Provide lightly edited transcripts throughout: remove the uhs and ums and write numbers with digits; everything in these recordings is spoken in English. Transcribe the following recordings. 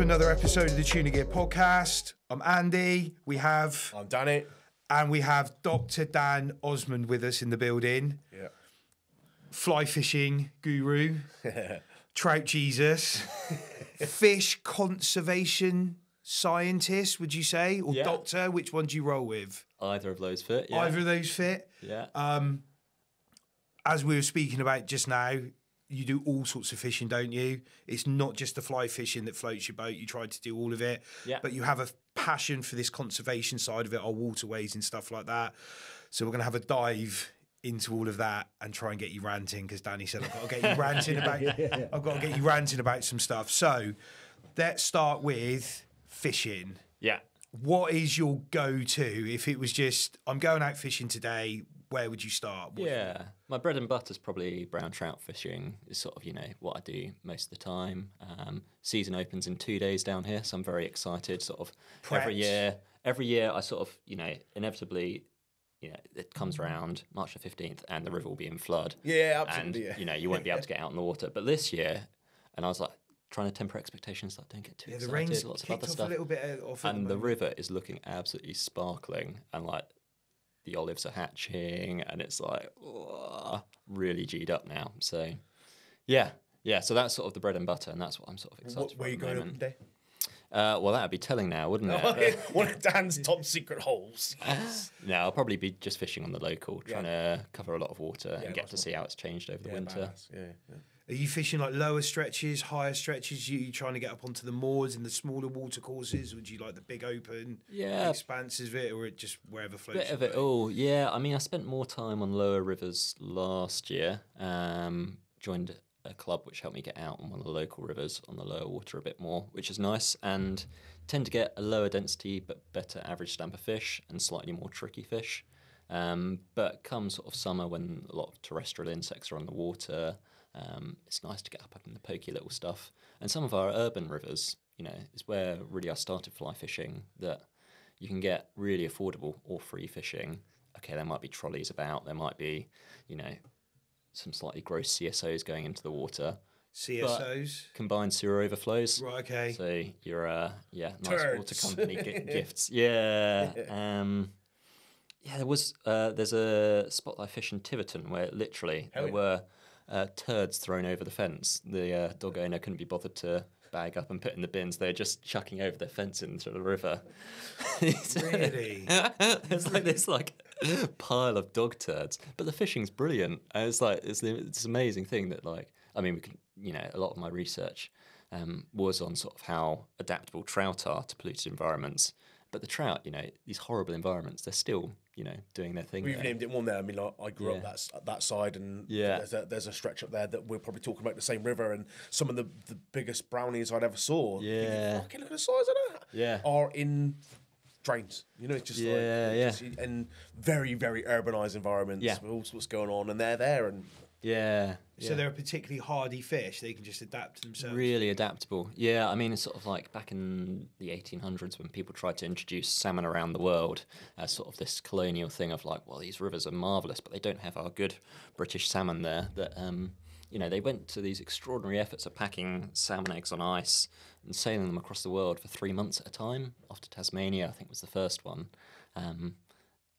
Another episode of the Tuna Gear podcast. I'm Andy. I'm Danny. And we have Dr. Dan Osmond with us in the building. Yeah. Fly fishing guru. Trout Jesus. Fish conservation scientist, would you say? Or doctor? Which one do you roll with? Either of those fit, yeah. Either of those fit? Yeah. As we were speaking about just now, you do all sorts of fishing, don't you? It's not just the fly fishing that floats your boat. You try to do all of it. Yeah. But you have a passion for this conservation side of it, our waterways and stuff like that. So we're going to have a dive into all of that and try and get you ranting, because Danny said, I've got to get you ranting about I've got to get you ranting about some stuff. So let's start with fishing. Yeah. What is your go-to if it was just, I'm going out fishing today, where would you start? My bread and butter is probably brown trout fishing. Is sort of, what I do most of the time. Season opens in 2 days down here, so I'm very excited. Sort of Prepped. every year I sort of, inevitably, it comes around March the 15th and the river will be in flood. Yeah, absolutely. And, you won't be able to get out in the water. But this year, and I was like, trying to temper expectations, like don't get too excited. The rain's lots of kicked other off stuff. a little bit off. And the river is looking absolutely sparkling, and like the olives are hatching, and it's like really G'd up now. So, yeah. So that's sort of the bread and butter, and that's what I'm sort of excited for. Where are you going up today? Well, that'd be telling now, wouldn't it? One of Dan's top secret holes. No, I'll probably be just fishing on the local, trying to cover a lot of water and get to see how it's changed over the winter. Yeah. Are you fishing like lower stretches, higher stretches? You trying to get up onto the moors in the smaller water courses? Would you like the big open expanses of it, or it just wherever floats? Bit of it all, yeah. I mean, I spent more time on lower rivers last year. Joined a club which helped me get out on one of the local rivers on the lower water a bit more, which is nice, and tend to get a lower density but better average stamp of fish and slightly more tricky fish. But come sort of summer, when a lot of terrestrial insects are on the water, it's nice to get up in the pokey little stuff. And some of our urban rivers, is where really I started fly fishing, that you can get really affordable or free fishing. Okay, there might be trolleys about, there might be, some slightly gross CSOs going into the water. CSOs? Combined sewer overflows. Right, okay. So you're, nice Turds. water company gifts. Yeah. There's a spot I fish in Tiverton where literally there were turds thrown over the fence. The dog owner couldn't be bothered to bag up and put in the bins. They're just chucking over their fence into the river. Really? There's like this pile of dog turds, but the fishing's brilliant. And it's this amazing thing that we can, a lot of my research was on sort of how adaptable trout are to polluted environments. But the trout, these horrible environments, they're still, doing their thing. We've named it one there. I mean, I grew up that side, and there's a stretch up there that we're probably talking about the same river, and some of the biggest brownies I'd ever saw. Yeah. Fucking look at the size of that. Yeah. Are in drains. It's just and very, very urbanised environments with all sorts going on, and they're there, and So they're a particularly hardy fish. They can just adapt themselves. Really adaptable. Yeah, I mean, it's sort of like back in the 1800s when people tried to introduce salmon around the world as sort of this colonial thing of these rivers are marvellous, but they don't have our good British salmon there. That they went to these extraordinary efforts of packing salmon eggs on ice and sailing them across the world for 3 months at a time. Off to Tasmania, I think was the first one.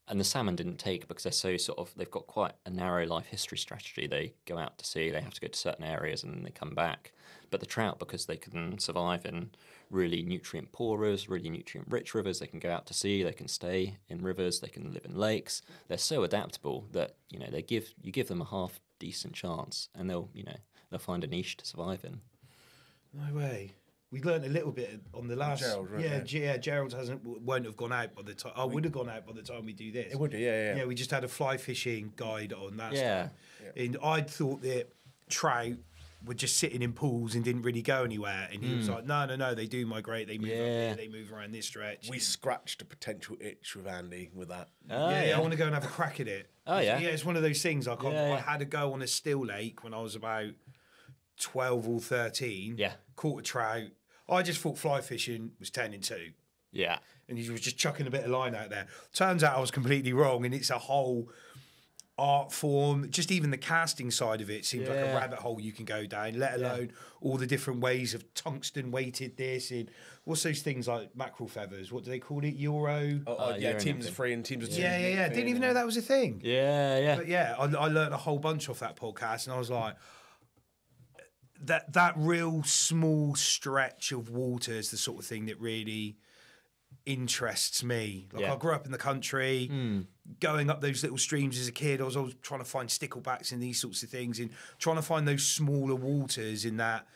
And the salmon didn't take because they're so they've got quite a narrow life history strategy. They go out to sea, they have to go to certain areas and then they come back. But the trout, because they can survive in really nutrient poor rivers, really nutrient rich rivers, they can go out to sea, they can stay in rivers, they can live in lakes. They're so adaptable that, you give them a half decent chance and they'll find a niche to survive in. No way. We learned a little bit on the last. Gerald, right? Gerald won't have gone out by the time. I would have gone out by the time we do this. It would, yeah. Yeah, we just had a fly fishing guide on that. Yeah. Stuff. And I'd thought that trout were just sitting in pools and didn't really go anywhere. And he was like, no, they do migrate. They move up here, they move around this stretch. We scratched a potential itch with Andy with that. I want to go and have a crack at it. Oh, yeah? Yeah, it's one of those things. I had a go on a still lake when I was about 12 or 13. Yeah. Caught a trout. I just thought fly fishing was 10 and 2. Yeah. And he was just chucking a bit of line out there. Turns out I was completely wrong, and it's a whole art form. Just even the casting side of it seems like a rabbit hole you can go down, let alone all the different ways of tungsten weighted this. And what's those things like mackerel feathers? What do they call it? Euro? Teams of 3 and teams of 2. Yeah. Didn't even know that was a thing. Yeah. But I learned a whole bunch off that podcast, and I was like, that real small stretch of water is the sort of thing that really interests me. Like I grew up in the country, going up those little streams as a kid. I was always trying to find sticklebacks and these sorts of things, and trying to find those smaller waters in that,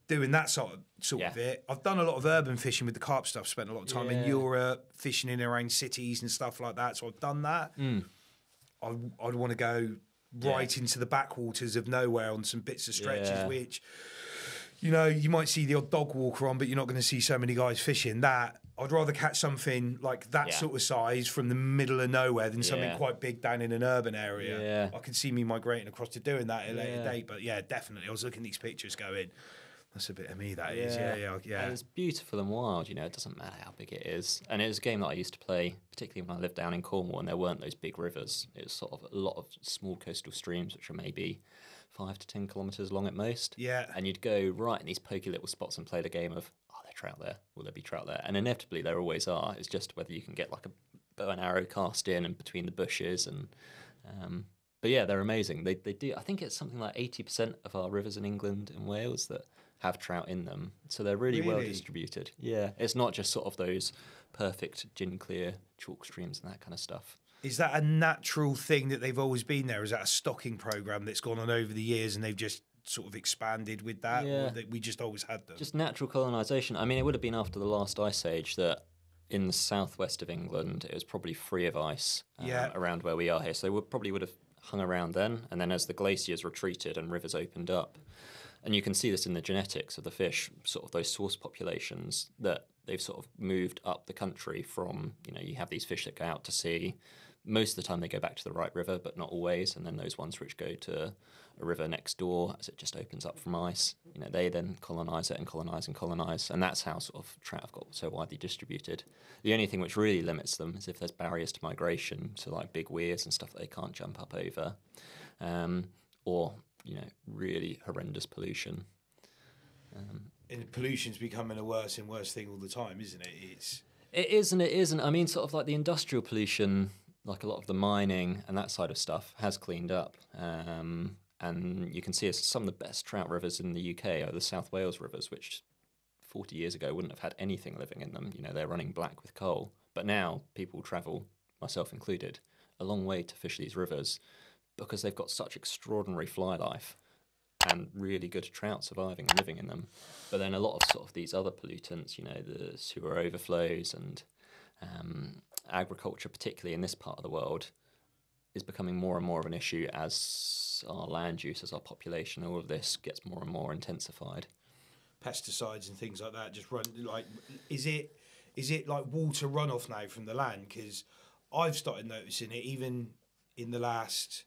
doing that sort of it. I've done a lot of urban fishing with the carp stuff. Spent a lot of time in Europe fishing in around cities and stuff like that. So I've done that. I'd want to go right into the backwaters of nowhere on some bits of stretches, which, you know, you might see the odd dog walker on, but you're not going to see so many guys fishing that. I'd rather catch something like that sort of size from the middle of nowhere than something quite big down in an urban area. I can see me migrating across to doing that at a later date. But yeah, definitely. I was looking at these pictures going, that's a bit of me, that is. Yeah. It's beautiful and wild, you know, it doesn't matter how big it is. And it was a game that I used to play, particularly when I lived down in Cornwall and there weren't those big rivers. It was sort of a lot of small coastal streams, which are maybe 5 to 10 kilometres long at most. Yeah. And you'd go right in these pokey little spots and play the game of, trout there, will there be trout there? And inevitably there always are. It's just whether you can get like a bow and arrow cast in and between the bushes. And but yeah, they're amazing. They do. I think it's something like 80% of our rivers in England and Wales that have trout in them. So they're really well distributed. Yeah, it's not just sort of those perfect gin clear chalk streams and that kind of stuff. Is that a natural thing that they've always been there? Is that a stocking program that's gone on over the years and they've just sort of expanded with that, or that we just always had them? Just natural colonisation. I mean, it would have been after the last ice age that in the southwest of England it was probably free of ice around where we are here. So they probably would have hung around then, and then as the glaciers retreated and rivers opened up, and you can see this in the genetics of the fish, sort of those source populations, that they've sort of moved up the country from, you know, you have these fish that go out to sea. Most of the time they go back to the right river, but not always. And then those ones which go to a river next door as it just opens up from ice, you know, they then colonise it and colonise and colonise. And that's how sort of trout have got so widely distributed. The only thing which really limits them is if there's barriers to migration, so like big weirs and stuff that they can't jump up over, or, you know, really horrendous pollution. And pollution's becoming a worse and worse thing all the time, isn't it? It is and it isn't. I mean, sort of like the industrial pollution, like a lot of the mining and that side of stuff has cleaned up. And you can see some of the best trout rivers in the UK are the South Wales rivers, which 40 years ago wouldn't have had anything living in them. You know, they're running black with coal. But now people travel, myself included, a long way to fish these rivers because they've got such extraordinary fly life and really good trout surviving and living in them. But then a lot of sort of these other pollutants, you know, the sewer overflows and agriculture, particularly in this part of the world, is becoming more and more of an issue as our land use, as our population, all of this gets more and more intensified. Pesticides and things like that just run, like, is it like water runoff now from the land? Because I've started noticing it even in the last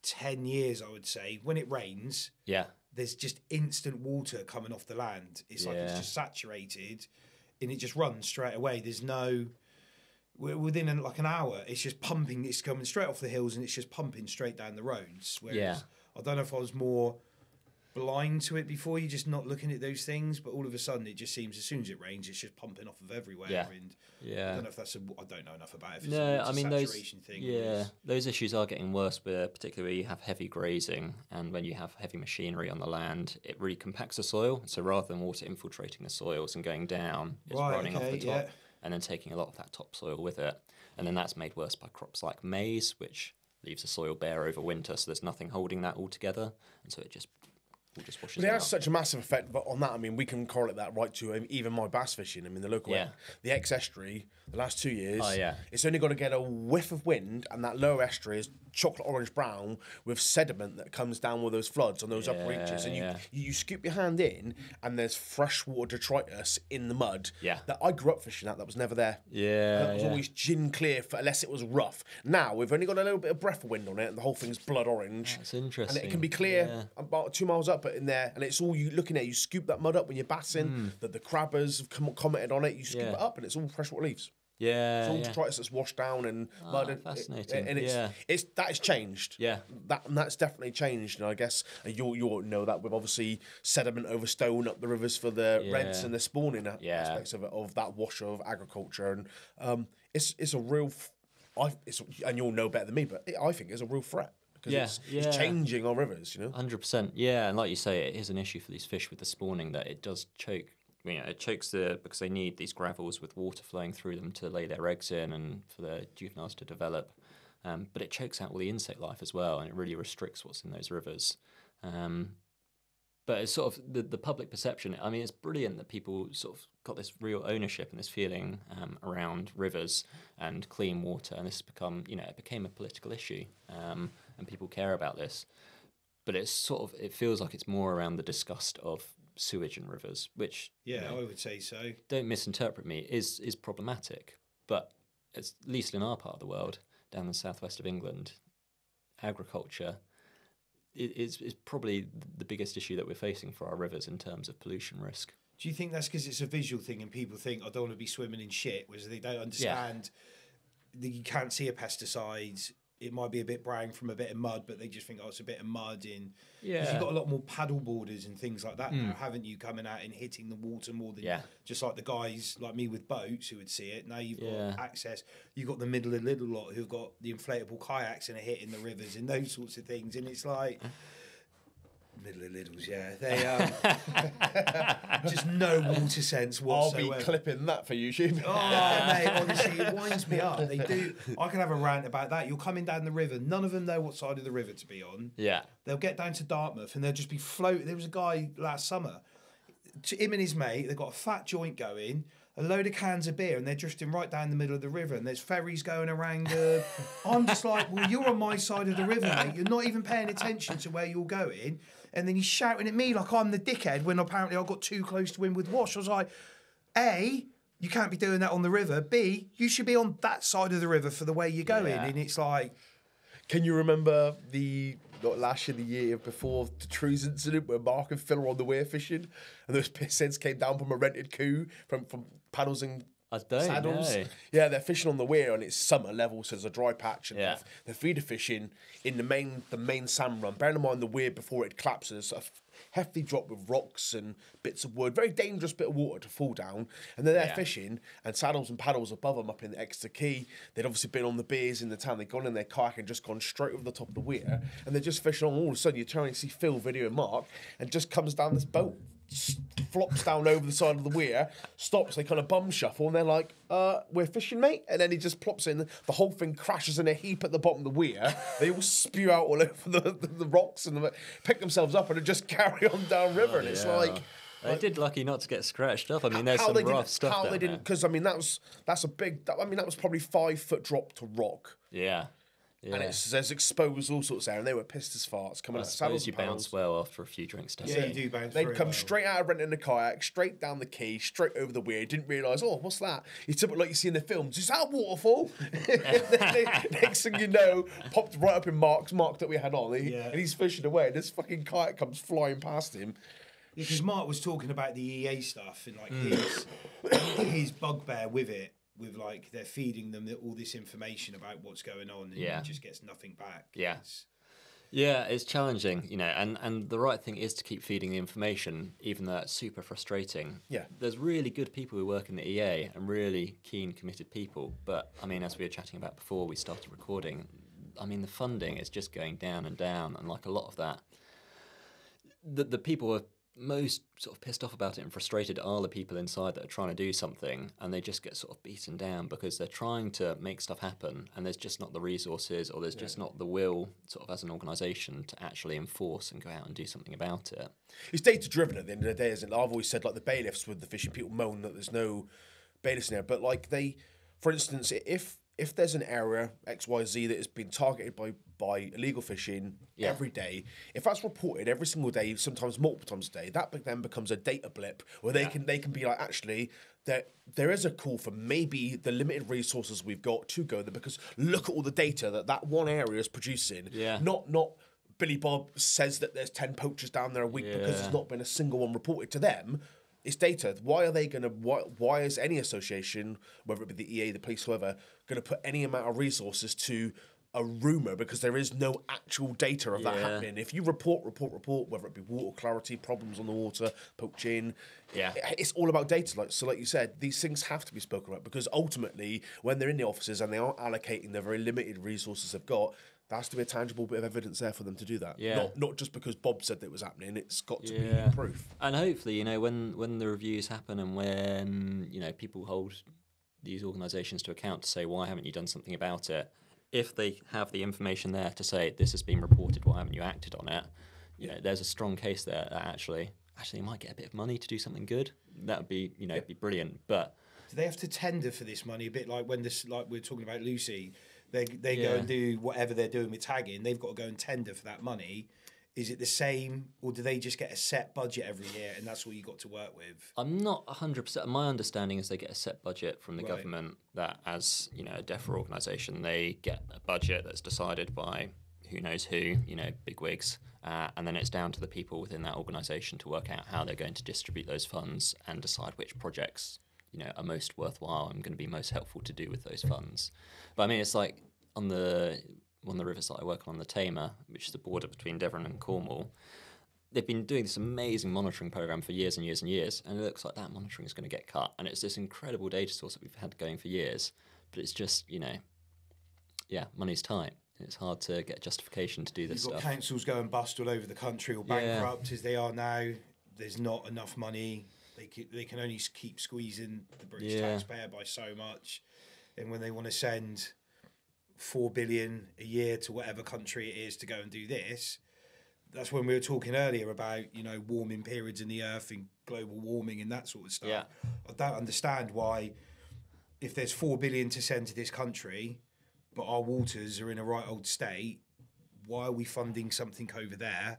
10 years, I would say. When it rains, there's just instant water coming off the land. It's like it's just saturated and it just runs straight away. There's no... Within like an hour, it's just pumping. It's coming straight off the hills and it's just pumping straight down the roads. Whereas I don't know if I was more blind to it before, you're just not looking at those things, but all of a sudden it just seems as soon as it rains, it's just pumping off of everywhere. And I don't know if that's I don't know enough about it. If it's a saturation thing. Those issues are getting worse, particularly where you have heavy grazing and when you have heavy machinery on the land, it really compacts the soil. So rather than water infiltrating the soils and going down, it's running off the top. And then taking a lot of that topsoil with it. And then that's made worse by crops like maize, which leaves the soil bare over winter, so there's nothing holding that all together. And so it just washes out. But it has such a massive effect on that. I mean, we can correlate that right to even my bass fishing. I mean, the local the estuary, the last 2 years, it's only got to get a whiff of wind and that lower estuary is chocolate orange brown with sediment that comes down with those floods on those upper reaches, and you scoop your hand in, and there's freshwater detritus in the mud. Yeah, that I grew up fishing that was never there. It was always gin clear unless it was rough. Now we've only got a little bit of breath of wind on it, and the whole thing's blood orange. That's interesting. And it can be clear about 2 miles up in there, and it's all you looking at. You scoop that mud up when you're bassing. That the crabbers have commented on it. You scoop it up, and it's all freshwater leaves. Yeah, it's all detritus that's washed down and mud. And fascinating. And it's that has changed. Yeah, that's definitely changed. And I guess you'll know that with obviously sediment over stone up the rivers for the rents and the spawning aspects of that wash of agriculture. And it's a real, and you'll know better than me, but I think it's a real threat. Because it's changing our rivers, 100%. Yeah, and like you say, it is an issue for these fish with the spawning that it does choke. It chokes because they need these gravels with water flowing through them to lay their eggs in and for their juveniles to develop. But it chokes out all the insect life as well, and it really restricts what's in those rivers. But it's sort of the public perception. I mean, it's brilliant that people sort of got this real ownership and this feeling around rivers and clean water, and this has become, it became a political issue, and people care about this. But it feels like it's more around the disgust of sewage in rivers, which I would say so. Don't misinterpret me. Is problematic, but at least in our part of the world, down in the southwest of England, agriculture is probably the biggest issue that we're facing for our rivers in terms of pollution risk. Do you think that's because it's a visual thing and people think, I don't want to be swimming in shit, whereas they don't understand that you can't see a pesticide? It might be a bit brown from a bit of mud, but they just think, it's a bit of mud in. Because you've got a lot more paddle boarders and things like that now, haven't you, coming out and hitting the water more than just like the guys like me with boats who would see it. Now you've got access. You've got the middle of the little lot who've got the inflatable kayaks and are hitting the rivers and those sorts of things. And it's like... Middle of Liddles, they just no water sense whatsoever. I'll be clipping that for YouTube. Mate, honestly, it winds me up. They do. I can have a rant about that. You're coming down the river. None of them know what side of the river to be on. Yeah, they'll get down to Dartmouth and they'll just be floating. There was a guy last summer. Him and his mate. They've got a fat joint going. A load of cans of beer, and they're drifting right down the middle of the river, and there's ferries going around. I'm just like, well, you're on my side of the river, mate. You're not even paying attention to where you're going. And then he's shouting at me like I'm the dickhead when apparently I got too close to him with Wash. I was like, A, you can't be doing that on the river. B, you should be on that side of the river for the way you're going. And it's like... Can you remember not last year, the year before, the Trews incident where Mark and Phil were on the weir fishing and those piss heads came down from a rented coup from paddles and saddles? Know. Yeah, they're fishing on the weir and it's summer level, so there's a dry patch and they're feeder fishing in the main salmon run. Bearing in mind the weir before it collapses, a hefty drop with rocks and bits of wood, very dangerous bit of water to fall down, and they're there fishing and saddles and paddles above them up in the Exeter Quay. They'd obviously been on the beers in the town. They'd gone in their kayak and just gone straight over the top of the weir, and they're just fishing on. All of a sudden you turn and see Phil videoing Mark and just comes down this boat, flops down over the side of the weir, stops, they kind of bum shuffle, and they're like, we're fishing, mate? And then he just plops in, the whole thing crashes in a heap at the bottom of the weir. They all spew out all over the rocks and pick themselves up and just carry on downriver. And it's like... They did lucky not to get scratched up. I mean, there's some rough stuff How down they didn't... Because, I mean, that's a big... I mean, that was probably 5 foot drop to rock. Yeah. And there's exposed all sorts there, and they were pissed as farts coming out. I suppose you bounce well after a few drinks. Yeah, you do bounce. They'd come straight out of renting the kayak, straight down the quay, straight over the weir. Didn't realise, what's that? You took it like you see in the films. Is that a waterfall? Next thing you know, popped right up in Mark that we had on, and he's fishing away. And this fucking kayak comes flying past him. Because Mark was talking about the EA stuff and like his bugbear with it. With like they're feeding them all this information about what's going on, and he just gets nothing back. It's challenging, and the right thing is to keep feeding the information, even though it's super frustrating. There's really good people who work in the EA and really keen, committed people. But I mean, as we were chatting about before we started recording, I mean, the funding is just going down and down, and like a lot of that, the people are most sort of pissed off about it and frustrated are the people inside that are trying to do something, and they just get sort of beaten down because they're trying to make stuff happen and there's just not the resources, or there's just not the will sort of as an organisation to actually enforce and go out and do something about it. It's data driven at the end of the day, isn't it? I've always said like the bailiffs with the fishing, people moan that there's no bailiffs in there, but like for instance, if if there's an area XYZ that has been targeted by illegal fishing every day, if that's reported every single day, sometimes multiple times a day, that then becomes a data blip where they can be like, actually, there is a call for maybe the limited resources we've got to go there, because look at all the data that one area is producing. Yeah. Not Billy Bob says that there's 10 poachers down there a week because there's not been a single one reported to them. It's data. Why are they going to? Why is any association, whether it be the EA, the police, whoever, going to put any amount of resources to a rumor, because there is no actual data of that happening? If you report, whether it be water clarity, problems on the water, poaching, it's all about data. Like you said, these things have to be spoken about, because ultimately, when they're in the offices and they aren't allocating the very limited resources they've got, there has to be a tangible bit of evidence there for them to do that. Yeah. Not just because Bob said that it was happening. It's got to be proof. And hopefully, when the reviews happen and when, people hold these organisations to account to say, why haven't you done something about it? If they have the information there to say, this has been reported, why haven't you acted on it? There's a strong case there that actually you might get a bit of money to do something good. That would be, be brilliant. But do they have to tender for this money? A bit like when we're talking about Lucy, they go and do whatever they're doing with tagging. They've got to go and tender for that money. Is it the same, or do they just get a set budget every year and that's what you got to work with? I'm not 100%. My understanding is they get a set budget from the government that, as a DEFRA organisation, they get a budget that's decided by who knows who, bigwigs, and then it's down to the people within that organisation to work out how they're going to distribute those funds and decide which projects are most worthwhile and going to be most helpful to do with those funds. But I mean, it's like on one of the rivers that I work on the Tamar, which is the border between Devon and Cornwall, they've been doing this amazing monitoring program for years and years and years, and it looks like that monitoring is going to get cut. And it's this incredible data source that we've had going for years, but it's just, money's tight. It's hard to get justification to do this stuff. You've got councils going bust all over the country, or bankrupt as they are now. There's not enough money. They can only keep squeezing the British taxpayer by so much. And when they want to send 4 billion a year to whatever country it is to go and do this, that's when we were talking earlier about, warming periods in the earth and global warming and that sort of stuff. I don't understand why, if there's 4 billion to send to this country, but our waters are in a right old state, why are we funding something over there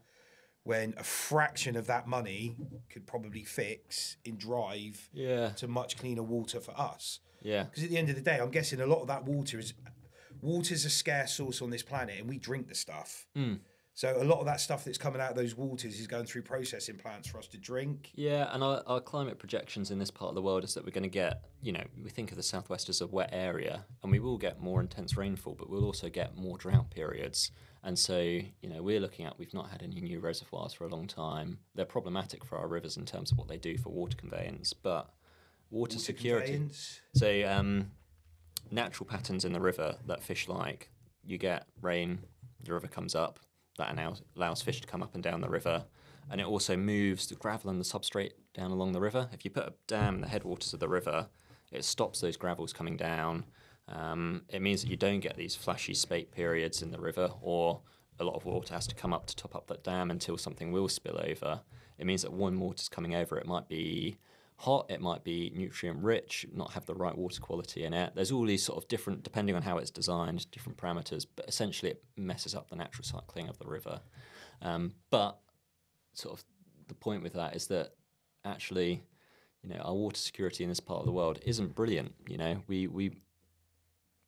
when a fraction of that money could probably fix and drive to much cleaner water for us? Because at the end of the day, I'm guessing a lot of that water's a scarce source on this planet, and we drink the stuff. So a lot of that stuff that's coming out of those waters is going through processing plants for us to drink. Yeah, and our climate projections in this part of the world is that we're going to get, we think of the southwest as a wet area, and we will get more intense rainfall, but we'll also get more drought periods. And so, we're looking at, we've not had any new reservoirs for a long time. They're problematic for our rivers in terms of what they do for water conveyance, but water security. Conveyance. So, natural patterns in the river that fish like, you get rain, the river comes up, that allows fish to come up and down the river, and it also moves the gravel and the substrate down along the river. If you put a dam in the headwaters of the river, it stops those gravels coming down. It means that you don't get these flashy spate periods in the river, or a lot of water has to come up to top up that dam until something will spill over. It means that when water's coming over, it might be hot, it might be nutrient rich, not have the right water quality in it. There's all these sort of different, depending on how it's designed, different parameters, but essentially it messes up the natural cycling of the river. But sort of the point with that is that actually, our water security in this part of the world isn't brilliant. We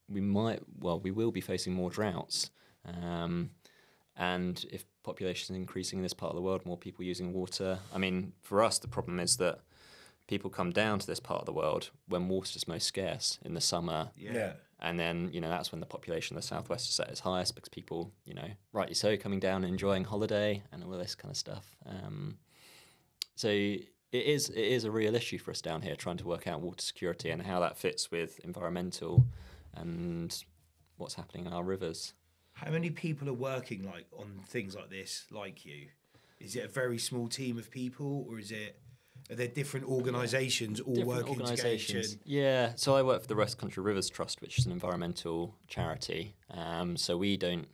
will be facing more droughts. And if population is increasing in this part of the world, more people using water. I mean, for us, the problem is that people come down to this part of the world when water is most scarce in the summer. And then, that's when the population of the southwest is at its highest, because people, rightly so, coming down and enjoying holiday and all this kind of stuff. So it is a real issue for us down here, trying to work out water security and how that fits with environmental and what's happening in our rivers. How many people are working on things like this, like you? Is it a very small team of people, or are there different organisations all working together? Yeah, so I work for the West Country Rivers Trust, which is an environmental charity. So we don't,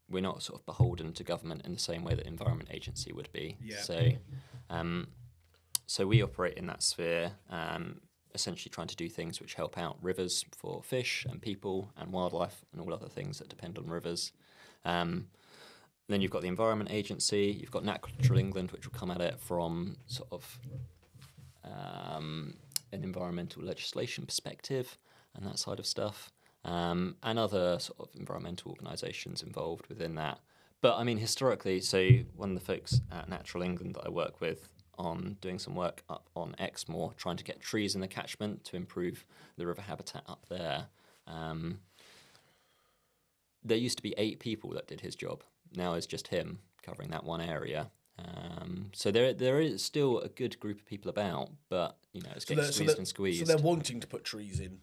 we're not sort of beholden to government in the same way that Environment Agency would be. So we operate in that sphere. essentially trying to do things which help out rivers for fish and people and wildlife and all other things that depend on rivers. Then you've got the Environment Agency, you've got Natural England, which will come at it from sort of an environmental legislation perspective and that side of stuff, and other sort of environmental organisations involved within that. But I mean, historically, so one of the folks at Natural England that I work with on doing some work up on Exmoor, trying to get trees in the catchment to improve the river habitat up there. There used to be 8 people that did his job. Now it's just him covering that one area. So there is still a good group of people about, but it's getting squeezed and squeezed. So they're wanting to put trees in.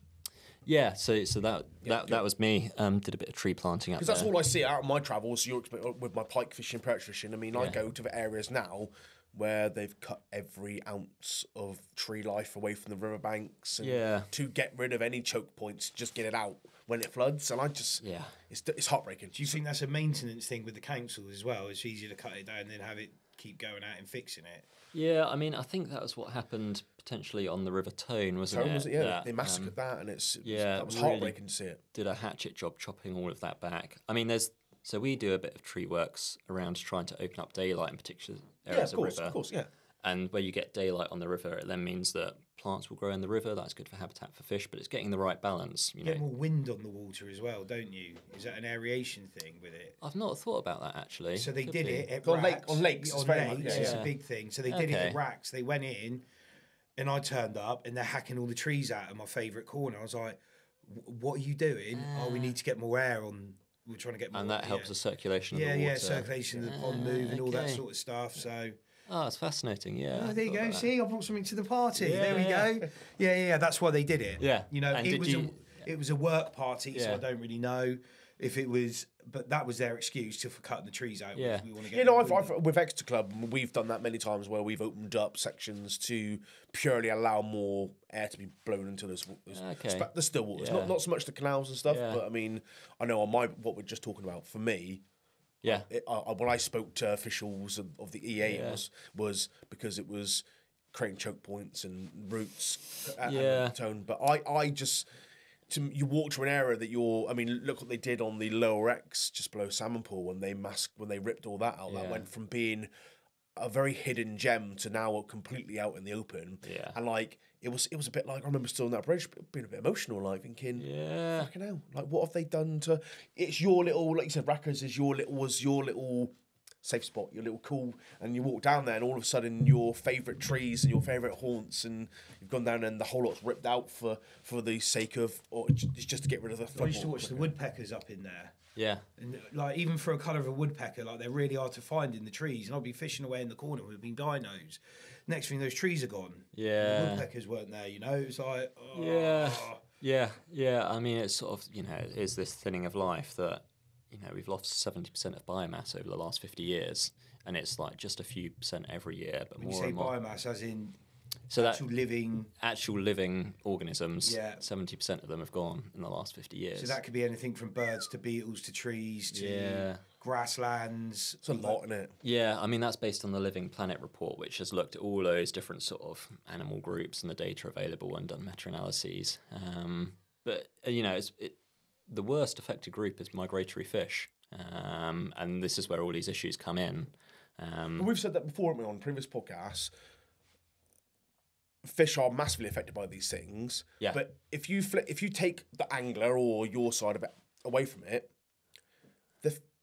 Yeah, so that was me. Did a bit of tree planting up there. Because that's all I see out of my travels. With my pike fishing, perch fishing. I mean, I go to the areas now where they've cut every ounce of tree life away from the riverbanks, and to get rid of any choke points, just get it out when it floods. And I just, it's heartbreaking. Do you think that's a maintenance thing with the council as well? It's easier to cut it down than have it keep going out and fixing it. Yeah, I mean, I think that was what happened potentially on the River Tone, wasn't it? Yeah, they massacred that, and that was heartbreaking to see it. Did a hatchet job chopping all of that back. I mean, so we do a bit of tree works around trying to open up daylight in particular areas of river. Of course, yeah. And where you get daylight on the river, it then means that plants will grow in the river. That's good for habitat for fish, but it's getting the right balance. You get more wind on the water as well, don't you? Is that an aeration thing with it? I've not thought about that, actually. So they did it at on Racks. On lakes. It's a big thing. So they did it at Racks. They went in, and I turned up, and they're hacking all the trees out of my favourite corner. I was like, what are you doing? We need to get more air on. We're trying to get more. And that helps the circulation of the water. Yeah, circulation of the pond move and all that sort of stuff. So... Oh, it's fascinating, yeah. Oh, there you go. See, I brought something to the party. There we go. Yeah. That's why they did it. Yeah. It was a work party, so I don't really know if it was, but that was their excuse for cutting the trees out. Yeah. We want to get I've with Exeter Club, we've done that many times where we've opened up sections to purely allow more air to be blown into the still waters. Yeah. Not so much the canals and stuff, but I mean, I know on what we're just talking about, for me, when I spoke to officials of the EA, was because it was creating choke points and roots and tone. But I just, you walk to an area that look what they did on the Lower X just below Salmon Pool when they ripped all that out. That went from being a very hidden gem to now completely out in the open. Yeah. And it was a bit like, I remember still on that bridge being a bit emotional, thinking, fucking hell, what have they done to? It's your little, like you said, Rackers was your little safe spot, your little cool, and you walk down there, and all of a sudden your favourite trees and your favourite haunts, and you've gone down and the whole lot's ripped out for the sake of, or it's just to get rid of the flood. I used to watch the woodpeckers up in there. Yeah. And even for a colour of a woodpecker, they're really hard to find in the trees. And I'd be fishing away in the corner with been dinos. Next thing, those trees are gone. Yeah. The woodpeckers weren't there, It was like, Yeah. I mean, it's sort of, it is this thinning of life that, we've lost 70% of biomass over the last 50 years. And it's just a few percent every year, but when more and more. You say biomass, as in... So actual living organisms, 70% of them have gone in the last 50 years. So that could be anything from birds to beetles to trees to grasslands. It's a lot, isn't it? Yeah, I mean, that's based on the Living Planet report, which has looked at all those different sort of animal groups and the data available and done meta-analyses. But, the worst affected group is migratory fish. And this is where all these issues come in. We've said that before, haven't we, on previous podcasts. Fish are massively affected by these things. Yeah. But if you take the angler or your side of it away from it,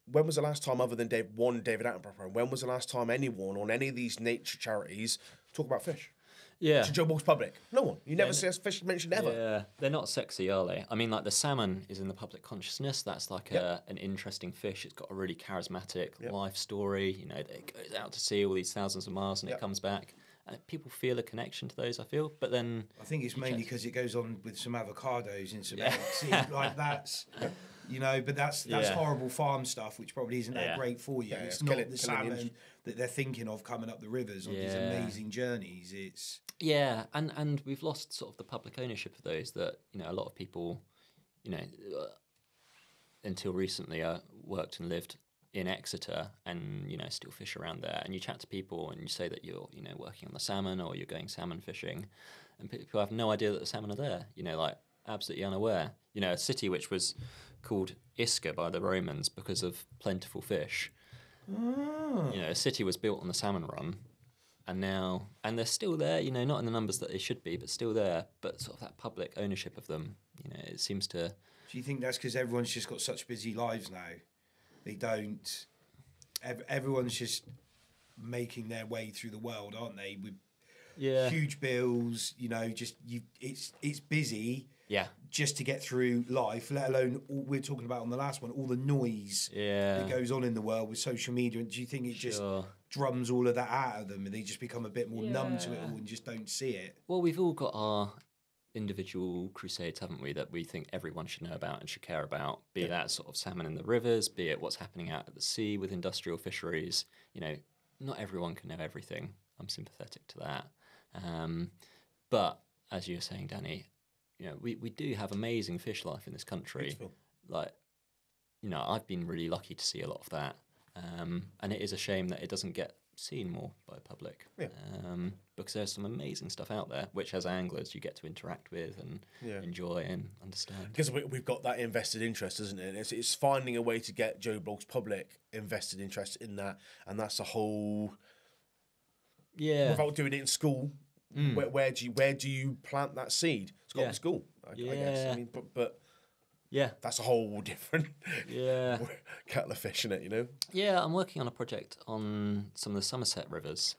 when was the last time, other than David Attenborough, when was the last time anyone on any of these nature charities talk about fish? Yeah. To Joe Walsh Public? No one. You never see a fish mentioned ever. Yeah. They're not sexy, are they? I mean, the salmon is in the public consciousness. That's an interesting fish. It's got a really charismatic life story. It goes out to sea all these thousands of miles and it comes back. People feel a connection to those, I feel, but then... I think it's mainly because it goes on with some avocados in some eggs. That's... but that's horrible farm stuff, which probably isn't that great for you. It's not the salmon that they're thinking of coming up the rivers on these amazing journeys. It's... Yeah, and we've lost sort of the public ownership of those that, a lot of people, until recently worked and lived in Exeter and, still fish around there, and you chat to people and you say that you're, working on the salmon or you're going salmon fishing, and people have no idea that the salmon are there, like absolutely unaware. A city which was called Isca by the Romans because of plentiful fish. Oh. A city was built on the salmon run, and they're still there, not in the numbers that they should be, but still there, but sort of that public ownership of them, it seems to... Do you think that's because everyone's just got such busy lives now? They don't... Everyone's just making their way through the world, aren't they? With huge bills, it's busy. Yeah. Just to get through life, let alone we're talking about on the last one, all the noise that goes on in the world with social media. And do you think it just drums all of that out of them, and they just become a bit more numb to it all and just don't see it? Well, we've all got our individual crusades, haven't we, that we think everyone should know about and should care about, be that sort of salmon in the rivers, be it what's happening out at the sea with industrial fisheries. Not everyone can know everything. I'm sympathetic to that. But as you were saying, Danny, we do have amazing fish life in this country. Beautiful. I've been really lucky to see a lot of that. And it is a shame that it doesn't get seen more by the public. Yeah. Because there's some amazing stuff out there, which as anglers you get to interact with and enjoy and understand. Because we've got that invested interest, isn't it? It's finding a way to get Joe Blogg's public invested interest in that, and that's a whole... Yeah. Without doing it in school, where do you plant that seed? It's got to be school, I guess. I mean, but yeah, that's a whole different kettle of fish, isn't it? Yeah, I'm working on a project on some of the Somerset rivers,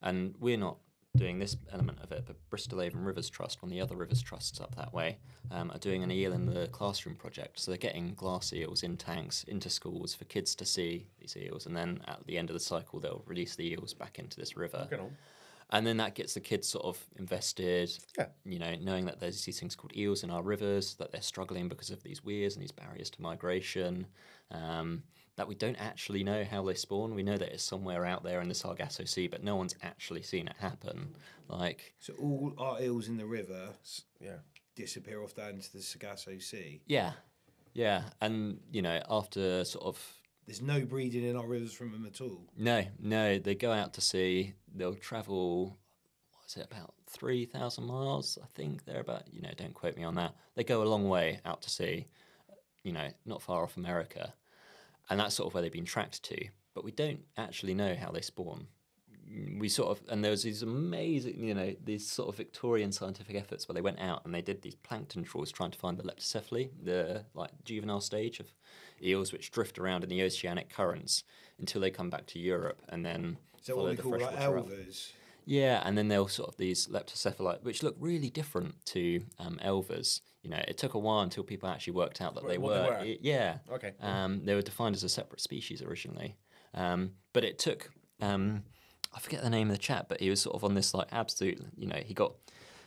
and we're not doing this element of it, but Bristol Avon Rivers Trust, one of the other rivers trusts up that way, are doing an eel in the classroom project. So they're getting glass eels in tanks into schools for kids to see these eels, and then at the end of the cycle they'll release the eels back into this river. And then that gets the kids sort of invested, knowing that there's these things called eels in our rivers, that they're struggling because of these weirs and these barriers to migration, that we don't actually know how they spawn. We know that it's somewhere out there in the Sargasso Sea, but no one's actually seen it happen. So all our eels in the river disappear off down into the Sargasso Sea? Yeah. And, after sort of... There's no breeding in our rivers from them at all? No. They go out to sea. They'll travel, about 3,000 miles, I think. They're about, don't quote me on that. They go a long way out to sea, not far off America. And that's sort of where they've been tracked to. But we don't actually know how they spawn. And there was these amazing, these sort of Victorian scientific efforts where they went out and they did these plankton trawls trying to find the leptocephaly, the juvenile stage of eels which drift around in the oceanic currents until they come back to Europe and then follow the freshwater elvers. Yeah, and then they'll sort of these leptocephalite, which look really different to elvers. It took a while until people actually worked out that they were. Yeah. Okay. They were defined as a separate species originally, but it took. I forget the name of the chap, but he was sort of on this absolute. He got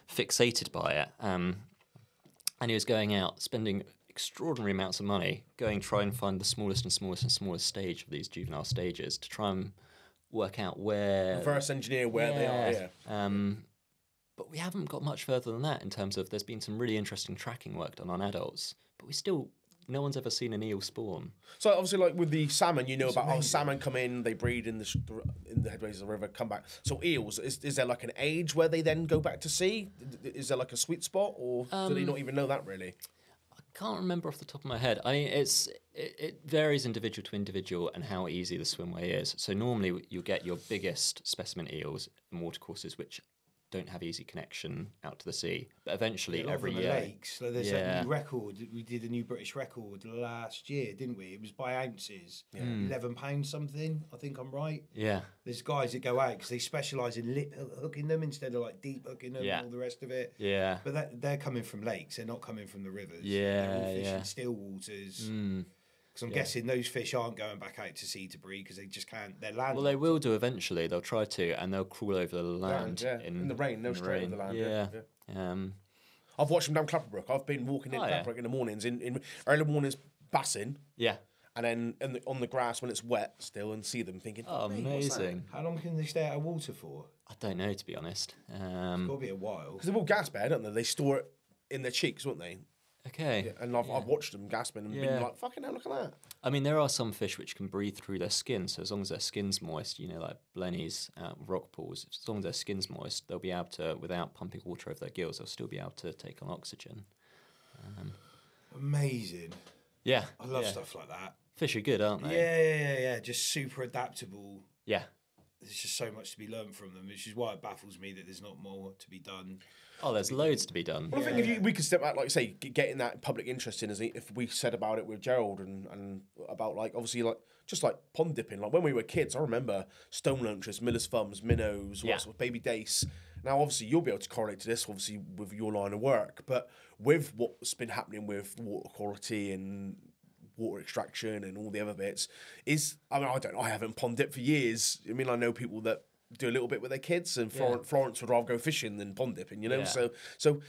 fixated by it, and he was going out spending extraordinary amounts of money try and find the smallest and smallest and smallest stage of these juvenile stages to try and work out where... Reverse engineer where they are, But we haven't got much further than that in terms of there's been some really interesting tracking work done on adults, but no one's ever seen an eel spawn. So obviously, with the salmon, about salmon come in, they breed in the headways of the river, come back. So eels, is there an age where they then go back to sea? Is there a sweet spot, or do they not even know that really? I can't remember off the top of my head. I mean, it varies individual to individual and how easy the swimway is. So normally you'll get your biggest specimen eels in watercourses which don't have easy connection out to the sea. But eventually every year... lakes. So there's a new record. We did a new British record last year, didn't we? It was by ounces. Yeah. £11 something, I think I'm right. Yeah. There's guys that go out because they specialise in lip hooking them instead of deep hooking them and all the rest of it. Yeah. But they're coming from lakes. They're not coming from the rivers. Yeah, they're all fishing still waters. Because I'm guessing those fish aren't going back out to sea to breed because they just can't. They're land. Well, they will do eventually. They'll try to, and they'll crawl over the land. In the rain. They'll straight over the land. Yeah. I've watched them down Clapperbrook. I've been walking in Clapperbrook in the mornings, in early mornings, bassing. Yeah. And then on the grass when it's wet still, and see them thinking, oh, amazing. How long can they stay out of water for? I don't know, to be honest. It's got to be a while. Because they're all gas bear, don't they? They store it in their cheeks, won't they? Okay. Yeah, and I've watched them gasping and been like, fucking hell, look at that. I mean, there are some fish which can breathe through their skin, so as long as their skin's moist, like blennies out of rock pools, as long as their skin's moist, they'll be able to, without pumping water over their gills, they'll still be able to take on oxygen. Amazing. Yeah. I love stuff like that. Fish are good, aren't they? Yeah. Just super adaptable. Yeah. There's just so much to be learned from them, which is why it baffles me that there's not more to be done. Oh, there's loads to be done. Well, I think if we could step back, like say, getting that public interest in, as if we said about it with Gerald and about like obviously like just like pond dipping, like when we were kids, I remember stone lunches, miller's thumbs, minnows, what sort of baby dace. Now, obviously, you'll be able to correlate to this, obviously, with your line of work, but with what's been happening with water quality and water extraction and all the other bits, I haven't pond dipped for years. I mean, I know people that do a little bit with their kids, and Florence would rather go fishing than pond dipping, So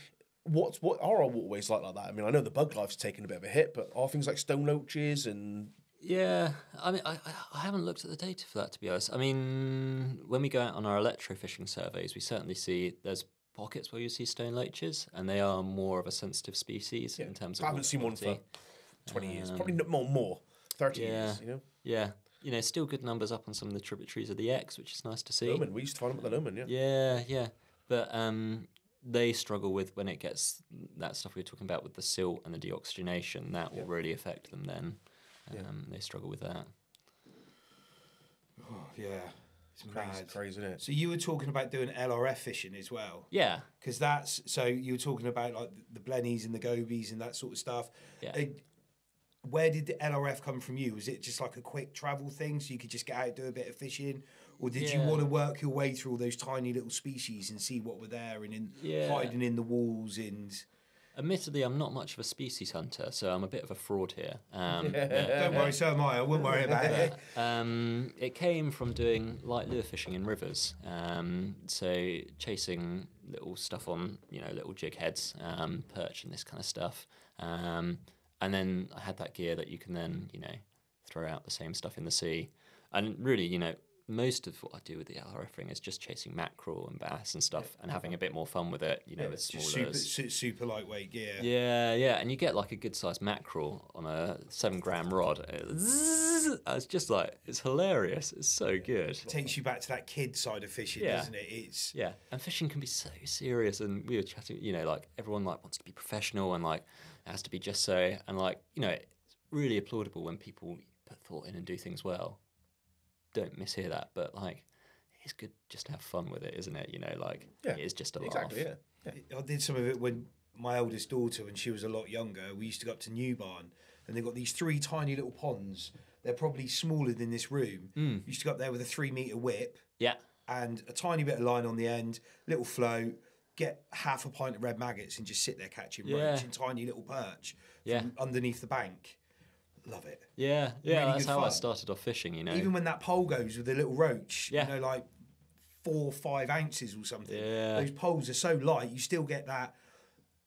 what are our waterways like that? I mean, I know the bug life's taken a bit of a hit, but are things like stone loaches and... Yeah, I mean, I haven't looked at the data for that, to be honest. I mean, when we go out on our electrofishing surveys, we certainly see there's pockets where you see stone loaches, and they are more of a sensitive species in terms of... I haven't seen one for 20 years, probably more 30 years, Yeah. Still good numbers up on some of the tributaries of the Exe, which is nice to see. Lomond, we used to find them at the Lomond, Yeah. But they struggle with when it gets that stuff we were talking about with the silt and the deoxygenation. That will really affect them then. They struggle with that. Oh, yeah. It's crazy, isn't it? So you were talking about doing LRF fishing as well? Yeah. Because so you were talking about like the blennies and the gobies and that sort of stuff. Yeah. Where did the LRF come from you? Was it just like a quick travel thing so you could just get out and do a bit of fishing? Or did you want to work your way through all those tiny little species and see what were there and hiding in the walls and... Admittedly, I'm not much of a species hunter, so I'm a bit of a fraud here. Don't worry, so am I. I wouldn't worry about it. It came from doing light lure fishing in rivers. So chasing little stuff on, little jig heads, perch and this kind of stuff. And then I had that gear that you can then, throw out the same stuff in the sea. And really, most of what I do with the LRF ring is just chasing mackerel and bass and stuff and having a bit more fun with it, with small lures. Super lightweight gear. Yeah. And you get like a good sized mackerel on a 7-gram rod. It's just like, it's hilarious. It's so good. It takes you back to that kid side of fishing, doesn't it? Yeah. And fishing can be so serious. And we were chatting, like everyone like wants to be professional and like it has to be just so. And like, it's really applaudable when people put thought in and do things well. Don't mishear that, but like it's good just to have fun with it, isn't it? It is just a laugh. Exactly, yeah. I did some of it when my eldest daughter, when she was a lot younger, we used to go up to Newbarn and they've got these 3 tiny little ponds. They're probably smaller than this room. We used to go up there with a 3-metre whip and a tiny bit of line on the end, little float, get half a pint of red maggots and just sit there catching roach and tiny little perch from underneath the bank. Love it. Yeah, really that's how fun. I started off fishing, Even when that pole goes with the little roach, like 4 or 5 ounces or something. Yeah. Those poles are so light, you still get that.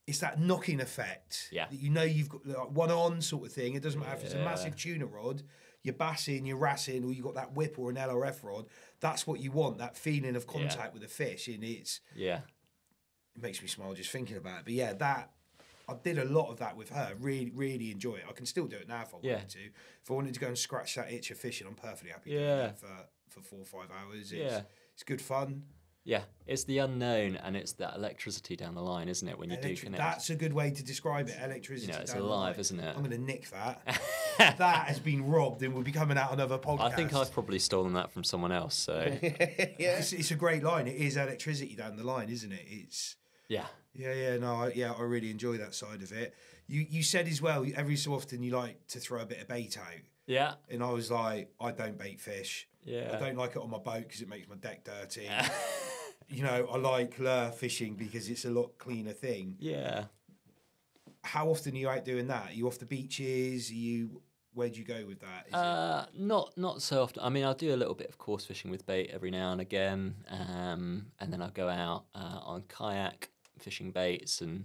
It's that knocking effect. Yeah. That you've got like one on sort of thing. It doesn't matter if it's a massive tuna rod, you're bassing, you're rassing, or you got that whip or an LRF rod. That's what you want. That feeling of contact with the fish, and it makes me smile just thinking about it. But yeah, I did a lot of that with her. Really, really enjoy it. I can still do it now if I wanted to. If I wanted to go and scratch that itch of fishing, I'm perfectly happy doing that for 4 or 5 hours. It's good fun. Yeah, it's the unknown and it's that electricity down the line, isn't it? When you do connect. That's a good way to describe it. Electricity. It's down alive, the line. isn't it? I'm going to nick that. That has been robbed and will be coming out on another podcast. I think I've probably stolen that from someone else. So it's a great line. It is electricity down the line, isn't it? It's. Yeah. I really enjoy that side of it. You said as well, every so often you like to throw a bit of bait out. Yeah. And I was like, I don't bait fish. Yeah. I don't like it on my boat because it makes my deck dirty. I like lure fishing because it's a lot cleaner thing. Yeah. How often are you out doing that? Are you off the beaches? Where do you go with that? Not so often. I mean, I'll do a little bit of course fishing with bait every now and again, and then I'll go out on kayak fishing baits and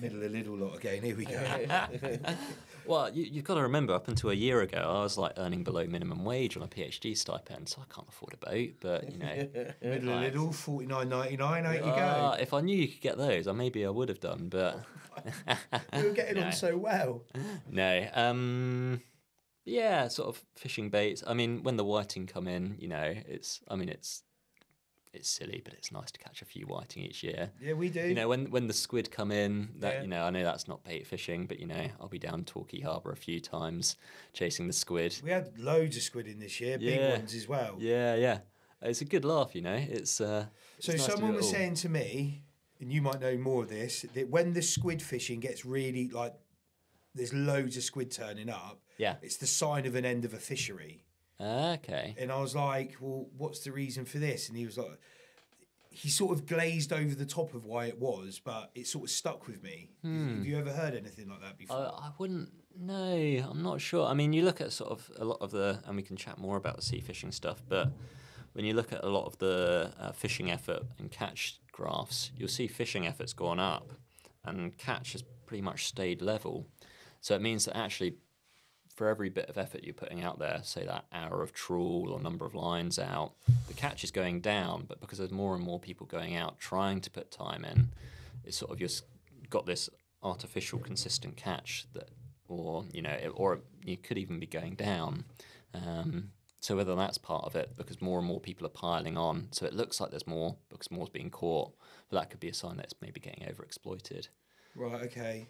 middle of the little lot again. Here we go. Well, you've got to remember, up until a year ago, I was like earning below minimum wage on a PhD stipend, so I can't afford a boat. But, you know, Middle of Lidl, $49.99, out you go. if I knew you could get those, maybe I would have done, but We were getting on so well. no. Yeah, sort of fishing baits. I mean, when the whiting come in, you know, it's silly, but it's nice to catch a few whiting each year. Yeah, we do. You know, when the squid come in, that Yeah. you know, I know that's not bait fishing, but you know, I'll be down Torquay Harbour a few times chasing the squid. We had loads of squid in this year, big Yeah. ones as well. Yeah. It's a good laugh, you know. It's So it's nice to someone do it was all. saying to me, and you might know more of this, that when the squid fishing gets really like, there's loads of squid turning up. Yeah. It's the sign of an end of a fishery. Okay. And I was like, well, what's the reason for this? And he was like, he sort of glazed over the top of why it was, but it sort of stuck with me. Have you ever heard anything like that before? I wouldn't know. I'm not sure. I mean, you look at sort of a lot of the, and we can chat more about the sea fishing stuff, but when you look at a lot of the fishing effort and catch graphs, you'll see fishing effort's gone up and catch has pretty much stayed level. So it means that actually for every bit of effort you're putting out there, say that hour of trawl or number of lines out, the catch is going down, but because there's more and more people going out trying to put time in, it's sort of just got this artificial consistent catch that, or you know, or you could even be going down. So whether that's part of it, because more and more people are piling on, so it looks like there's more because more's being caught, but that could be a sign that it's maybe getting overexploited. Right, okay.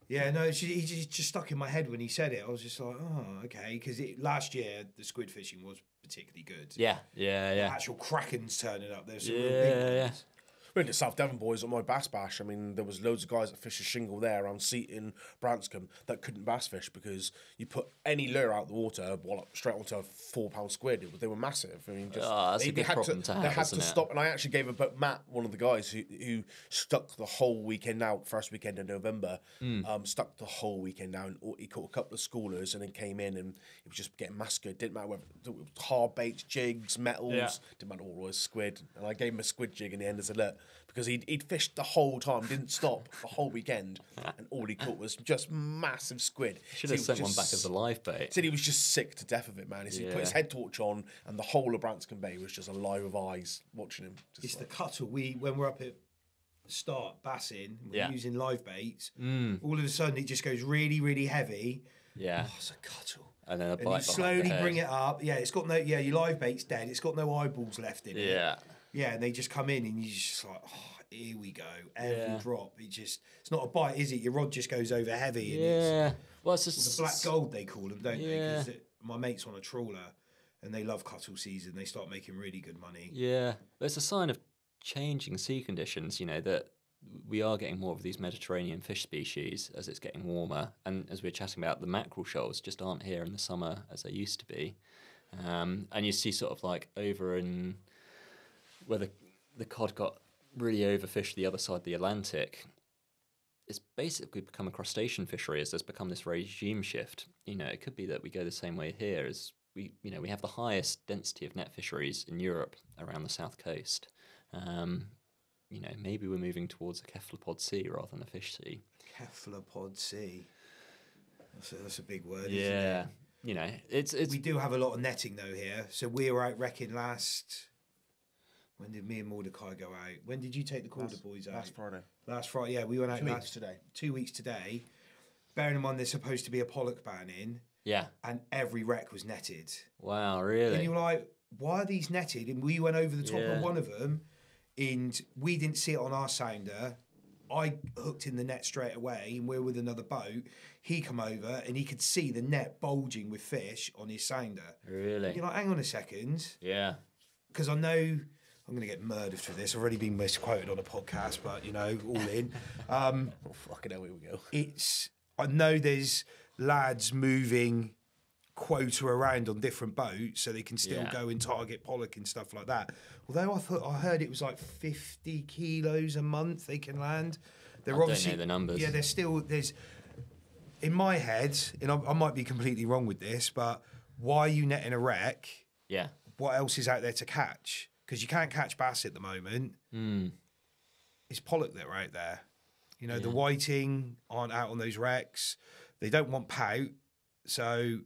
Yeah, no, he just stuck in my head when he said it. I was just like, oh, okay, because last year the squid fishing was particularly good. Yeah. Actual krakens turning up. There's some real Yeah, big yeah. ones. We went to South Devon boys at my bass bash. I mean, there was loads of guys that fished a shingle there around Seaton, Branscombe that couldn't bass fish because you put any lure out the water, straight onto a £4 squid. They were massive. I mean, just that's a good problem to have, They had isn't to it? stop, and I actually gave Matt, one of the guys who stuck the whole weekend out, first weekend in November, stuck the whole weekend out. And he caught a couple of schoolers and then came in and it was just getting massacred. Didn't matter whether it was hard baits, jigs, metals. Yeah. Didn't matter what it was, squid. And I gave him a squid jig in the end as a look because he'd fished the whole time, didn't stop the whole weekend, and all he caught was just massive squid. Should So have he sent was one back just- as a live bait. Said he was just sick to death of it, man. He put his head torch on, and the whole of Branscombe Bay was just alive with eyes watching him. Just It's like, the cuttle. When we're up at start bassing, we're Yeah. using live baits. All of a sudden, it just goes really, really heavy. Yeah. Oh, it's a cuttle. And then a And bite you behind the slowly head. bring it up. Yeah, it's got no. Yeah, your live bait's dead. It's got no eyeballs left in it. Yeah. Yeah, and they just come in, and you just like, oh, here we go. Every Yeah. drop, it's not a bite, is it? Your rod just goes over heavy. And Yeah. Well, it's it's just the black gold they call them, don't Yeah. they? Because my mate's on a trawler, and they love cuttle season. They start making really good money. Yeah, but it's a sign of changing sea conditions, you know, that we are getting more of these Mediterranean fish species as it's getting warmer. And as we we're chatting about, the mackerel shoals just aren't here in the summer as they used to be. And you see sort of like over in where the cod got really overfished the other side of the Atlantic, it's basically become a crustacean fishery as there's become this regime shift. You know, it could be that we go the same way here as we have the highest density of net fisheries in Europe around the south coast. You know, maybe we're moving towards a cephalopod sea rather than a fish sea. Cephalopod sea. That's a big word. Isn't Yeah, it? you know, it's We do have a lot of netting though here. So we were out wrecking last. When did me and Mordecai go out? When did you take the Calder boys out? last Friday. Last Friday. Yeah, we went out 2 last weeks today. 2 weeks today. Bearing in mind there's supposed to be a pollock ban in, yeah. and every wreck was netted. Wow, And really? you were like, why are these netted? And we went over the top Yeah. of one of them, and we didn't see it on our sounder. I hooked in the net straight away, and we're with another boat. He come over, and he could see the net bulging with fish on his sounder. Really? You're like, hang on a second, Yeah. because I know I'm going to get murdered for this. I've already been misquoted on a podcast, but you know, all in. Oh, fucking hell, here we go. I know there's lads moving quota around on different boats so they can still Yeah. go and target pollock and stuff like that. Although I heard it was like 50 kilos a month they can land. They're I don't obviously know the numbers. Yeah, there's in my head, and I might be completely wrong with this, but why are you netting a wreck? Yeah. What else is out there to catch? Because you can't catch bass at the moment. It's pollock that are out there. You know, the whiting aren't out on those wrecks. They don't want pout. So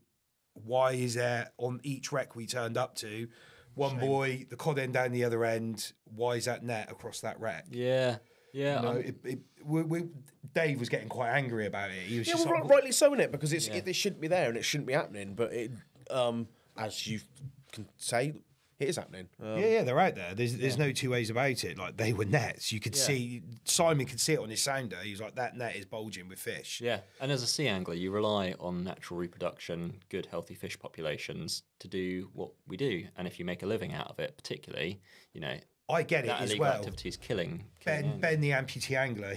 why is there on each wreck we turned up to, one buoy, the cod end down the other end? Why is that net across that wreck? Yeah. Yeah. Dave was getting quite angry about it. He was rightly so, in it, because it shouldn't be there and it shouldn't be happening. But as you can say, it is happening. They're out there. There's no two ways about it. Like, they were nets. You could see, Simon could see it on his sounder. He was like, that net is bulging with fish. Yeah, and as a sea angler, you rely on natural reproduction, good, healthy fish populations to do what we do. And if you make a living out of it, particularly, I get it that as illegal well. activity is killing Ben, the amputee angler,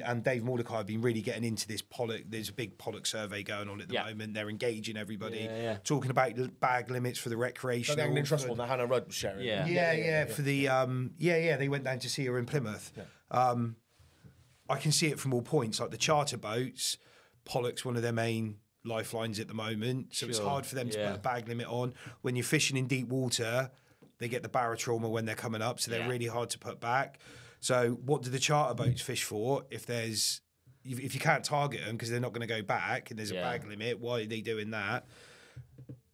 and Dave Mordecai have been really getting into this pollock. There's a big pollock survey going on at the moment. They're engaging everybody, talking about bag limits for the recreational. The Angling Trust one that Hannah Rudd was sharing. For the they went down to see her in Plymouth. I can see it from all points, like the charter boats. Pollock's one of their main lifelines at the moment, so it's hard for them to put a bag limit on. When you're fishing in deep water, they get the barotrauma when they're coming up, so they're really hard to put back. So what do the charter boats fish for? If you can't target them because they're not going to go back and there's a bag limit, why are they doing that?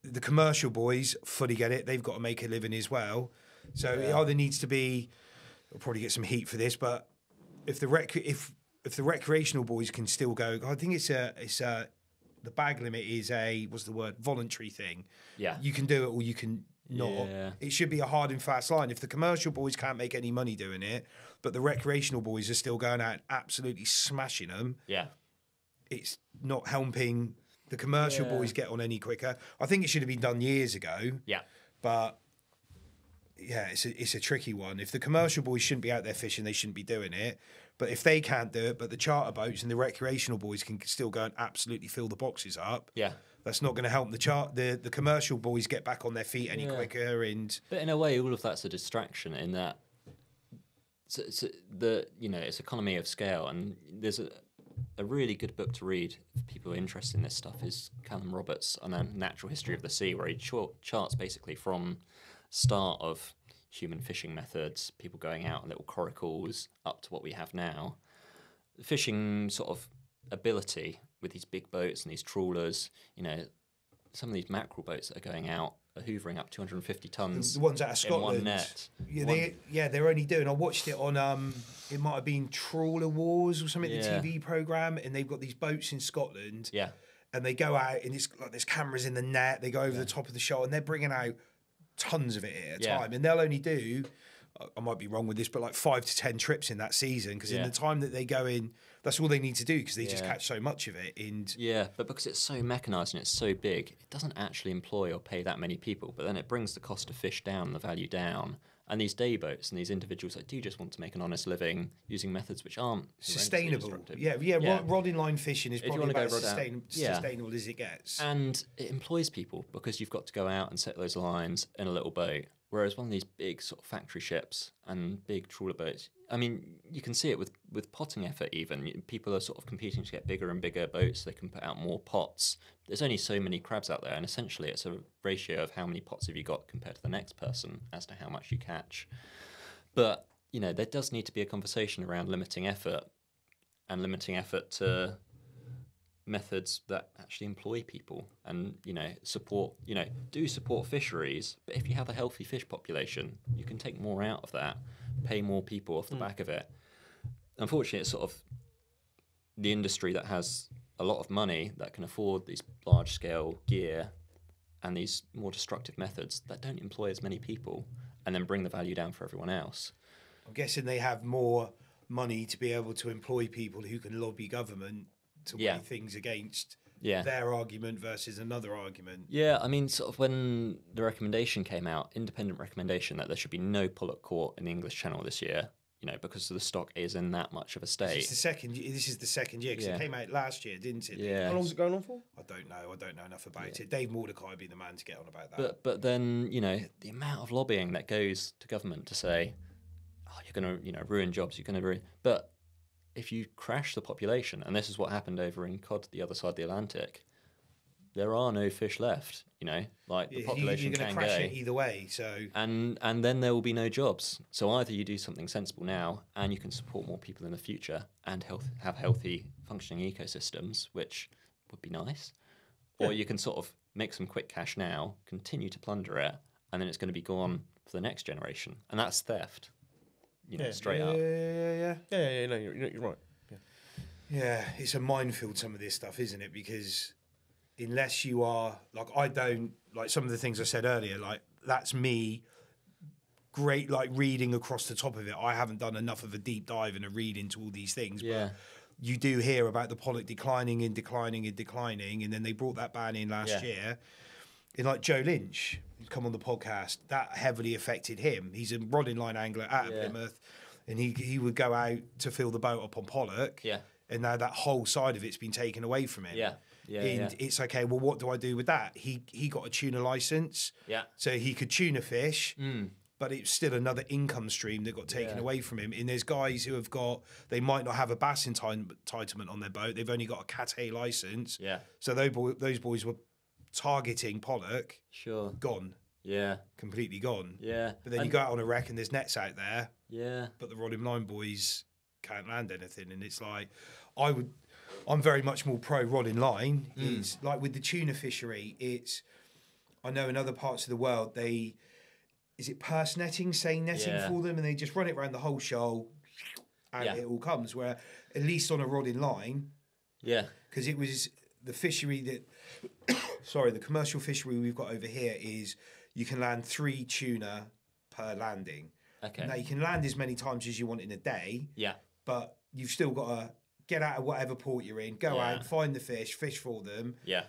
The commercial boys fully get it. They've got to make a living as well. So it either needs to be, I'll probably get some heat for this, but if the recreational boys can still go, I think the bag limit is voluntary thing. Yeah. You can do it or you can not. Yeah. It should be a hard and fast line. If the commercial boys can't make any money doing it, but the recreational boys are still going out and absolutely smashing them, it's not helping the commercial boys get on any quicker. I think it should have been done years ago. Yeah. But it's a tricky one. If the commercial boys shouldn't be out there fishing, they shouldn't be doing it. But if they can't do it, but the charter boats and the recreational boys can still go and absolutely fill the boxes up. Yeah. That's not going to help the commercial boys get back on their feet any quicker. But in a way, all of that's a distraction in that it's economy of scale. And there's a really good book to read for people who are interested in this stuff is Callum Roberts on a natural history of the sea, where he charts basically from start of human fishing methods, people going out in little coracles, up to what we have now. The fishing sort of ability with these big boats and these trawlers, some of these mackerel boats that are going out are hoovering up 250 tons. The ones out of Scotland. In one net. They're only doing. I watched it on. It might have been Trawler Wars or something, the TV program, and they've got these boats in Scotland. Yeah. And they go out, and it's like there's cameras in the net. They go over the top of the shoal, and they're bringing out tons of it at a time, and they'll only do. I might be wrong with this, but like 5 to 10 trips in that season, because in the time that they go in, that's all they need to do because they just catch so much of it. And but because it's so mechanised and it's so big, it doesn't actually employ or pay that many people. But then it brings the cost of fish down, the value down. And these day boats and these individuals that do just want to make an honest living using methods which aren't sustainable. Rod in line fishing is probably about as sustainable as it gets. And it employs people because you've got to go out and set those lines in a little boat. Whereas one of these big sort of factory ships and big trawler boats, I mean, you can see it with potting effort even. People are sort of competing to get bigger and bigger boats so they can put out more pots. There's only so many crabs out there, and essentially it's a ratio of how many pots have you got compared to the next person as to how much you catch. But, there does need to be a conversation around limiting effort and limiting effort to methods that actually employ people and support fisheries. But if you have a healthy fish population, you can take more out of that, pay more people off the back of it. Unfortunately, it's sort of the industry that has a lot of money that can afford these large scale gear and these more destructive methods that don't employ as many people and then bring the value down for everyone else. I'm guessing they have more money to be able to employ people who can lobby government to weigh things against their argument versus another argument. Yeah, I mean, sort of when the recommendation came out, independent recommendation that there should be no pollock caught in the English Channel this year, because the stock is in that much of a state. This is the second year, because it came out last year, didn't it? Yeah. How long is it going on for? I don't know enough about it. Dave Mordecai would be the man to get on about that. But then, the amount of lobbying that goes to government to say, oh, you're going to, ruin jobs, you're going to ruin... But if you crash the population, and this is what happened over in cod the other side of the Atlantic, there are no fish left. The population you're can crash go it either way. So and then there will be no jobs. So either you do something sensible now, and you can support more people in the future, and have healthy functioning ecosystems, which would be nice. Or you can sort of make some quick cash now, continue to plunder it, and then it's going to be gone for the next generation. And that's theft, straight up. Yeah. No, you're right. Yeah, it's a minefield, some of this stuff, isn't it? Because unless you are, like, I don't, like some of the things I said earlier, like, that's me, great, like, reading across the top of it. I haven't done enough of a deep dive and a read into all these things. Yeah. But you do hear about the pollock declining, and then they brought that ban in last year. And like Joe Lynch, who's come on the podcast, that heavily affected him. He's a rod in line angler out of Plymouth, and he would go out to fill the boat up on pollock. Yeah. And now that whole side of it's been taken away from him. Yeah. And it's okay, well, what do I do with that? He got a tuna license. Yeah. So he could tuna fish. But it's still another income stream that got taken away from him. And there's guys who have they might not have a bass entitlement on their boat. They've only got a Cat A license. Yeah. So those boys were targeting pollock. Sure. Gone. Yeah. Completely gone. Yeah. But then you go out on a wreck and there's nets out there. Yeah. But the rod and line boys can't land anything. And it's like, I'm very much more pro rod in line. It's like with the tuna fishery, I know in other parts of the world, is it purse netting, seine netting for them, and they just run it around the whole shoal, and it all comes. Where at least on a rod in line, because it was the fishery that, the commercial fishery we've got over here is you can land 3 tuna per landing. Okay. Now you can land as many times as you want in a day. Yeah. But you've still got to get out of whatever port you're in, go out, find the fish for them. Yeah.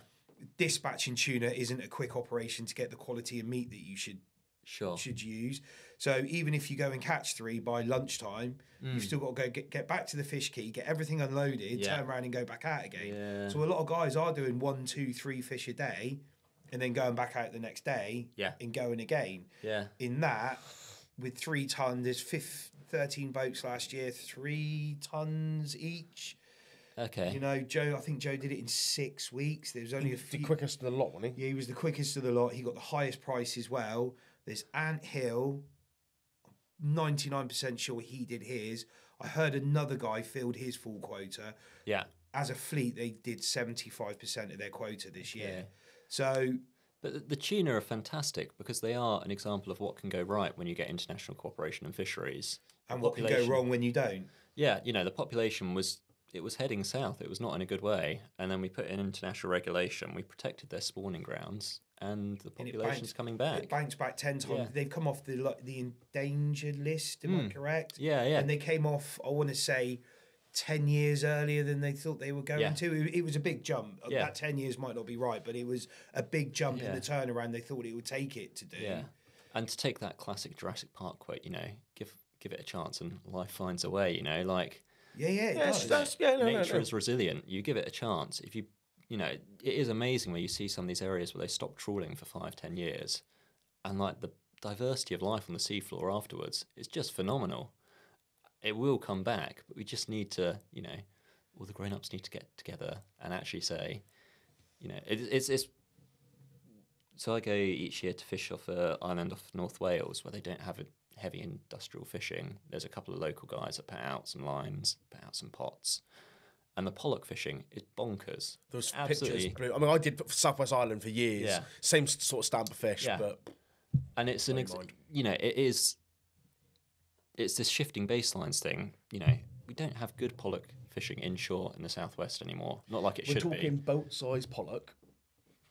Dispatching tuna isn't a quick operation to get the quality of meat that you should use. So even if you go and catch 3 by lunchtime, you've still got to go get back to the fish quay, get everything unloaded, turn around and go back out again. Yeah. So a lot of guys are doing 1, 2, 3 fish a day and then going back out the next day and going again. Yeah. In that, with 3 tons, there's 13 boats last year, 3 tons each. Okay. You know, I think Joe did it in 6 weeks. There was only a few. The quickest of the lot, wasn't he? Yeah, he was the quickest of the lot. He got the highest price as well. There's Ant Hill. 99% sure he did his. I heard another guy filled his full quota. Yeah. As a fleet, they did 75% of their quota this year. Yeah. So... But the tuna are fantastic because they are an example of what can go right when you get international cooperation in fisheries. And what can go wrong when you don't. Yeah, the population was heading south. It was not in a good way. And then we put in international regulation. We protected their spawning grounds, and the population's coming back. It bounced back 10 times. Yeah. They've come off the endangered list, am I correct? Yeah. And they came off, I want to say, 10 years earlier than they thought they were going to. It was a big jump. Yeah. That 10 years might not be right, but it was a big jump in the turnaround they thought it would take it to do. Yeah. And to take that classic Jurassic Park quote, give it a chance and life finds a way, like... Yeah, it does. Nature is resilient. You give it a chance. If it is amazing where you see some of these areas where they stop trawling for 5-10 years, and like the diversity of life on the seafloor afterwards is just phenomenal. It will come back, but we just need to, all the grown-ups need to get together and actually say, it's. So I go each year to fish off an island off North Wales where they don't have a heavy industrial fishing. There's a couple of local guys that put out some lines, put out some pots, and the pollock fishing is bonkers. Those Absolutely. pictures. I mean, I did Southwest Island for years. Yeah. Same sort of stamp of fish, but and it's it is. It's this shifting baselines thing. We don't have good pollock fishing inshore in the southwest anymore. Not like it should be. We're talking boat-sized pollock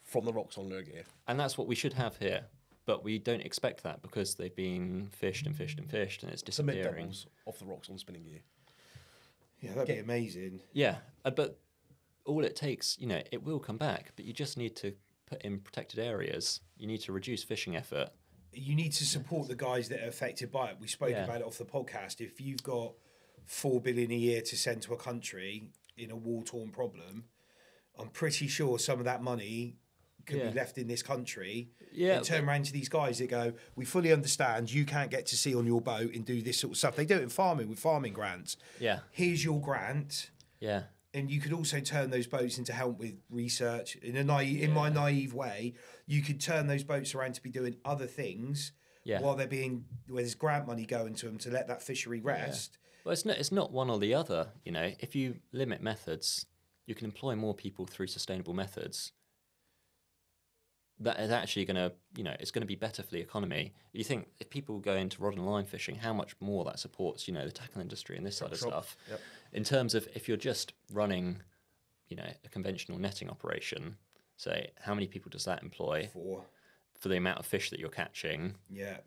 from the rocks on Lurgia. And that's what we should have here. But we don't expect that because they've been fished and fished and fished, and it's disappearing. Some mid-doubles off the rocks on spinning gear. Yeah, that'd be amazing. Yeah, but all it takes, it will come back. But you just need to put in protected areas. You need to reduce fishing effort. You need to support the guys that are affected by it. We spoke about it off the podcast. If you've got $4 billion a year to send to a country in a war-torn problem, I'm pretty sure some of that money could be left in this country. Yeah, and turn around to these guys that go, we fully understand you can't get to sea on your boat and do this sort of stuff. They do it in farming with farming grants. Yeah. Here's your grant. Yeah. And you could also turn those boats into help with research. In my naive way, you could turn those boats around to be doing other things while where there's grant money going to them to let that fishery rest. Well, it's not one or the other. If you limit methods, you can employ more people through sustainable methods. That is actually going to, it's going to be better for the economy. You think if people go into rod and line fishing, how much more that supports, the tackle industry and this side of stuff. Yep. In terms of if you're just running, a conventional netting operation, say, how many people does that employ? 4. For the amount of fish that you're catching? Yeah.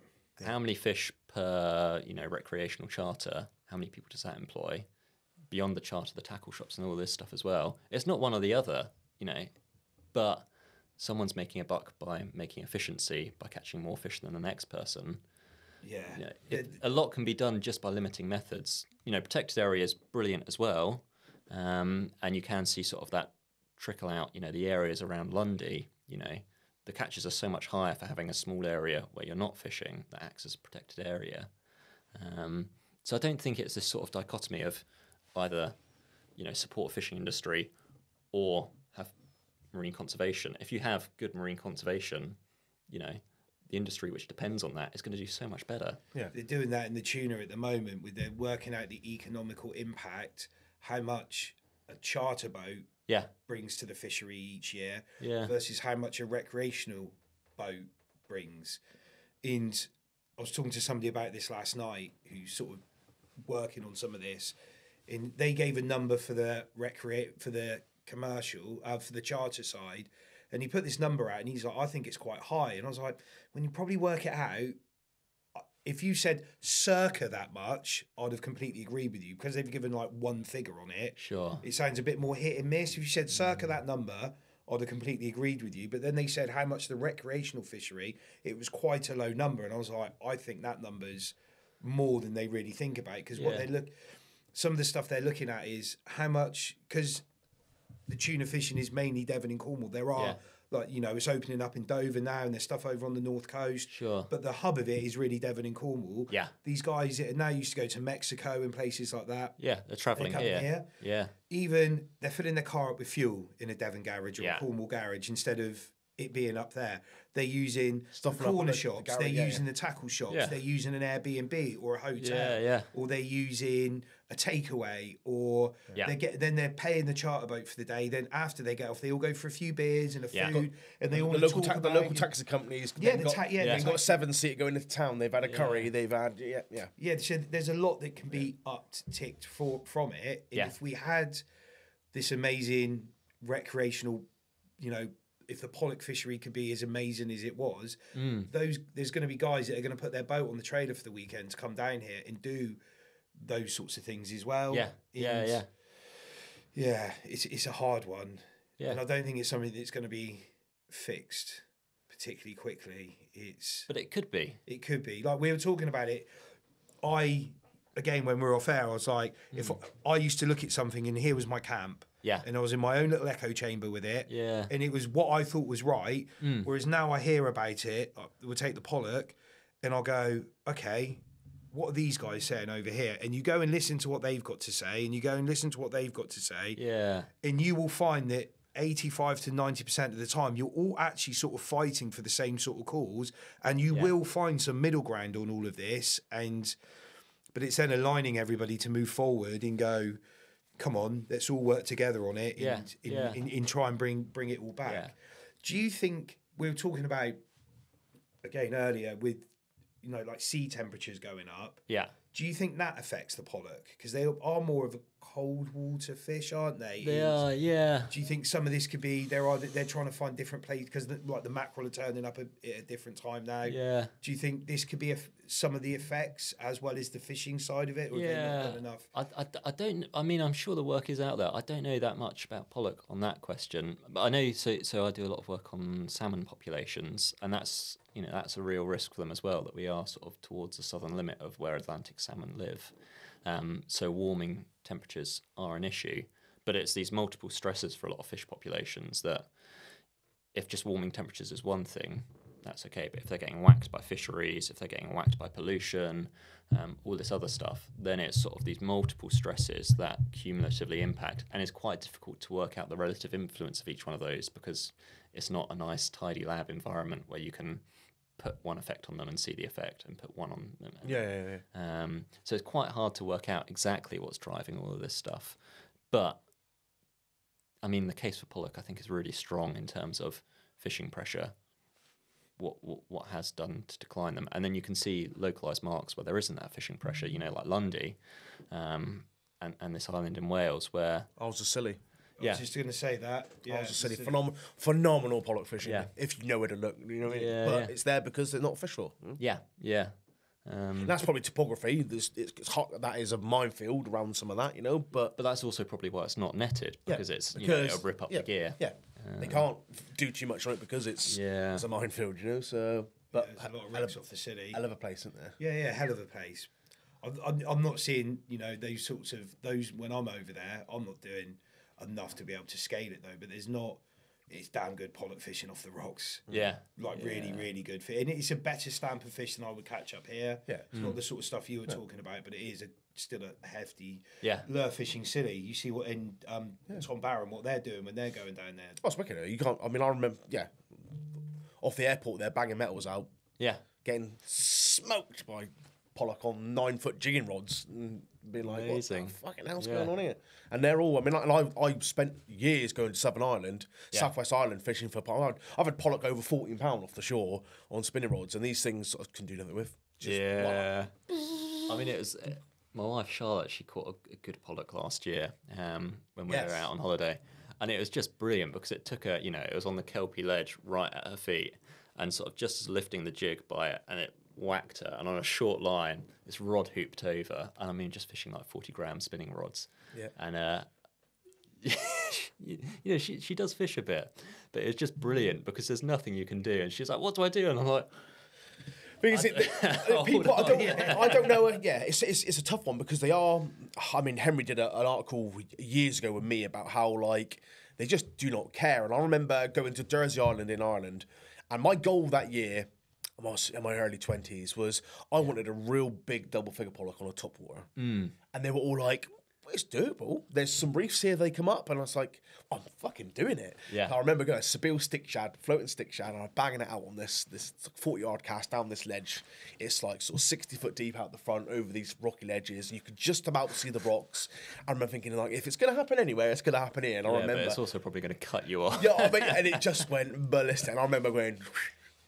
How many fish per, recreational charter? How many people does that employ? Beyond the charter, the tackle shops and all this stuff as well. It's not one or the other, but someone's making a buck by making efficiency by catching more fish than the next person. Yeah. A lot can be done just by limiting methods. Protected area is brilliant as well, and you can see sort of that trickle out. The areas around Lundy, the catches are so much higher for having a small area where you're not fishing that acts as a protected area. So I don't think it's this sort of dichotomy of either, support fishing industry or have marine conservation. If you have good marine conservation, the industry which depends on that is going to do so much better. Yeah. They're doing that in the tuna at the moment with they're working out the economical impact, how much a charter boat brings to the fishery each year versus how much a recreational boat brings. And I was talking to somebody about this last night who's sort of working on some of this, and they gave a number for the commercial, for the charter side, and he put this number out and he's like, I think it's quite high. And I was like, when you probably work it out, if you said circa that much, I'd have completely agreed with you, because they've given like one figure on it. Sure. It sounds a bit more hit and miss. If you said circa that number, I'd have completely agreed with you. But then they said how much the recreational fishery, it was quite a low number. And I was like, I think that number's more than they really think about, because some of the stuff they're looking at is how much, because the tuna fishing is mainly Devon and Cornwall. There are it's opening up in Dover now, and there's stuff over on the north coast. Sure. But the hub of it is really Devon and Cornwall. Yeah. These guys are now used to go to Mexico and places like that. Yeah, they're travelling here. Yeah. Even they're filling their car up with fuel in a Devon garage or a Yeah. Cornwall garage instead of it being up there. They're using Stuff the like corner the shops. garage, They're yeah, using the tackle shops. Yeah. They're using an Airbnb or a hotel. Yeah. Or they're using a takeaway, or they're paying the charter boat for the day. Then after they get off, they all go for a few beers and a food, and they all The local, talk the about local taxi companies. Yeah, they've got a 7-seat going into town. They've had a curry. They've had So there's a lot that can be upticked from it. And if we had this amazing recreational, if the pollock fishery could be as amazing as it was, there's going to be guys that are going to put their boat on the trailer for the weekend to come down here and do those sorts of things as well. Yeah, it's a hard one. Yeah. And I don't think it's something that's going to be fixed particularly quickly. But it could be. It could be. Like we were talking about it, again, when we were off air, I was like, if I used to look at something and here was my camp. Yeah. And I was in my own little echo chamber with it. Yeah. And it was what I thought was right. Whereas now I hear about it, we'll take the pollock, and I'll go, okay, what are these guys saying over here? And you go and listen to what they've got to say, and you go and listen to what they've got to say. Yeah. And you will find that 85 to 90% of the time, you're all actually sort of fighting for the same sort of cause, and you will find some middle ground on all of this. But it's then aligning everybody to move forward and go, come on, let's all work together on it and try and bring it all back. Yeah. Do you think, we were talking about, again, earlier with, like sea temperatures going up. Yeah. Do you think that affects the pollock? Because they are more of a cold water fish, aren't they? They are, yeah. Do you think some of this could be they're trying to find different places because the mackerel are turning up at a different time now? Yeah. Do you think this could be some of the effects as well as the fishing side of it? Or have they not done enough? I don't. I mean, I'm sure the work is out there. I don't know that much about pollock on that question, but I know. So I do a lot of work on salmon populations, and that's a real risk for them as well. That we are sort of towards the southern limit of where Atlantic salmon live. So warming temperatures are an issue, but it's these multiple stresses for a lot of fish populations that if just warming temperatures is one thing, that's okay. But if they're getting whacked by fisheries, if they're getting whacked by pollution, all this other stuff, then it's sort of these multiple stresses that cumulatively impact, and it's quite difficult to work out the relative influence of each one of those because it's not a nice, tidy lab environment where you can put one effect on them and see the effect and put one on them. So it's quite hard to work out exactly what's driving all of this stuff. But I mean, the case for pollock, I think, is really strong in terms of fishing pressure. What has done to decline them, and then you can see localized marks where there isn't that fishing pressure. You know, like Lundy, and this island in Wales where I was just silly. I was just going to say that. Yeah, I was just silly. Phenomenal pollock fishing. Yeah. If you know where to look, you know what I mean. Yeah, But it's there because they're not fish law. Yeah. And that's probably topography. It's hot. That is a minefield around some of that, you know. But that's also probably why it's not netted, because it's it'll rip up the gear. Yeah, they can't do too much on it because it's a minefield, you know. So, but there's a lot of wrecks off the city. Hell of a place, isn't there? Yeah, hell of a place. I'm not seeing, you know, those sorts of those when I'm over there. I'm not doing enough to be able to scale it though. But there's not. It's damn good pollock fishing off the rocks. Yeah. Like really, really good fish. And it's a better stamp of fish than I would catch up here. Yeah. It's not the sort of stuff you were talking about, but it is still a hefty Yeah. lure fishing city. You see what in Tom Barron, what they're doing when they're going down there. Oh, it's wicked. You can't. I mean, I remember. Yeah, off the airport, they're banging metals out, Yeah. getting smoked by pollock on 9-foot jigging rods, and being like, Amazing. "What the fucking hell's going on here?" And they're all. I mean, I spent years going to Southern Ireland, Southwest Ireland, fishing for pollock. I've had pollock over 14 pound off the shore on spinning rods, and these things I can do nothing with. Just, I mean, it was my wife Charlotte. She caught a good pollock last year when we were out on holiday, and it was just brilliant because it took her. You know, it was on the kelpie ledge right at her feet, and sort of just lifting the jig by it, and it whacked her, and on a short line, this rod hooped over, and I mean, just fishing like 40-gram spinning rods. Yeah. And you know, she does fish a bit, but it's just brilliant because there's nothing you can do, and she's like, "What do I do?" And I'm like, because people, I don't know. Yeah, it's a tough one because they are. I mean, Henry did an article years ago with me about how like they just do not care. And I remember going to Jersey Island in Ireland, and my goal that year, I was in my early 20s, was I wanted a real big double figure pollock on a top water, and they were all like, "It's doable. There's some reefs here. They come up," and I was like, "I'm fucking doing it." Yeah. I remember going Sabile stick shad, floating stick shad, and I'm banging it out on this 40-yard cast down this ledge. It's like sort of 60 foot deep out the front over these rocky ledges. You could just about see the rocks. I remember thinking like, if it's going to happen anywhere, it's going to happen here. And I remember but it's also probably going to cut you off. yeah, I mean, and it just went ballistic. And I remember going,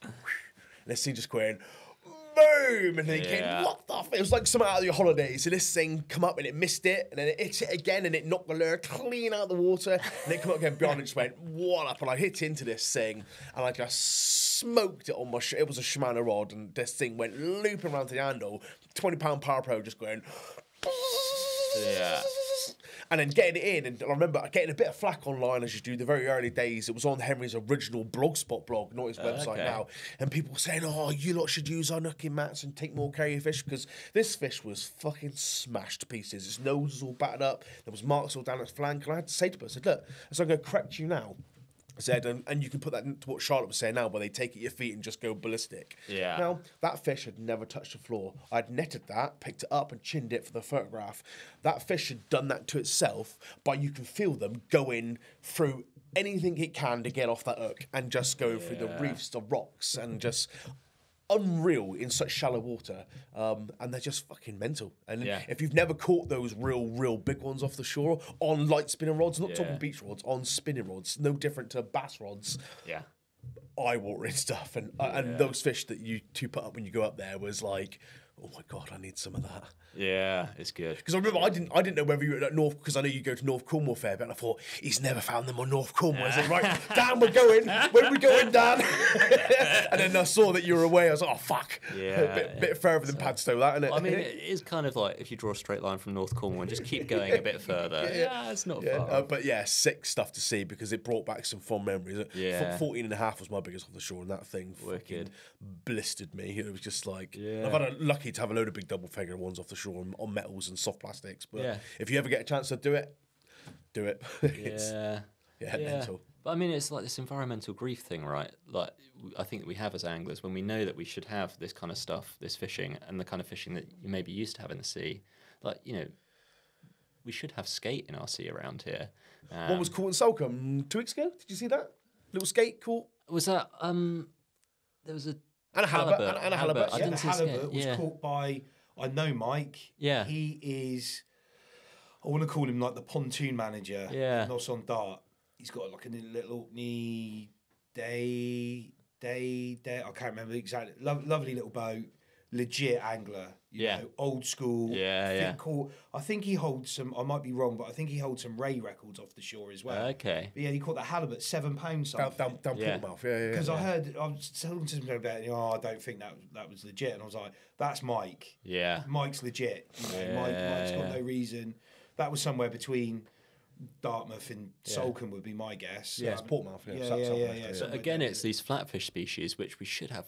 and this thing just going. Boom! And thinking, what the f-? It was like something out of your holidays. So this thing come up and it missed it, and then it hit it again, and it knocked the lure clean out of the water, and it come up again beyond, and just went, what up? And I hit into this thing, and I just smoked it on my it was a Shimano rod, and this thing went looping around to the handle, 20-pound Power Pro just going. Yeah. And then getting it in, and I remember getting a bit of flack online as you do the very early days. It was on Henry's original Blogspot blog, not his website now. And people were saying, "Oh, you lot should use our nooking mats and take more care of your fish," because this fish was fucking smashed to pieces. Its nose was all battered up. There was marks all down its flank. And I had to say to her, I said, "Look, so I'm going to correct you now." I said, and you can put that into what Charlotte was saying now, where they take at your feet and just go ballistic. Yeah. Now, that fish had never touched the floor. I'd netted that, picked it up and chinned it for the photograph. That fish had done that to itself, but you can feel them going through anything it can to get off that hook and just going through the reefs, the rocks, and just unreal in such shallow water. And they're just fucking mental. And if you've never caught those real big ones off the shore on light spinning rods, not talking beach rods, on spinning rods, no different to bass rods. Yeah. Eye-watering stuff. And those fish that you two put up when you go up there was like, oh my God, I need some of that. Yeah, it's good. Because I remember I didn't know whether you were at North, because I know you go to North Cornwall fair, but I thought he's never found them on North Cornwall. I said, right, Dan, we're going. When are we going, Dan? And then I saw that you were away. I was like, oh fuck. Yeah, bit further than Padstow, that, isn't it? I mean, it is kind of like if you draw a straight line from North Cornwall and just keep going a bit further. Yeah, it's not far. But yeah, sick stuff to see because it brought back some fond memories. 14 and a half was my biggest off the shore, and that thing fucking blistered me. It was just like, I've had lucky to have a load of big double figure ones off the shore on metals and soft plastics. But if you ever get a chance to do it, do it. Mental. But I mean, it's like this environmental grief thing, right? Like, I think that we have as anglers when we know that we should have this kind of stuff, this fishing, and the kind of fishing that you maybe used to have in the sea. Like, you know, we should have skate in our sea around here. What was caught in Salcombe 2 weeks ago? Did you see that? Little skate caught? Was that, there was a... And a halibut. And a halibut. I didn't see halibut was caught by, I know Mike. Yeah. He is, I want to call him like the pontoon manager. Yeah. Nos on Dart. he's got like a little knee day. I can't remember exactly. Lovely little boat, legit angler. You know, old school. Yeah. Cool. I think he holds some. I might be wrong, but I think he holds some Ray records off the shore as well. Okay. But yeah, he caught that halibut, 7 pounds. Down Portsmouth. Yeah. Because I was telling to him about it. I don't think that was legit, and I was like, that's Mike. Yeah. Mike's legit. Mike's got no reason. That was somewhere between Dartmouth and Salcombe would be my guess. Yeah, it's Portsmouth. Yeah. So again, it's these flatfish species which we should have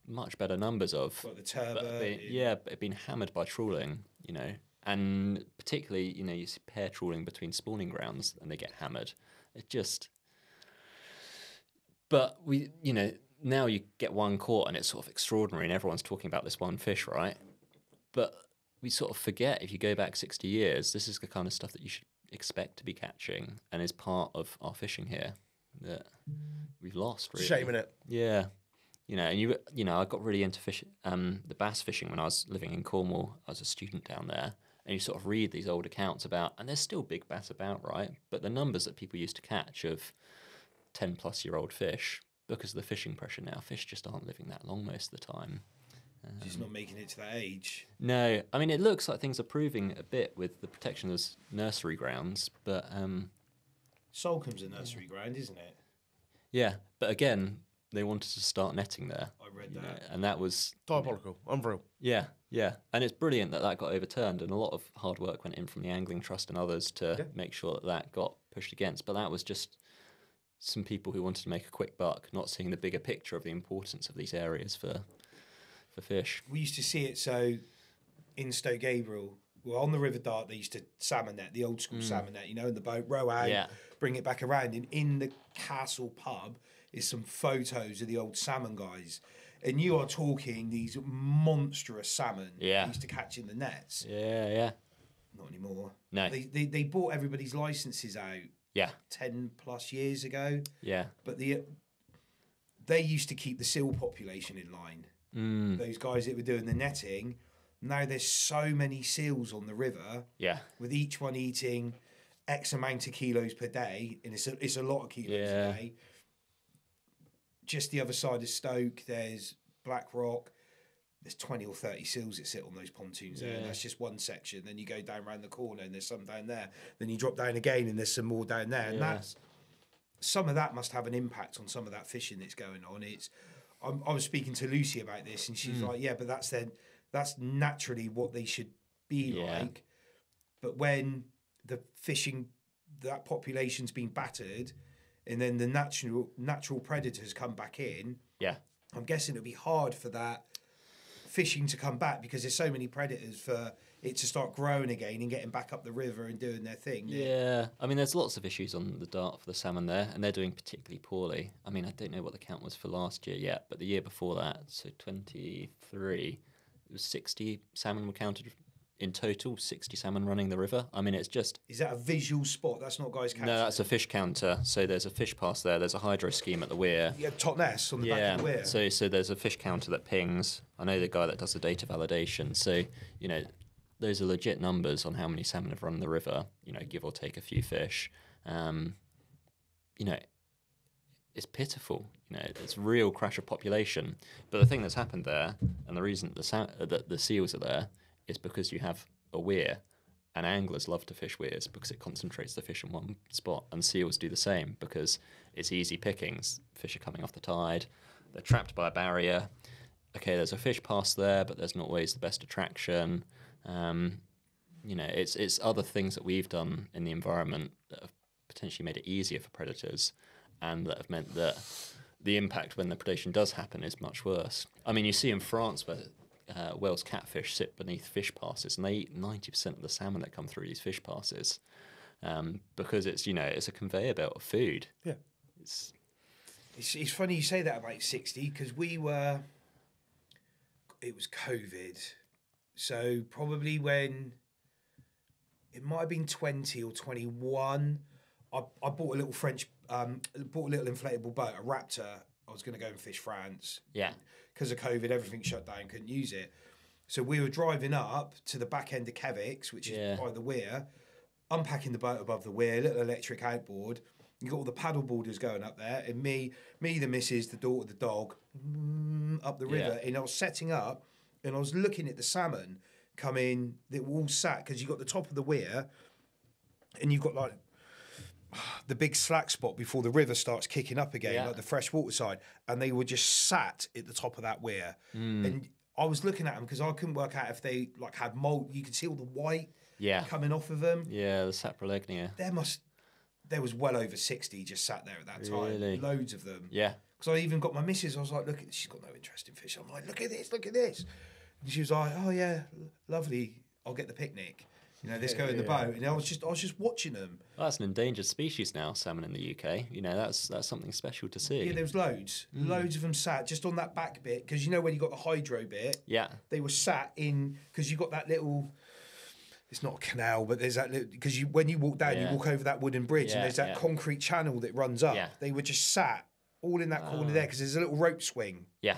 much better numbers of. Like the turbot. But have been hammered by trawling, you know, and particularly, you know, you see pair trawling between spawning grounds and they get hammered. It just. But we, you know, now you get one caught and it's sort of extraordinary, and everyone's talking about this one fish, right? But we sort of forget, if you go back 60 years, this is the kind of stuff that you should expect to be catching and is part of our fishing here that we've lost, really. Shame in it. Yeah. You know, and you know, I got really into the bass fishing when I was living in Cornwall. I was a student down there, and you sort of read these old accounts about, and there's still big bass about, right? But the numbers that people used to catch of 10-plus-year-old fish, because of the fishing pressure now, fish just aren't living that long most of the time. Just not making it to that age. No, I mean, it looks like things are proving a bit with the protection of nursery grounds, but Salcombe's a nursery ground, isn't it? yeah. But again, they wanted to start netting there. I read that. And that was Diabolical. Unreal. Yeah. And it's brilliant that got overturned, and a lot of hard work went in from the Angling Trust and others to make sure that got pushed against. But that was just some people who wanted to make a quick buck, not seeing the bigger picture of the importance of these areas for fish. We used to see it in Stoke Gabriel. Well, on the River Dart, they used to salmon net, the old school salmon net, you know, in the boat, row out, bring it back around. And in the Castle pub is some photos of the old salmon guys. And you are talking these monstrous salmon they used to catch in the nets. Yeah. Not anymore. No. They bought everybody's licenses out 10 plus years ago. Yeah. But they used to keep the seal population in line. Those guys that were doing the netting. Now there's so many seals on the river. Yeah. With each one eating X amount of kilos per day, and it's a lot of kilos a day. Just the other side of Stoke, there's Blackrock. There's 20 or 30 seals that sit on those pontoons there, and that's just one section. Then you go down around the corner, and there's some down there. Then you drop down again, and there's some more down there. And that's some of that must have an impact on some of that fishing that's going on. I was speaking to Lucy about this, and she's like, "Yeah, but that's naturally what they should be like." But when the fishing, that population's been battered, and then the natural predators come back in, I'm guessing it'll be hard for that fishing to come back because there's so many predators for it to start growing again and getting back up the river and doing their thing. Yeah, I mean, there's lots of issues on the Dart for the salmon there, and they're doing particularly poorly. I mean, I don't know what the count was for last year yet, but the year before that, so 23, it was 60 salmon were counted in total, 60 salmon running the river. I mean, it's just... Is that a visual spot? That's not guys catching? No, that's a fish counter. So there's a fish pass there. There's a hydro scheme at the weir. Yeah, Totnes on the back of the weir. So there's a fish counter that pings. I know the guy that does the data validation. So, you know, those are legit numbers on how many salmon have run the river, you know, give or take a few fish. You know, it's pitiful. You know, it's a real crash of population. But the thing that's happened there, and the reason that the seals are there, is because you have a weir, and anglers love to fish weirs because it concentrates the fish in one spot, and seals do the same because it's easy pickings. Fish are coming off the tide, they're trapped by a barrier. Okay, there's a fish past there, but there's not always the best attraction. You know, it's other things that we've done in the environment that have potentially made it easier for predators, and that have meant that the impact when the predation does happen is much worse. I mean, you see in France where Wales catfish sit beneath fish passes, and they eat 90% of the salmon that come through these fish passes, because it's, you know, it's a conveyor belt of food. Yeah, it's funny you say that about 60 because it was COVID, so probably when it might have been 20 or 21, I bought a little bought a little inflatable boat, a Raptor. I was going to go and fish France. Yeah. Because of COVID, everything shut down, couldn't use it. So we were driving up to the back end of Kevix, which is by the weir, unpacking the boat above the weir, little electric outboard, You got all the paddle boarders going up there, and me, the missus, the daughter, the dog, up the river. And I was setting up, and I was looking at the salmon coming. They were all sat because you got the top of the weir, and you've got like the big slack spot before the river starts kicking up again, like the freshwater side, and they were just sat at the top of that weir. And I was looking at them because I couldn't work out if they like had mold. You could see all the white coming off of them. Yeah, the saprolegnia. There was well over 60 just sat there at that time. Really? Loads of them. Yeah. Because I even got my missus, I was like, she's got no interest in fish. I'm like, look at this. And she was like, oh yeah, lovely. I'll get the picnic. You know, let's go in the boat. And I was just watching them. Well, that's an endangered species now, salmon in the UK. You know, that's something special to see. Yeah, there was loads of them sat just on that back bit. Because you know when you got the hydro bit, they were sat in, because you got that little, it's not a canal, but there's that little, because when you walk down, you walk over that wooden bridge, and there's that concrete channel that runs up. They were just sat all in that corner there, because there's a little rope swing. Yeah.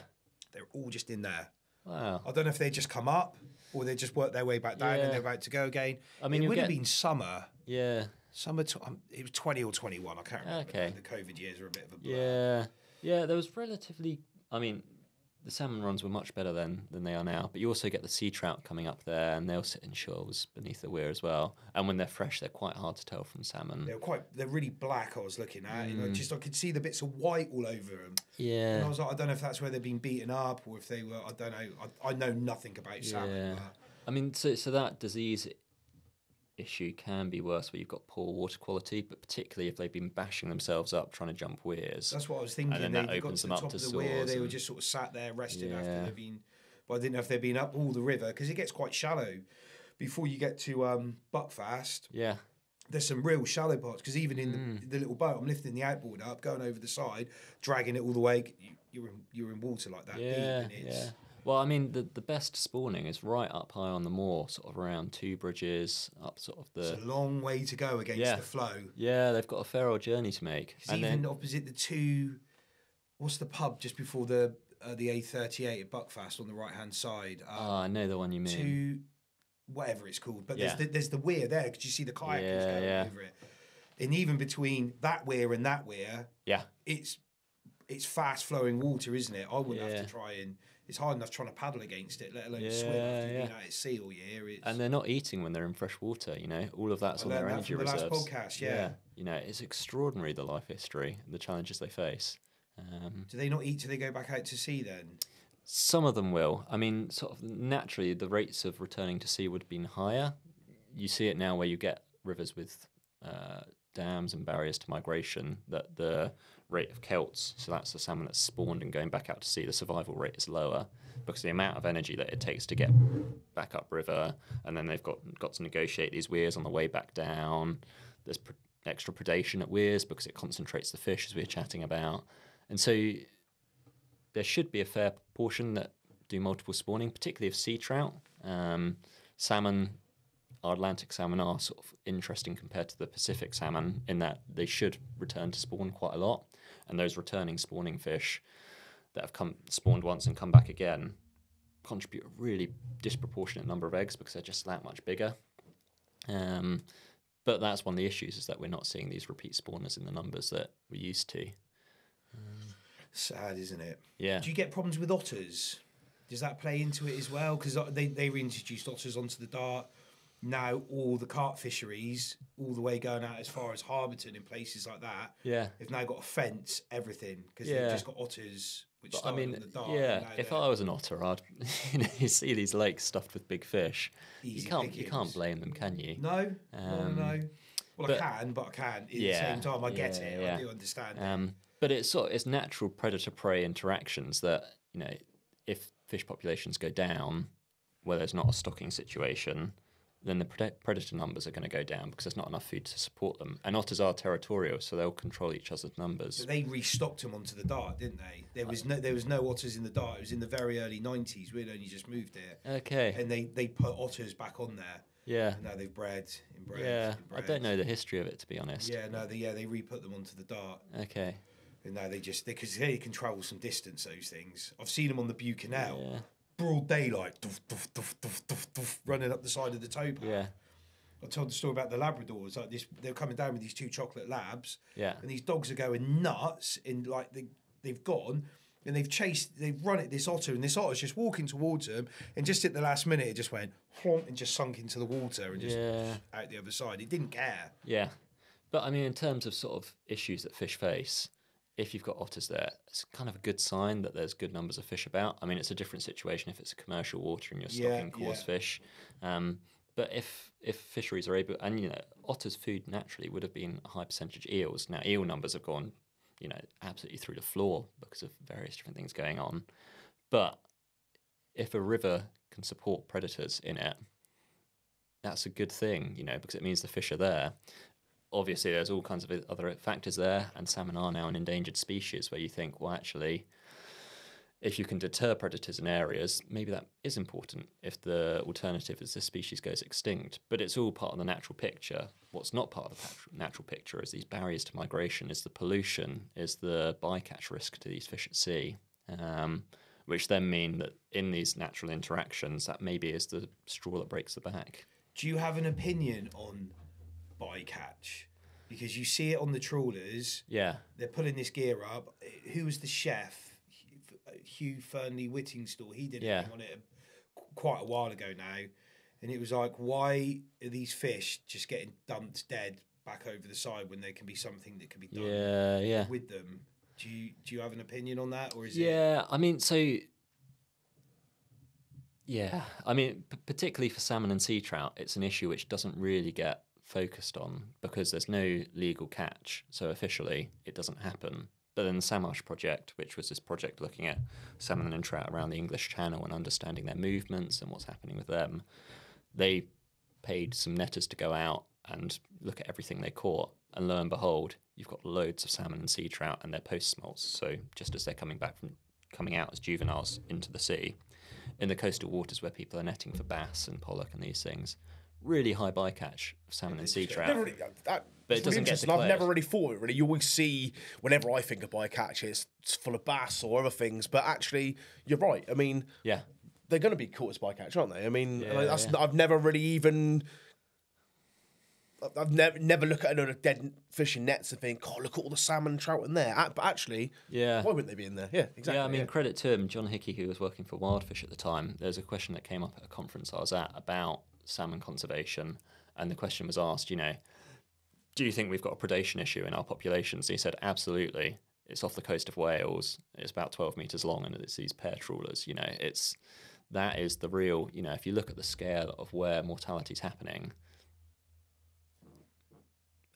They're all just in there. Wow. I don't know if they just come up or they just work their way back down and they're about to go again. I mean, it would have been summer. Yeah. Summer, it was 20 or 21, I can't remember. Okay. The COVID years were a bit of a blur. Yeah, there was relatively, I mean, the salmon runs were much better then than they are now, but you also get the sea trout coming up there, and they'll sit in shoals beneath the weir as well. And when they're fresh, they're quite hard to tell from salmon. They're really black, I was looking at. You know, I could see the bits of white all over them. Yeah. And I was like, I don't know if that's where they've been beaten up or if they were, I don't know. I know nothing about salmon. But I mean, so that disease issue can be worse where you've got poor water quality, but particularly if they've been bashing themselves up trying to jump weirs. That's what I was thinking. And then that they got opens to them the up top to of the weir. They were sores just sort of sat there resting after they've been. But I didn't know if they'd been up all the river because it gets quite shallow before you get to Buckfast. Yeah. There's some real shallow parts because even in the little boat, I'm lifting the outboard up, going over the side, dragging it all the way. You're in water like that deep. And it's, Well, I mean, the best spawning is right up high on the moor, sort of around Two Bridges, up sort of the... It's a long way to go against the flow. Yeah, they've got a fair old journey to make. And even opposite the two... What's the pub just before the A38 at Buckfast on the right-hand side? I know the one you mean. Whatever it's called. But there's the weir there because you see the kayakers going over it. And even between that weir and that weir, it's fast-flowing water, isn't it? I wouldn't have to try and... It's hard enough trying to paddle against it, let alone swim after being out at sea all year. And they're not eating when they're in fresh water, you know. All of that's on their energy reserves. The last podcast, You know, it's extraordinary, the life history, the challenges they face. Do they not eat till they go back out to sea then? Some of them will. I mean, sort of naturally, the rates of returning to sea would have been higher. You see it now where you get rivers with dams and barriers to migration, that the rate of kelts, so that's the salmon that's spawned and going back out to sea, the survival rate is lower because the amount of energy that it takes to get back upriver, and then they've got to negotiate these weirs on the way back down. There's extra predation at weirs because it concentrates the fish, as we were chatting about. And so there should be a fair proportion that do multiple spawning, particularly of sea trout. Salmon, our Atlantic salmon are sort of interesting compared to the Pacific salmon in that they should return to spawn quite a lot. And those returning spawning fish that have spawned once and come back again contribute a really disproportionate number of eggs because they're just that much bigger. But that's one of the issues, is that we're not seeing these repeat spawners in the numbers that we're used to. Sad, isn't it? Yeah. Do you get problems with otters? Does that play into it as well? Because they reintroduced otters onto the Dart. Now all the carp fisheries, all the way going out as far as Harborton and places like that, they've now got a fence, everything, because they've just got otters, which started on the Dart. If I was an otter, I'd you see these lakes stuffed with big fish. You can't blame them, can you? No. Well, I can, but I can't. At the same time, I get it. I do understand it. But it's natural predator-prey interactions that, you know, if fish populations go down, where there's not a stocking situation, then the predator numbers are going to go down because there's not enough food to support them. And otters are territorial, so they'll control each other's numbers. But they restocked them onto the Dart, didn't they? There was no otters in the Dart. It was in the very early 90s. We'd only just moved there. Okay. And they put otters back on there. Yeah. And now they've bred. I don't know the history of it, to be honest. Yeah, no, they re-put them onto the Dart. Okay. And now because they can travel some distance, those things. I've seen them on the Bute Canal. Broad daylight, doof, doof, doof, doof, doof, doof, running up the side of the towpath. Yeah. I told the story about the Labradors. Like this, they're coming down with these 2 chocolate labs. Yeah. And these dogs are going nuts. They've gone and they've run at this otter, and this otter's just walking towards them. And just at the last minute, it just went and just sunk into the water and just out the other side. It didn't care. Yeah. But I mean, in terms of sort of issues that fish face, if you've got otters there, it's kind of a good sign that there's good numbers of fish about. I mean, it's a different situation if it's a commercial water and you're stocking coarse fish. But if fisheries are able, and you know, otters' food naturally would have been a high percentage eels. Now, eel numbers have gone, you know, absolutely through the floor because of various different things going on. But if a river can support predators in it, that's a good thing, you know, because it means the fish are there. Obviously, there's all kinds of other factors there, and salmon are now an endangered species where you think, well, actually, if you can deter predators in areas, maybe that is important if the alternative is this species goes extinct. But it's all part of the natural picture. What's not part of the natural picture is these barriers to migration, is the pollution, is the bycatch risk to these fish at sea, which then mean that in these natural interactions, that maybe is the straw that breaks the back. Do you have an opinion on bycatch? Because you see it on the trawlers. Yeah. They're pulling this gear up. Who was the chef? Hugh Fernley Whittingstall. He did a thing on it quite a while ago now. And it was like, why are these fish just getting dumped dead back over the side when there can be something that can be done with them? Do you have an opinion on that? Or is it... I mean, particularly for salmon and sea trout, it's an issue which doesn't really get focused on because there's no legal catch. So officially, it doesn't happen. But then the SAMARSH project, which was this project looking at salmon and trout around the English Channel and understanding their movements and what's happening with them, they paid some netters to go out and look at everything they caught. And lo and behold, you've got loads of salmon and sea trout and their post-smolts. So just as they're coming out as juveniles into the sea, in the coastal waters where people are netting for bass and pollock and these things, really high bycatch of salmon and sea trout. But it doesn't get declared. I've never really thought it, really. You always see, whenever I think of bycatch, it's full of bass or other things. But actually, you're right. I mean, they're going to be caught as bycatch, aren't they? I mean, I've never really even... I've never looked at another dead fish in nets and think, oh, look at all the salmon and trout in there. But actually, why wouldn't they be in there? Yeah, exactly. Yeah, I mean, credit to him, John Hickey, who was working for Wildfish at the time. There's a question that came up at a conference I was at about salmon conservation. And the question was asked, you know, do you think we've got a predation issue in our populations? And he said, absolutely. It's off the coast of Wales. It's about 12 metres long, and it's these pair trawlers. You know, that is the real, you know, if you look at the scale of where mortality is happening,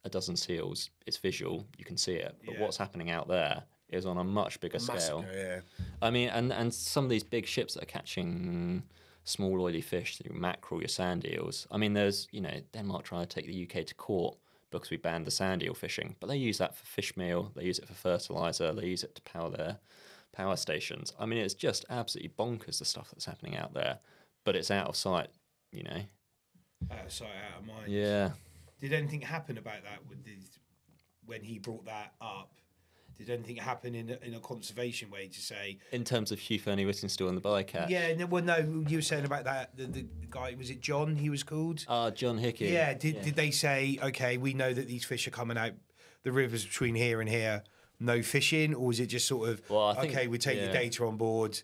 a dozen seals, it's visual, you can see it. But what's happening out there is on a much bigger scale. I mean, and some of these big ships that are catching small oily fish, your mackerel, your sand eels. I mean, there's, you know, Denmark trying to take the UK to court because we banned the sand eel fishing, but they use that for fish meal, they use it for fertiliser, they use it to power their power stations. I mean, it's just absolutely bonkers, the stuff that's happening out there, but it's out of sight, you know. Out of sight, out of mind. Yeah. Did anything happen about that when he brought that up? Did anything happen in a conservation way to say... In terms of Hugh Fernley Whittingstall and the bycatch? Yeah, no, you were saying about that, the guy, was it John he was called? John Hickey. Yeah, did they say, okay, we know that these fish are coming out the rivers between here and here, no fishing? Or was it just sort of, okay, we take your data on board,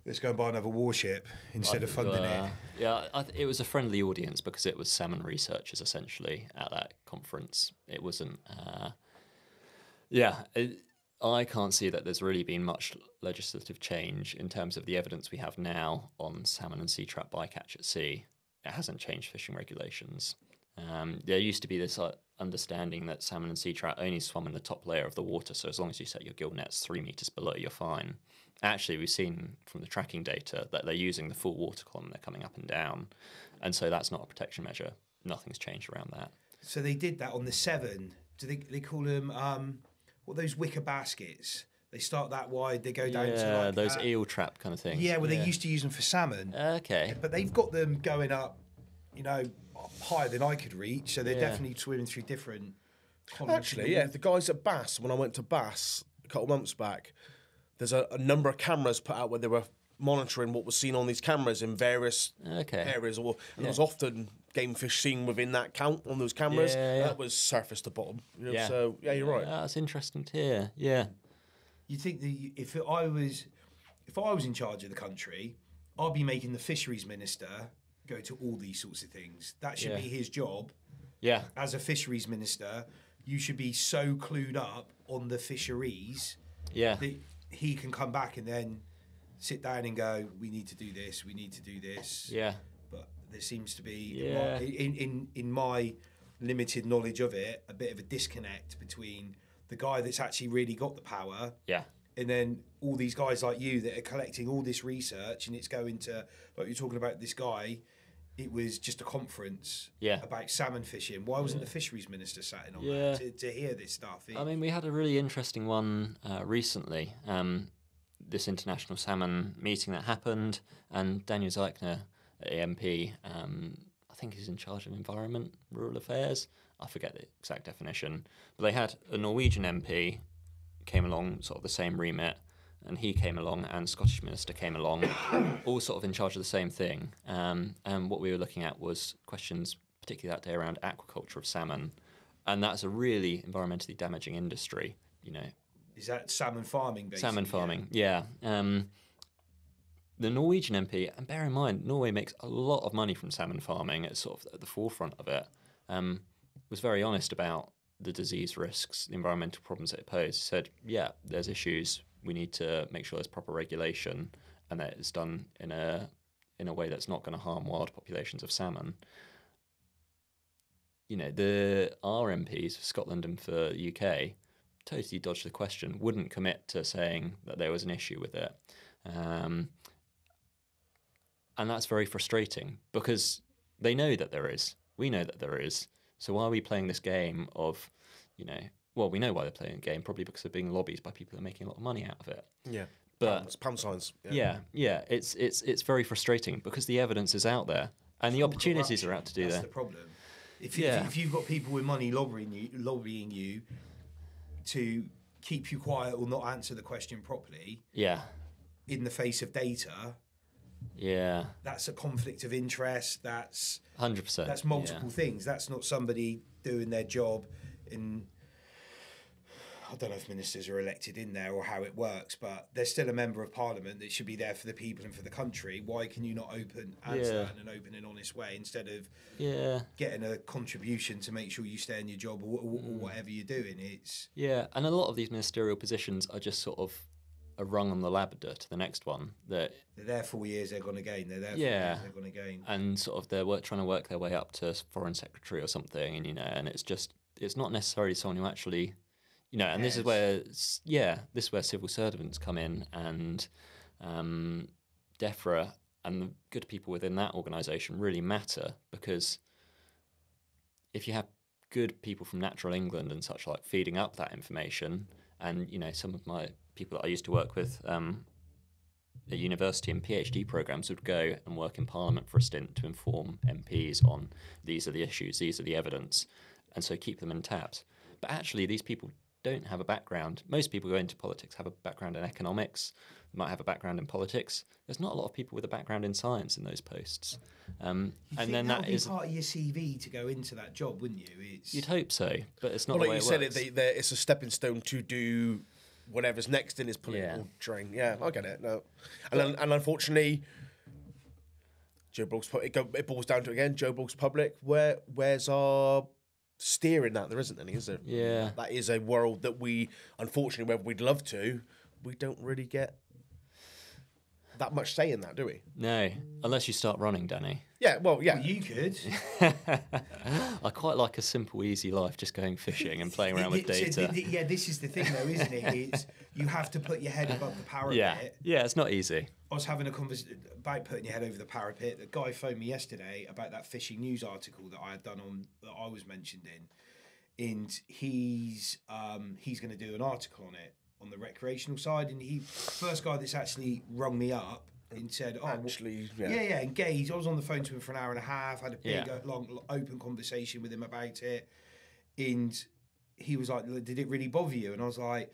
let's go and buy another warship instead of funding it? Yeah, it was a friendly audience because it was salmon researchers, essentially, at that conference. It wasn't... I can't see that there's really been much legislative change in terms of the evidence we have now on salmon and sea trout bycatch at sea. It hasn't changed fishing regulations. There used to be this understanding that salmon and sea trout only swam in the top layer of the water, so as long as you set your gill nets 3 metres below, you're fine. Actually, we've seen from the tracking data that they're using the full water column, they're coming up and down, and so that's not a protection measure. Nothing's changed around that. So they did that on the Severn. Do they call them... what those wicker baskets? They start that wide, they go down to like those eel trap kind of things. Yeah, well, they used to use them for salmon. Okay. But they've got them going up, you know, higher than I could reach, so they're definitely swimming through different... Actually, the guys at Bass, when I went to Bass a couple of months back, there's a number of cameras put out where they were monitoring what was seen on these cameras in various areas. And there was often game fish seen within that count on those cameras. Yeah, yeah. That was surface to bottom. You know? Yeah. So yeah, you're right. That's interesting to hear. Yeah. You think that if I was in charge of the country, I'd be making the fisheries minister go to all these sorts of things. That should be his job. Yeah. As a fisheries minister, you should be so clued up on the fisheries Yeah. that he can come back and then sit down and go, we need to do this, we need to do this. Yeah. But there seems to be, Yeah. in my limited knowledge of it, a bit of a disconnect between the guy that's actually really got the power Yeah. and then all these guys like you that are collecting all this research, and it's going to, like you're talking about this guy, it was just a conference about salmon fishing. Why wasn't the fisheries minister sat in on that to hear this stuff? I mean, we had a really interesting one recently, this international salmon meeting that happened, and Daniel Zeichner, AMP, I think he's in charge of environment, rural affairs. I forget the exact definition. But they had a Norwegian MP came along, sort of the same remit, and he came along, and Scottish minister came along, all sort of in charge of the same thing. And what we were looking at was questions, particularly that day, around aquaculture of salmon, and that's a really environmentally damaging industry. You know, is that salmon farming? Basically? Salmon farming, yeah. The Norwegian MP, and bear in mind, Norway makes a lot of money from salmon farming. It's sort of at the forefront of it. Was very honest about the disease risks, the environmental problems that it posed. He said, yeah, there's issues. We need to make sure there's proper regulation and that it's done in a way that's not going to harm wild populations of salmon. You know, our MPs for Scotland and for the UK totally dodged the question, wouldn't commit to saying that there was an issue with it. And that's very frustrating because they know that there is. We know that there is. So why are we playing this game of, you know, well, we know why they're playing the game, probably because they're being lobbied by people who are making a lot of money out of it. Yeah. But pound signs. Yeah. It's very frustrating because the evidence is out there and the opportunities are out to do That's that. the problem. If you've got people with money lobbying you to keep you quiet or not answer the question properly, in the face of data, that's a conflict of interest. That's 100%. That's multiple things. That's not somebody doing their job in. I don't know if ministers are elected in there or how it works, but they're still a member of parliament that should be there for the people and for the country. Why can you not answer that in an open and honest way instead of getting a contribution to make sure you stay in your job or whatever you're doing? And a lot of these ministerial positions are just sort of a rung on the ladder to the next one. That they're there 4 years, they're going to gain. They're there 4 years, they're going to gain. And sort of they're trying to work their way up to foreign secretary or something, and and it's not necessarily someone who actually. And this is where civil servants come in, and DEFRA and the good people within that organisation really matter, because if you have good people from Natural England and such like feeding up that information, and some of my people that I used to work with at university and PhD programs would go and work in Parliament for a stint to inform MPs on these are the issues, these are the evidence, and so keep them in taps. But actually, these people don't have a background. Most people go into politics have a background in economics, might have a background in politics. There's not a lot of people with a background in science in those posts. And then that is part of your CV to go into that job, wouldn't you? You'd hope so, but it's not. Well, the way like you it said, works. it's a stepping stone to do whatever's next in his political train. Yeah, I get it. No, and unfortunately, Joe Blogg's it boils down to again. Joe Blogg's public. Where's our steering that? There isn't any, is there? Yeah. That is a world that we, unfortunately, whether we'd love to, we don't really get that much say in that, do we? No, unless you start running, Danny. Yeah, well, yeah. Well, you could. I quite like a simple, easy life, just going fishing and playing around with data. This is the thing, though, isn't it? It's you have to put your head above the parapet. Yeah, it's not easy. I was having a conversation about putting your head over the parapet. The guy phoned me yesterday about that fishing news article that I had done that I was mentioned in, and he's going to do an article on it on the recreational side, and he first guy that's actually rung me up and said, engaged. I was on the phone to him for an hour and a half, had a big, long, open conversation with him about it, and he was like, "Did it really bother you?" And I was like,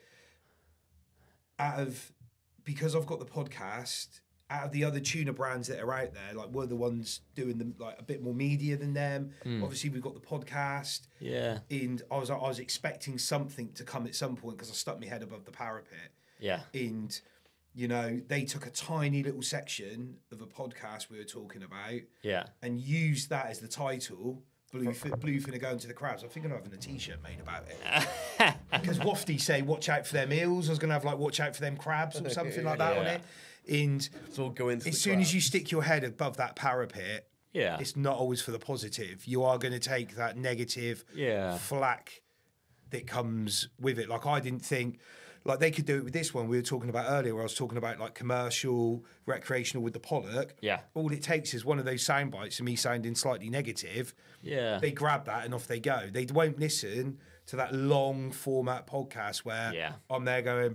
because I've got the podcast out of the other tuna brands that are out there, like we're the ones doing them like a bit more media than them. Obviously, we've got the podcast. Yeah. And I was expecting something to come at some point because I stuck my head above the parapet. Yeah. And, you know, they took a tiny little section of a podcast we were talking about. Yeah. And used that as the title. Bluefin are going to the crabs. I'm thinking of having a T-shirt made about it. Because Wafty say, watch out for their meals. I was going to have like, watch out for them crabs or something like that on it. And it's all going as soon as you stick your head above that parapet, it's not always for the positive. You are going to take that negative flack that comes with it. Like I didn't think, like they could do it with this one we were talking about earlier, where I was talking about like commercial, recreational with the pollock. Yeah. All it takes is one of those sound bites of me sounding slightly negative. Yeah. They grab that and off they go. They won't listen to that long format podcast where I'm there going,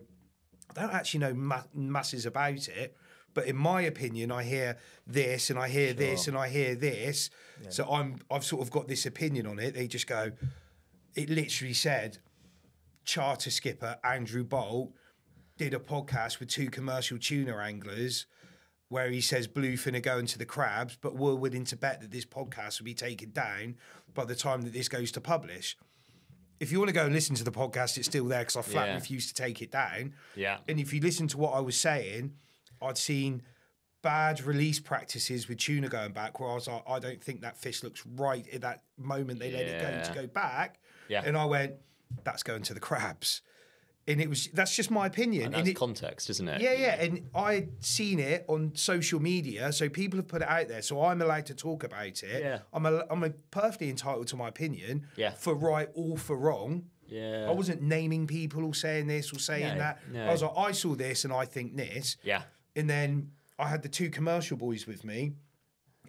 I don't actually know masses about it, but in my opinion, I hear this and I hear this and I hear this. Yeah. So I've sort of got this opinion on it. They just go, it literally said, charter skipper Andrew Bolt did a podcast with 2 commercial tuna anglers where he says bluefin are going to the crabs, but we're willing to bet that this podcast will be taken down by the time that this goes to publish. If you want to go and listen to the podcast, it's still there because I flat refuse to take it down. Yeah. And if you listen to what I was saying, I'd seen bad release practices with tuna going back where I was like, I don't think that fish looks right at that moment they let it go to go back. Yeah. And I went, that's going to the crabs. And that's just my opinion. And that's context, isn't it? Yeah, yeah. And I'd seen it on social media, so people have put it out there, so I'm allowed to talk about it. Yeah. I'm perfectly entitled to my opinion, for right or for wrong. Yeah. I wasn't naming people or saying this or saying that. No. I was like, I saw this and I think this. Yeah. And then I had the 2 commercial boys with me,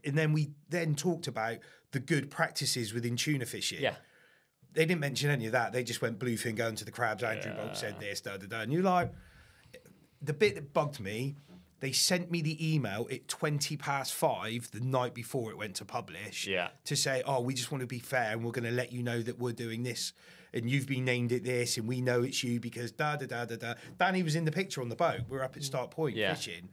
and then we then talked about the good practices within tuna fishing. Yeah. They didn't mention any of that. They just went bluefin going to the crabs. Andrew Bolt said this, da-da-da. And you're like, the bit that bugged me, they sent me the email at 5:20 the night before it went to publish to say, oh, we just want to be fair and we're going to let you know that we're doing this and you've been named at this and we know it's you because da-da-da-da-da. Danny was in the picture on the boat. We're up at Start Point fishing.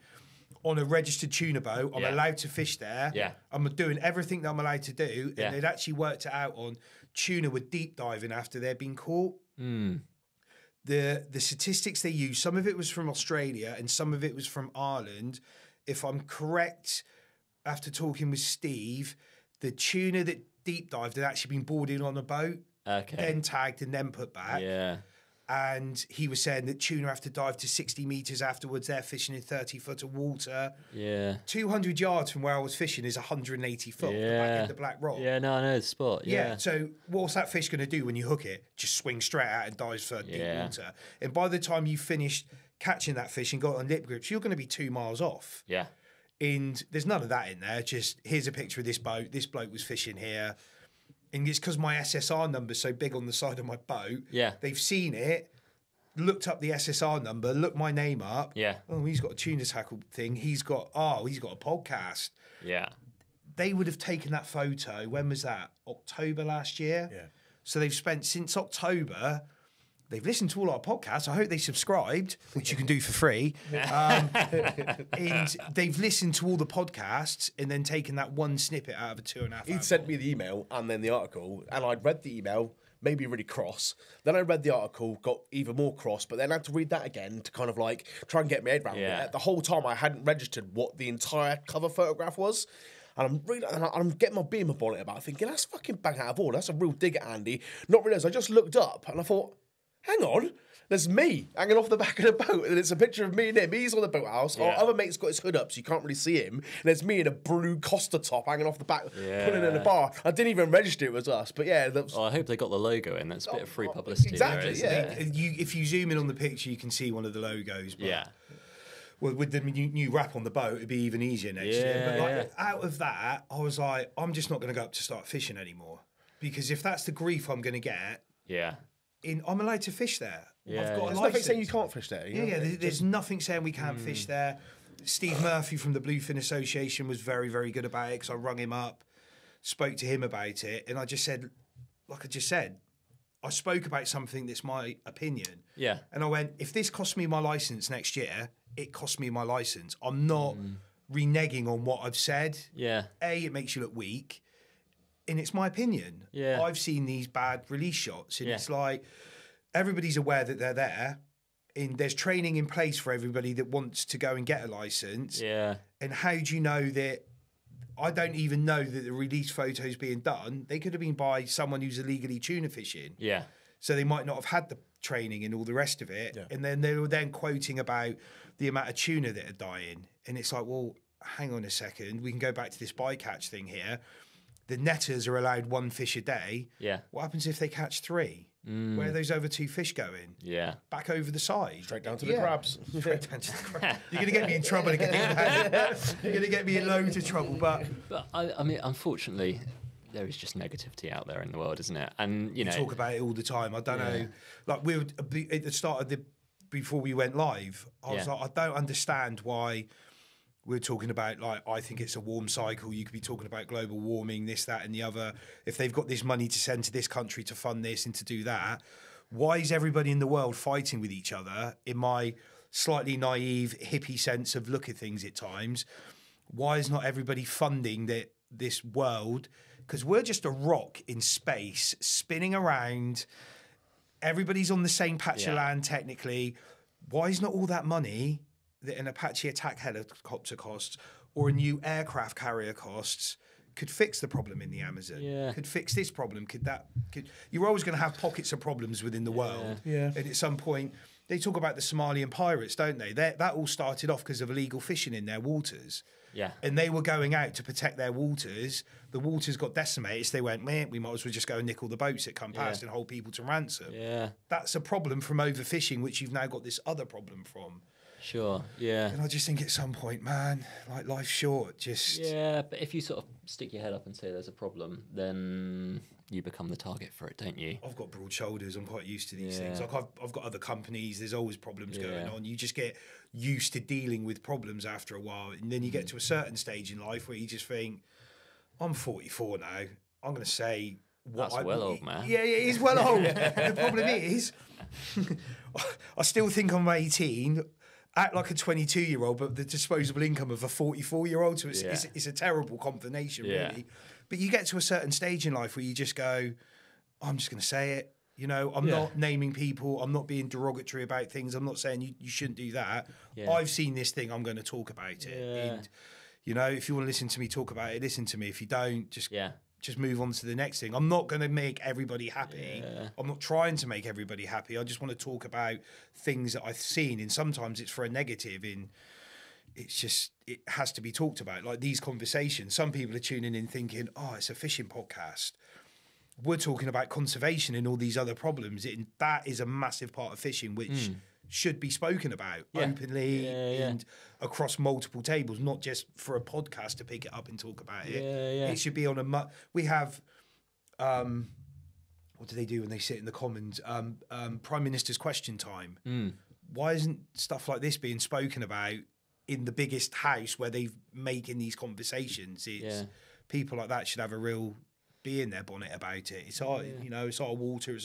On a registered tuna boat, I'm allowed to fish there. Yeah. I'm doing everything that I'm allowed to do. And they'd actually worked it out on tuna were deep diving after they'd been caught. The statistics they used, some of it was from Australia and some of it was from Ireland. If I'm correct, after talking with Steve, the tuna that deep dived had actually been boarded on a boat, then tagged and then put back. Yeah. And he was saying that tuna have to dive to 60 metres afterwards. They're fishing in 30 foot of water. Yeah. 200 yards from where I was fishing is 180 foot. The back end of Black Rock. Yeah, no, I know the spot. Yeah. So what's that fish going to do when you hook it? Just swing straight out and dives for deep water. And by the time you finish catching that fish and got on lip grips, you're going to be 2 miles off. Yeah. And there's none of that in there. Just here's a picture of this boat. This bloke was fishing here. And it's because my SSR number's so big on the side of my boat. Yeah. They've seen it, looked up the SSR number, looked my name up. Yeah. Oh, he's got a tuna tackle thing. He's got a podcast. Yeah. They would have taken that photo. When was that? October last year? Yeah. So they've spent since October. They've listened to all our podcasts. I hope they subscribed, which you can do for free. And they've listened to all the podcasts and then taken that one snippet out of a 2.5 hour. He'd sent me the email and then the article, and I'd read the email, maybe really cross. Then I read the article, got even more cross, but then I had to read that again to kind of like try and get my head around it. The whole time I hadn't registered what the entire cover photograph was. And I'm reading, and I'm getting my beamer bonnet about, thinking, that's fucking bang out of order. That's a real dig at Andy. Not realised, I just looked up and I thought, hang on, there's me hanging off the back of the boat, and it's a picture of me and him. He's on the boathouse. Our other mate's got his hood up, so you can't really see him. And there's me in a blue Costa top hanging off the back, pulling in a bar. I didn't even register it was us, but yeah. That was... I hope they got the logo in. That's a bit of free publicity. Exactly, there, If you zoom in on the picture, you can see one of the logos. But Yeah. Well, with the new wrap on the boat, it'd be even easier next year. But like, out of that, I was like, I'm just not going to go up to start fishing anymore. Because if that's the grief I'm going to get, I'm allowed to fish there. I've got a There's nothing license. saying you can't fish there. You know? There's nothing saying we can't fish there. Steve Murphy from the Bluefin Association was very, very good about it because I rung him up, spoke to him about it, and I just said, like I just said, I spoke about something that's my opinion. Yeah. And I went, if this costs me my license next year, it cost me my license. I'm not reneging on what I've said. Yeah. It makes you look weak. And it's my opinion. Yeah. I've seen these bad release shots, and Yeah. it's like everybody's aware that they're there. And there's training in place for everybody that wants to go and get a license. Yeah. And how do you know that? I don't even know that the release photos being done. They could have been by someone who's illegally tuna fishing. Yeah. So they might not have had the training and all the rest of it. Yeah. And then they were then quoting about the amount of tuna that are dying. And it's like, well, hang on a second. We can go back to this bycatch thing here. The netters are allowed 1 fish a day. Yeah. What happens if they catch 3? Where are those over 2 fish going? Yeah. Back over the side. Straight down to the crabs. Straight down to the crabs. You're going to get me in trouble again. You're going to get me in loads of trouble. But I mean, unfortunately, there is just negativity out there in the world, isn't it? And, you know. talk about it all the time. I don't know. Like, we were at the start of before we went live, I was like, I don't understand why we're talking about, like, I think it's a warm cycle. You could be talking about global warming, this, that, and the other. If they've got this money to send to this country to fund this and to do that, why is everybody in the world fighting with each other? In my slightly naive hippie sense of look at things at times, why is not everybody funding this world? Because we're just a rock in space spinning around. Everybody's on the same patch of land technically. Why is not all that money that an Apache attack helicopter costs or a new aircraft carrier costs could fix the problem in the Amazon? Yeah. Could fix this problem? You're always going to have pockets of problems within the world. Yeah. And at some point, they talk about the Somalian pirates, don't they? That all started off because of illegal fishing in their waters. Yeah. And they were going out to protect their waters. The waters got decimated. So they went, man, we might as well just go and nick all the boats that come past and hold people to ransom. Yeah. That's a problem from overfishing, which you've now got this other problem from. Sure. Yeah. And I just think at some point, man, like, life's short. Just Yeah, but if you sort of stick your head up and say there's a problem, then you become the target for it, don't you? I've got broad shoulders. I'm quite used to these Yeah. things. Like I've got other companies. There's always problems going Yeah. on. You just get used to dealing with problems after a while, and then you get to a certain stage in life where you just think, I'm 44 now. I'm going to say what That's well old, man. Yeah, he's well old. The problem is, I still think I'm 18. Act like a 22-year-old, but the disposable income of a 44-year-old. So it's a terrible combination, really. But you get to a certain stage in life where you just go, I'm just going to say it. You know, I'm not naming people. I'm not being derogatory about things. I'm not saying you shouldn't do that. Yeah. I've seen this thing. I'm going to talk about it. Yeah. And, you know, if you want to listen to me talk about it, listen to me. If you don't, just move on to the next thing. I'm not going to make everybody happy. Yeah. I'm not trying to make everybody happy. I just want to talk about things that I've seen. And sometimes it's for a negative. And it's just, it has to be talked about. Like these conversations, some people are tuning in thinking, oh, it's a fishing podcast. We're talking about conservation and all these other problems. And that is a massive part of fishing, which should be spoken about openly and across multiple tables, not just for a podcast to pick it up and talk about it. It should be on we have, what do they do when they sit in the Commons? Prime Minister's question time. Why isn't stuff like this being spoken about in the biggest house where they're making these conversations? It's people like that should have a real be in their bonnet about it. It's our, you know, it's our water,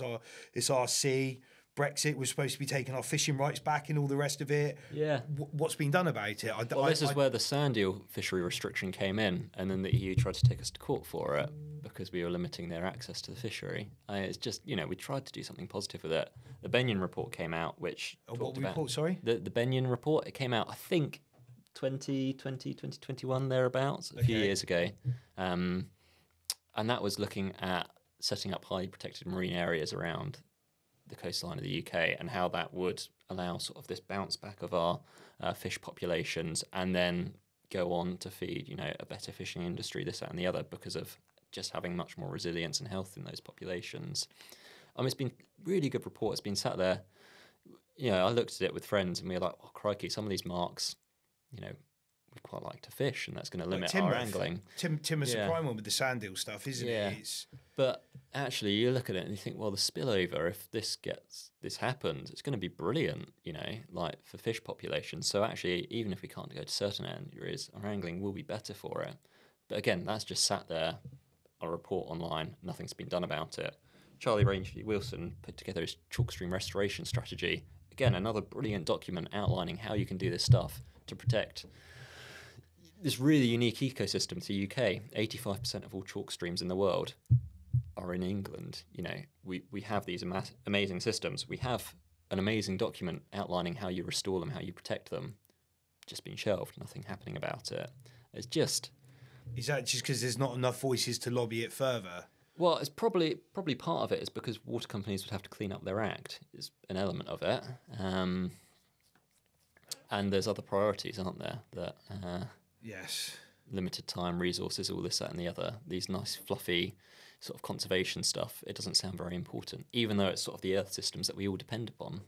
it's our sea. Brexit was supposed to be taking our fishing rights back and all the rest of it. Yeah. What's been done about it? This is where the sand eel fishery restriction came in, and then the EU tried to take us to court for it because we were limiting their access to the fishery. It's just, you know, we tried to do something positive with it. The Benyon report came out, which what report, sorry? The Benyon report, it came out, I think, 2020, 2021, thereabouts, a few years ago. And that was looking at setting up highly protected marine areas around the coastline of the UK and how that would allow sort of this bounce back of our fish populations and then go on to feed, you know, a better fishing industry, this, that and the other, because of just having much more resilience and health in those populations. It's been really good report. It's been sat there. You know, I looked at it with friends and we were like, oh, crikey, some of these marks, you know, we quite like to fish, and that's going to limit our angling. Tim's a prime one with the sand eel stuff, isn't it? But actually, you look at it and you think, well, the spillover, if this happens, it's going to be brilliant, you know, like for fish populations. So actually, even if we can't go to certain areas, our angling will be better for it. But again, that's just sat there, a report online, nothing's been done about it. Charlie Rangeley Wilson put together his chalk stream restoration strategy. again, another brilliant document outlining how you can do this stuff to protect this really unique ecosystem to the UK. 85% of all chalk streams in the world are in England. You know, we have these amazing systems. We have an amazing document outlining how you restore them, how you protect them. Just been shelved, nothing happening about it. It's just... Is that just because there's not enough voices to lobby it further? Well, it's probably part of it is because water companies would have to clean up their act, is an element of it. And there's other priorities, aren't there? That Yes. limited time, resources, all this, that and the other. These nice, fluffy sort of conservation stuff, it doesn't sound very important, even though it's sort of the earth systems that we all depend upon.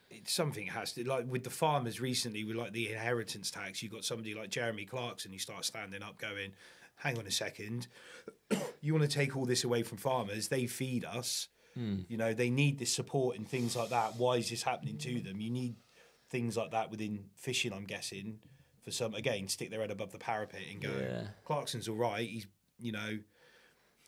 It's something has to, like with the farmers recently, with like the inheritance tax, you've got somebody like Jeremy Clarkson who starts standing up going, hang on a second, you want to take all this away from farmers, they feed us, you know, they need this support and things like that. Why is this happening to them? You need things like that within fishing, I'm guessing, for some, again, stick their head above the parapet and go, Clarkson's all right, he's, you know,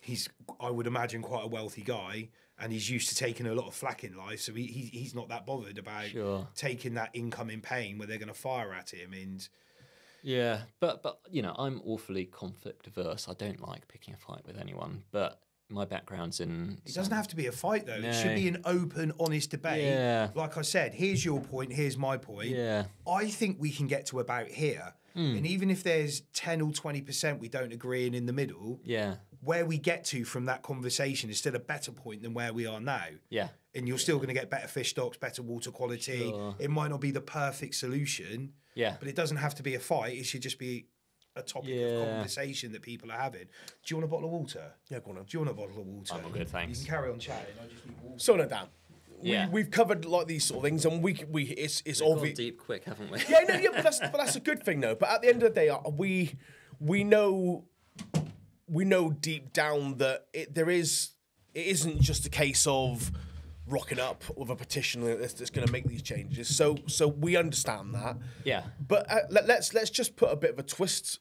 he's, I would imagine, quite a wealthy guy, and he's used to taking a lot of flack in life, so he's not that bothered about taking that incoming pain where they're going to fire at him. And yeah, but you know, I'm awfully conflict averse. I don't like picking a fight with anyone, but my background's in... It doesn't have to be a fight, though. No. It should be an open, honest debate. Yeah. Like I said, here's your point, here's my point. Yeah. I think we can get to about here. And even if there's 10 or 20% we don't agree in the middle, where we get to from that conversation is still a better point than where we are now. Yeah. And you're still going to get better fish stocks, better water quality. Sure. It might not be the perfect solution, but it doesn't have to be a fight. It should just be a topic of conversation that people are having. Do you want a bottle of water? Yeah, go on then. Do you want a bottle of water? I'm all good, thanks. You can carry on chatting. I just need water. So no, Dan. Yeah. We've covered like these sort of things, and it's We've gone obvious. deep quick, haven't we? But that's a good thing though. But at the end of the day, we know deep down that it isn't just a case of rocking up with a petition that's going to make these changes. So we understand that. Yeah. But let's just put a bit of a twist,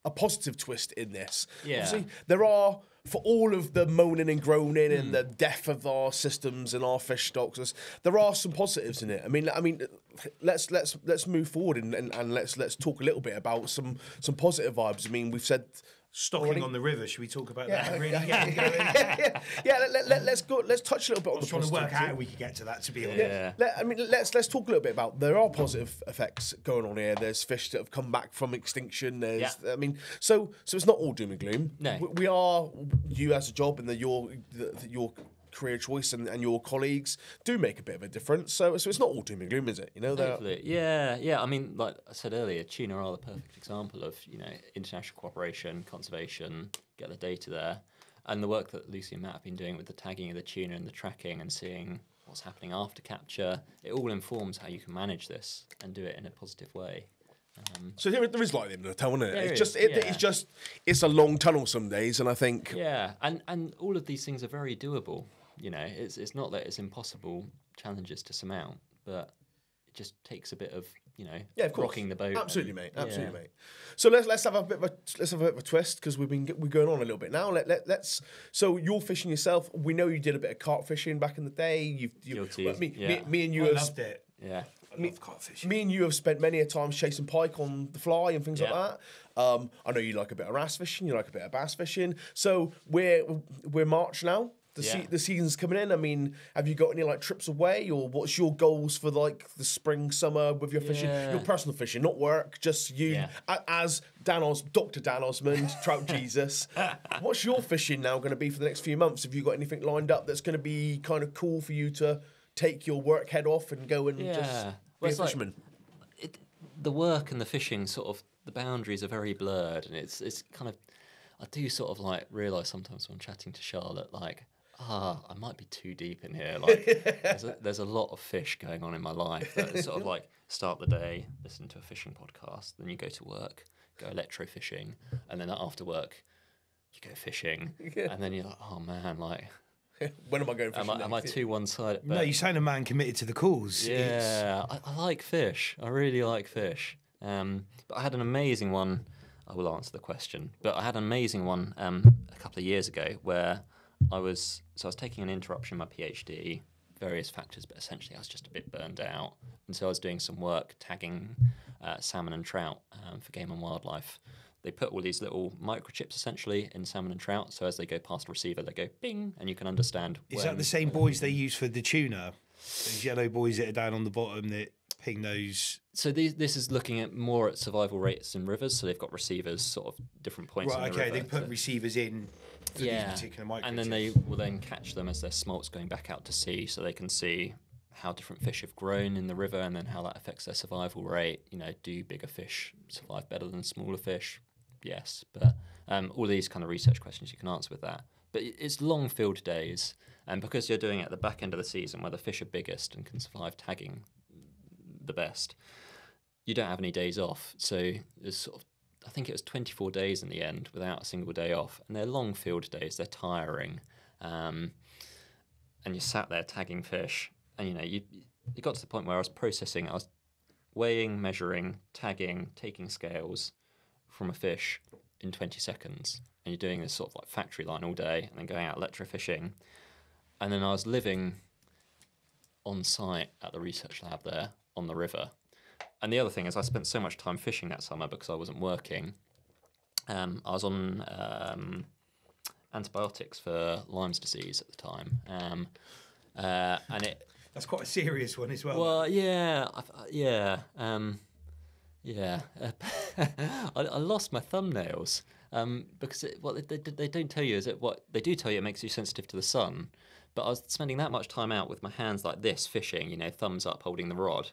a positive twist in this. Yeah. Obviously, there are, for all of the moaning and groaning and the death of our systems and our fish stocks, there are some positives in it. I mean, let's move forward and let's talk a little bit about some positive vibes. I mean, we've said stocking on the river. Should we talk about that? Really? Let's go. Let's touch a little bit on the trying to work positivity. out how we could get to that. To be honest, Let's talk a little bit about, there are positive effects going on here. There's fish that have come back from extinction. There's, I mean, so it's not all doom and gloom. No. We are, you as a job and your career choice and your colleagues do make a bit of a difference. So it's not all doom and gloom, is it? You know, Hopefully. Yeah. I mean, like I said earlier, tuna are the perfect example of, you know, international cooperation, conservation, get the data there. And the work that Lucy and Matt have been doing with the tagging of the tuna and the tracking and seeing what's happening after capture, it all informs how you can manage this and do it in a positive way. So there is light in the tunnel, isn't it? There It's a long tunnel some days, and I think and all of these things are very doable. You know, it's not that it's impossible challenges to surmount, but it just takes a bit of, you know, of course. rocking the boat. Absolutely, mate. Absolutely, mate. So let's have a bit of a twist, because we're going on a little bit now. Let's. So you're fishing yourself. We know you did a bit of carp fishing back in the day. Me and you I loved it. Yeah. I love carp fishing. Me and you have spent many a times chasing pike on the fly and things like that. I know you like a bit of wrasse fishing. You like a bit of bass fishing. So we're March now. The season's coming in. I mean, have you got any like trips away, or what's your goals for like the spring, summer with your fishing, your personal fishing, not work, just you as Dr. Dan Osmond, Trout Jesus. What's your fishing now going to be for the next few months? Have you got anything lined up that's going to be kind of cool for you to take your work head off and go and just be a fisherman? The work and the fishing, sort of, the boundaries are very blurred, and it's kind of, I do sort of like realise sometimes when I'm chatting to Charlotte, like, I might be too deep in here. Like, there's a lot of fish going on in my life. That is sort of like, start the day, listen to a fishing podcast, then you go to work, go electro fishing, and then after work, you go fishing, and then you're like, oh man, like, when am I going fishing? Am I too one-sided? No, you sound a man committed to the cause. Yeah, I like fish. I really like fish. But I had an amazing one. I will answer the question. But I had an amazing one a couple of years ago where I was taking an interruption in my PhD, various factors, but essentially I was just a bit burned out. And so I was doing some work tagging salmon and trout for Game and Wildlife. They put all these little microchips essentially in salmon and trout, so as they go past a receiver, they go bing, and you can understand. Is that the same buoys they use for the tuna? Those yellow buoys that are down on the bottom that ping those. So this is looking at more at survival rates in rivers. So they've got receivers, sort of different points. Right. In the Okay. river They put receivers in for these particular microchips. And then they will then catch them as their smolt's going back out to sea, so they can see how different fish have grown in the river, and then how that affects their survival rate. You know, do bigger fish survive better than smaller fish? Yes, but all these kind of research questions you can answer with that. But it's long field days, and because you're doing it at the back end of the season where the fish are biggest and can survive tagging the best, you don't have any days off. So there's sort of, I think it was 24 days in the end without a single day off, and they're long field days. They're tiring, and you sat there tagging fish, and you know you got to the point where I was processing. I was weighing, measuring, tagging, taking scales from a fish in 20 seconds, and you're doing this sort of like factory line all day, and then going out electrofishing. And then I was living on site at the research lab there on the river. And the other thing is I spent so much time fishing that summer because I wasn't working. I was on antibiotics for Lyme's disease at the time. And it... That's quite a serious one as well. Well, yeah. I lost my thumbnails because what they don't tell you is that what they do tell you, it makes you sensitive to the sun. But I was spending that much time out with my hands like this, fishing, you know, thumbs up, holding the rod,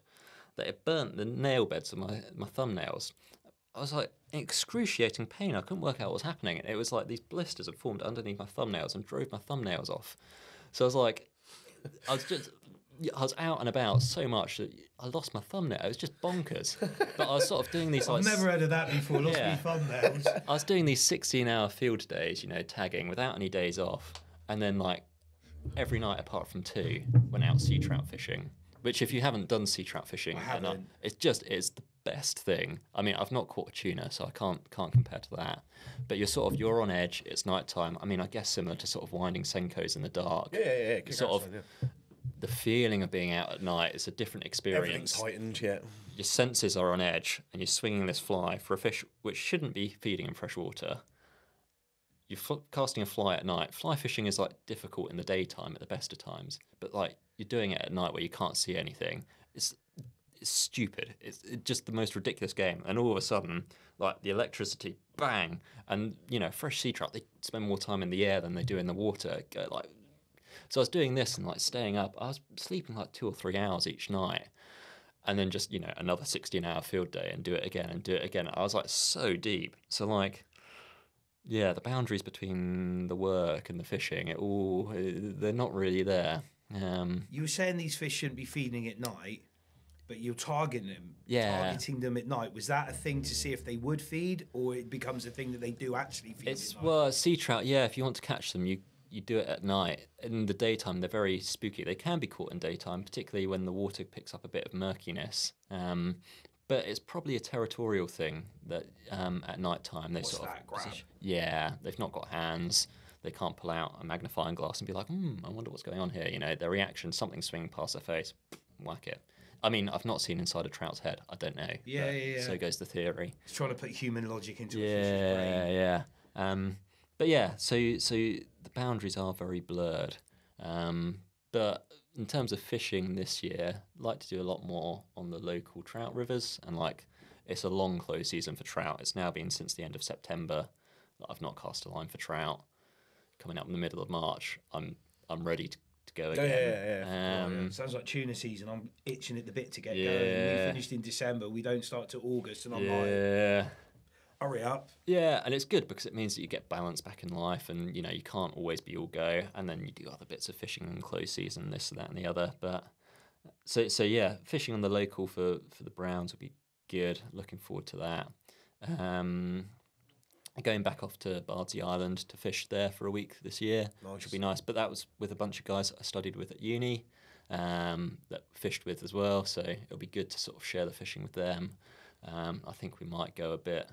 that it burnt the nail beds of my thumbnails. I was like in excruciating pain. I couldn't work out what was happening. It was like these blisters had formed underneath my thumbnails and drove my thumbnails off. So I was like, I was out and about so much that I lost my thumbnail. It was just bonkers. But I was sort of doing these like... I've never heard of that before, lost Yeah. my thumbnails. I was doing these 16-hour field days, you know, tagging without any days off. And then like every night apart from 2, went out sea trout fishing. Which if you haven't done sea trout fishing, it's the best thing. I mean, I've not caught a tuna, so I can't compare to that. But you're on edge, it's nighttime. I mean, I guess similar to sort of winding Senkos in the dark. Yeah. The feeling of being out at night is a different experience. Everything's heightened, yeah. Your senses are on edge, and you're swinging this fly for a fish which shouldn't be feeding in fresh water. You're casting a fly at night. Fly fishing is like difficult in the daytime at the best of times, but like you're doing it at night where you can't see anything. It's stupid. It's just the most ridiculous game. And all of a sudden, like the electricity, bang, and you know, fresh sea trout, they spend more time in the air than they do in the water. So I was doing this and like staying up. I was sleeping like 2 or 3 hours each night, and then just, you know, another 16-hour field day and do it again and do it again. I was like so deep. So like, yeah, the boundaries between the work and the fishing, they're not really there. You were saying these fish shouldn't be feeding at night, but you're targeting them. Yeah. Targeting them at night. Was that a thing to see if they would feed, or it becomes a thing that they do actually feed at night? Well, sea trout, yeah, if you want to catch them, you do it at night. In the daytime, they're very spooky. They can be caught in daytime, particularly when the water picks up a bit of murkiness. But it's probably a territorial thing that at night time they they've not got hands. They can't pull out a magnifying glass and be like, I wonder what's going on here. You know, their reaction, something swinging past their face, whack it. I mean, I've not seen inside a trout's head. I don't know. Yeah. So goes the theory. It's trying to put human logic into a fish's brain. Yeah. But yeah, so the boundaries are very blurred. But in terms of fishing this year, I'd like to do a lot more on the local trout rivers, and like it's a long close season for trout. It's now been since the end of September that I've not cast a line for trout. Coming up in the middle of March, I'm ready to go again. Yeah. Sounds like tuna season. I'm itching at the bit to get going. We finished in December. We don't start till August, and I'm like, hurry up. Yeah, and it's good because it means that you get balance back in life, and you know you can't always be all go, and then you do other bits of fishing in close season, this, that, and the other. But so yeah, fishing on the local for the Browns would be good. Looking forward to that. Going back off to Bardsey Island to fish there for a week this year, which would be nice. But that was with a bunch of guys I studied with at uni, that fished with as well. So it'll be good to sort of share the fishing with them. I think we might go a bit.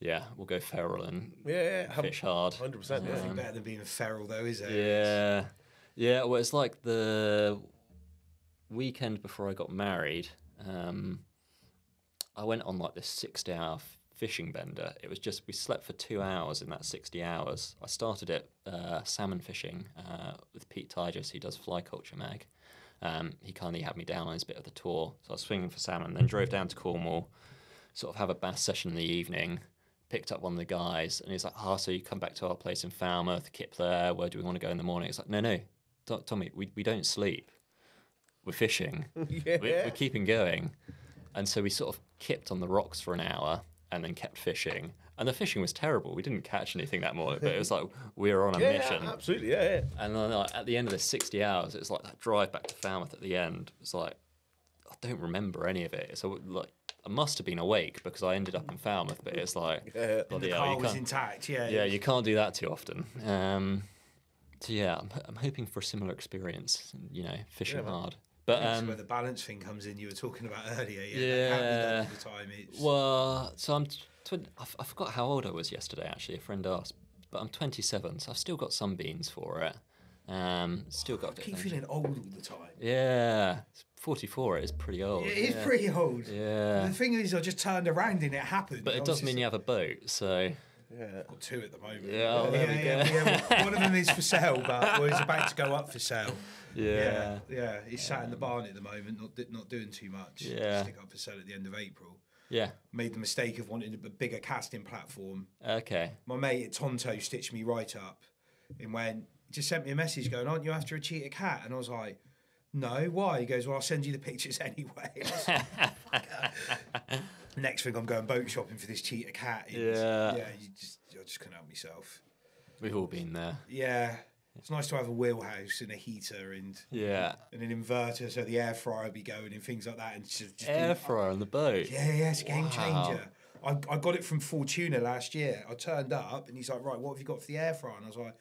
Yeah, we'll go feral and fish hard. 100%. Nothing better than being feral, though, is it? Yeah. Yeah, well, it's like the weekend before I got married. I went on like this 60-hour fishing bender. It was just, we slept for 2 hours in that 60 hours. I started it salmon fishing with Pete Tigers, who does Fly Culture Mag. He kindly had me down on his bit of the tour. So I was swinging for salmon, then drove down to Cornwall, sort of have a bass session in the evening, picked up one of the guys, and he's like, so you come back to our place in Falmouth, Kip there, where do we want to go in the morning? It's like, no, Tommy, we don't sleep. We're fishing. Yeah. We're keeping going. And so we sort of kipped on the rocks for an hour and then kept fishing. And the fishing was terrible. We didn't catch anything that morning, but it was like we were on a mission. Yeah, absolutely, yeah. And then at the end of the 60 hours, it was like that drive back to Falmouth at the end. It was like, I don't remember any of it. So like, I must have been awake because I ended up in Falmouth, but it's like, The car was intact, yeah. Yeah, you can't do that too often. So yeah, I'm hoping for a similar experience, fishing hard. But That's where the balance thing comes in. You were talking about earlier. Yeah. That can't be done all the time. It's... Well, so I forgot how old I was yesterday. Actually, a friend asked, but I'm 27, so I've still got some beans for it. Still got. I keep feeling old all the time. Yeah, 44. It is pretty old. It is pretty old. Yeah. The thing is, I just turned around and it happened. But it does mean you have a boat, so. Yeah. I've got 2 at the moment. Yeah, there we go. Yeah. One of them is for sale, but it's about to go up for sale. Yeah. Yeah. He's sat in the barn at the moment, not doing too much. Yeah. Stick up for sale at the end of April. Yeah. Made the mistake of wanting a bigger casting platform. Okay. My mate at Tonto stitched me right up and just sent me a message going, aren't you after a cheetah cat? And I was like, no, why? He goes, well, I'll send you the pictures anyway. Next thing, I'm going boat shopping for this cheetah cat. I just couldn't help myself. We've all been there. Yeah. It's nice to have a wheelhouse and a heater and an inverter so the air fryer will be going and things like that. And just air fryer on the boat. Yeah, it's a game changer. I got it from Fortuna last year. I turned up and he's like, right, what have you got for the air fryer? And I was like,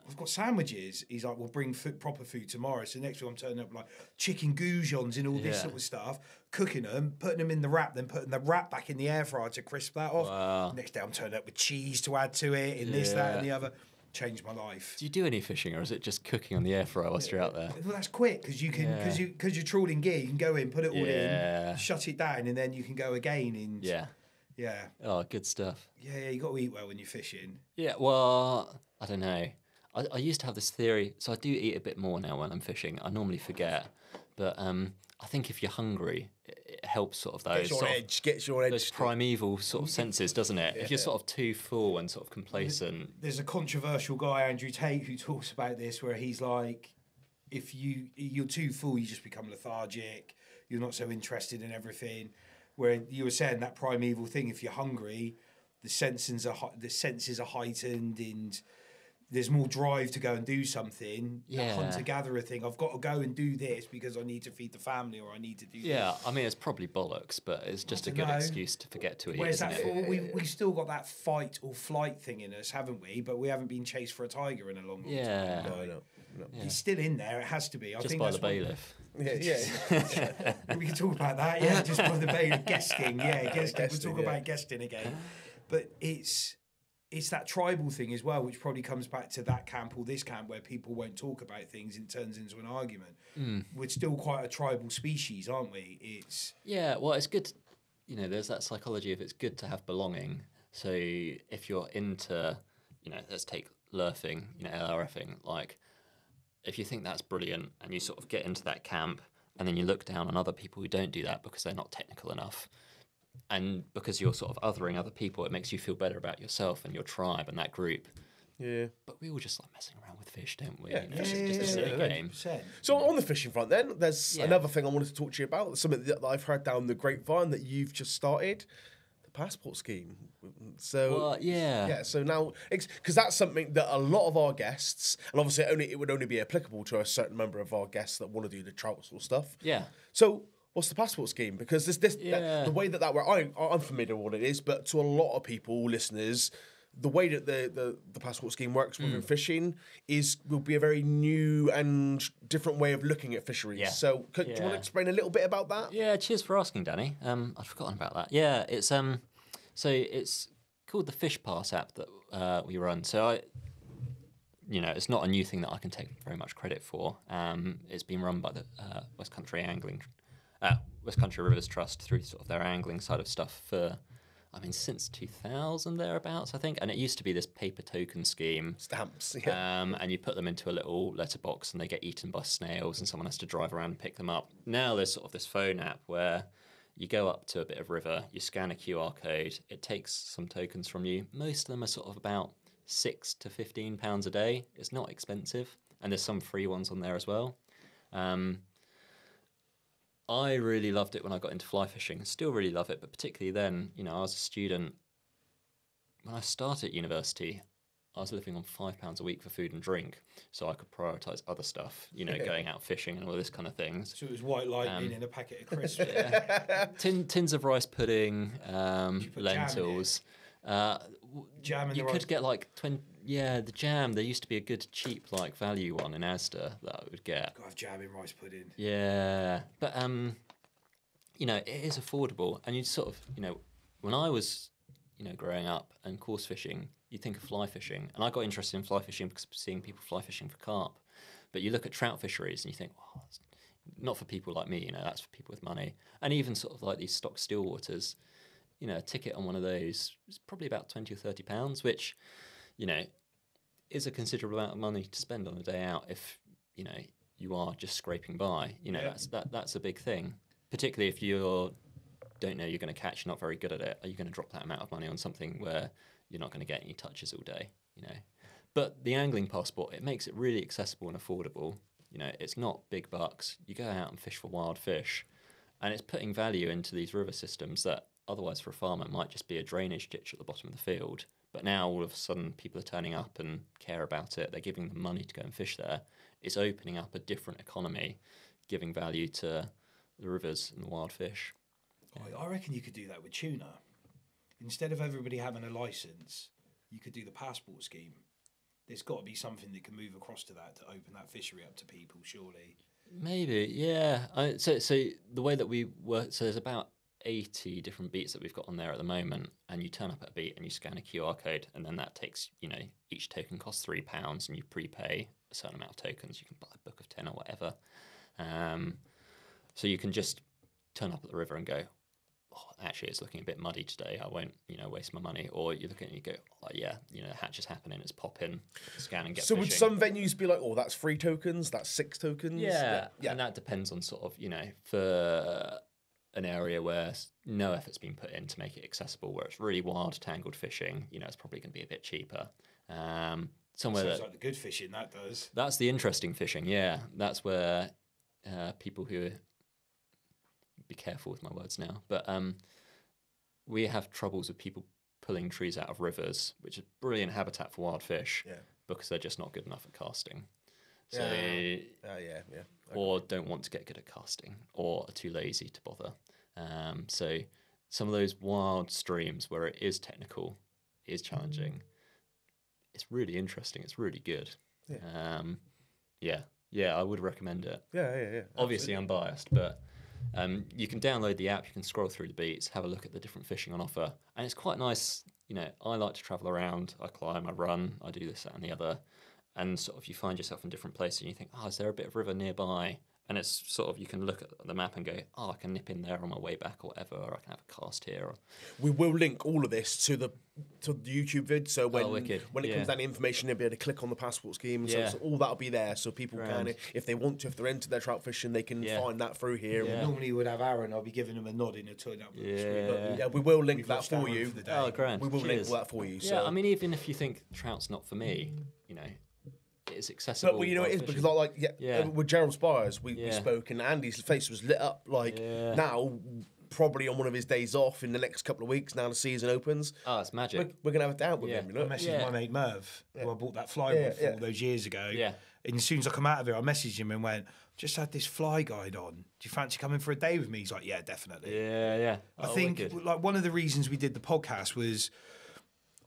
I've got sandwiches. He's like, we'll bring proper food tomorrow. So next week I'm turning up like chicken goujons and all this sort of stuff, cooking them, putting them in the wrap, then putting the wrap back in the air fryer to crisp that off. Wow. Next day I'm turning up with cheese to add to it and this, that and the other. Changed my life. Do you do any fishing, or is it just cooking on the air fryer whilst you're out there? Well, that's quick because you can because you're trawling gear. You can go in, put it all in, shut it down, and then you can go again. And yeah. Oh, good stuff. Yeah. You got to eat well when you're fishing. Yeah. Well, I don't know. I used to have this theory, so I do eat a bit more now when I'm fishing. I normally forget, but I think if you're hungry, it helps sort of those Gets your edge. those primeval sort of senses, doesn't it? If you're sort of too full and sort of complacent. There's a controversial guy, Andrew Tate, who talks about this, where he's like, if you're too full, you just become lethargic. You're not so interested in everything. Where you were saying that primeval thing, if you're hungry, the senses are heightened and there's more drive to go and do something. That hunter-gatherer thing. I've got to go and do this because I need to feed the family or I need to do this. Yeah, I mean, it's probably bollocks, but it's just a good excuse to forget to eat, Where's isn't that it? for? We've still got that fight or flight thing in us, haven't we? But we haven't been chased for a tiger in a long time. No. It's still in there. It has to be. I Just think by that's the bailiff. Yeah. we can talk about that. Yeah, just by the bailiff. Guesting. Yeah, guesting. We'll talk about guesting again. But it's that tribal thing as well, which probably comes back to that camp or this camp where people won't talk about things and it turns into an argument. We're still quite a tribal species, aren't we? Well, it's good. There's that psychology of it's good to have belonging. So if you're into, let's take lurfing, LRFing, like if you think that's brilliant and you sort of get into that camp and then you look down on other people who don't do that because they're not technical enough. And because you're sort of othering other people, it makes you feel better about yourself and your tribe and that group. Yeah. But we all just like messing around with fish, don't we? Yeah, Just a silly game. 100%. So on the fishing front then, there's another thing I wanted to talk to you about, something that I've heard down the grapevine that you've just started, the passport scheme. So so now, because that's something that a lot of our guests, and obviously it would only be applicable to a certain number of our guests that want to do the trout sort of stuff. Yeah. So what's the passport scheme? Because the way that works, I'm familiar with what it is, but to a lot of people, listeners, the way that the passport scheme works within fishing will be a very new and different way of looking at fisheries. Yeah. So do you want to explain a little bit about that? Yeah, cheers for asking, Danny. I'd forgotten about that. Yeah, it's so it's called the Fish Pass app that we run. So it's not a new thing that I can take very much credit for. It's been run by the West Country Rivers Trust through sort of their angling side of stuff for, since 2000 thereabouts, I think. And it used to be this paper token scheme. Stamps, yeah. And you put them into a little letterbox and they get eaten by snails and someone has to drive around and pick them up. Now there's sort of this phone app where you go up to a bit of river, you scan a QR code, it takes some tokens from you. Most of them are sort of about £6 to £15 a day. It's not expensive. And there's some free ones on there as well. I really loved it when I got into fly fishing. Still really love it, but particularly then, I was a student. When I started at university, I was living on £5 a week for food and drink, so I could prioritise other stuff, going out fishing and all this kind of things. So it was white lightning in a packet of crisps. Tins of rice pudding, lentils. Jam in you could get like 20. Yeah, the jam. There used to be a good cheap value one in Asda that I would get. Got to have jam in rice pudding. Yeah, but it is affordable, and you sort of when I was growing up and coarse fishing, you think of fly fishing, and I got interested in fly fishing because seeing people fly fishing for carp. But you look at trout fisheries and you think, oh, it's not for people like me. That's for people with money, and even sort of like these stock still waters. A ticket on one of those is probably about £20 or £30, which, is a considerable amount of money to spend on a day out if, you are just scraping by. That's a big thing, particularly if you don't know you're going to catch, you're not very good at it. Are you going to drop that amount of money on something where you're not going to get any touches all day, But the angling passport, it makes it really accessible and affordable. It's not big bucks. You go out and fish for wild fish, and it's putting value into these river systems that otherwise for a farmer might just be a drainage ditch at the bottom of the field. But now all of a sudden people are turning up and care about it. They're giving them money to go and fish there. It's opening up a different economy, giving value to the rivers and the wild fish. I reckon you could do that with tuna. Instead of everybody having a licence, you could do the passport scheme. There's got to be something that can move across to that to open that fishery up to people, surely. Maybe, yeah. So the way that we work, so there's about 80 different beats that we've got on there at the moment, and you turn up at a beat and you scan a QR code, and then that takes, each token costs £3, and you prepay a certain amount of tokens. You can buy a book of 10 or whatever. So you can just turn up at the river and go, oh, actually, it's looking a bit muddy today. I won't, waste my money. Or you look at it and you go, oh, yeah, hatch is happening. It's pop in, scan and get So fishing. would some venues be like, oh, that's 3 tokens, that's 6 tokens? Yeah, and that depends on sort of, for an area where no effort's been put in to make it accessible, where it's really wild, tangled fishing, it's probably going to be a bit cheaper. Somewhere Sounds like the good fishing, that does. That's the interesting fishing, yeah. That's where people who... Be careful with my words now, but we have troubles with people pulling trees out of rivers, which is brilliant habitat for wild fish, because they're just not good enough at casting. So, or don't want to get good at casting, or are too lazy to bother. So, some of those wild streams where it is technical, is challenging. It's really interesting. It's really good. Yeah, I would recommend it. Yeah. Obviously, I'm biased, but. You can download the app, you can scroll through the beats, have a look at the different fishing on offer. And it's quite nice, I like to travel around, I climb, I run, I do this, that and the other. And sort of you find yourself in different places and you think, oh, is there a bit of river nearby? And it's sort of, you can look at the map and go, oh, I can nip in there on my way back or whatever, or I can have a cast here. We will link all of this to the YouTube vid, so when it comes down to information, they'll be able to click on the passport scheme. So all that'll be there, so people can, if they want to, if they're into their trout fishing, they can find that through here. Yeah. Normally would have Aaron, I'll be giving him a nod in a turn up. We will link that for you. For the day. Oh, grand. We will link all that for you. Yeah, so. Even if you think trout's not for me, it's accessible. But it is because with Gerald Spires, we spoke, and Andy's face was lit up. Now, probably on one of his days off in the next couple of weeks. Now the season opens. Oh, it's magic. We're gonna have a doubt with him. I messaged my mate Merv, who I bought that fly with all those years ago. Yeah. And as soon as I come out of it, I messaged him and went, "Just had this fly guide on. Do you fancy coming for a day with me?" He's like, "Yeah, definitely." Yeah. I think one of the reasons we did the podcast was,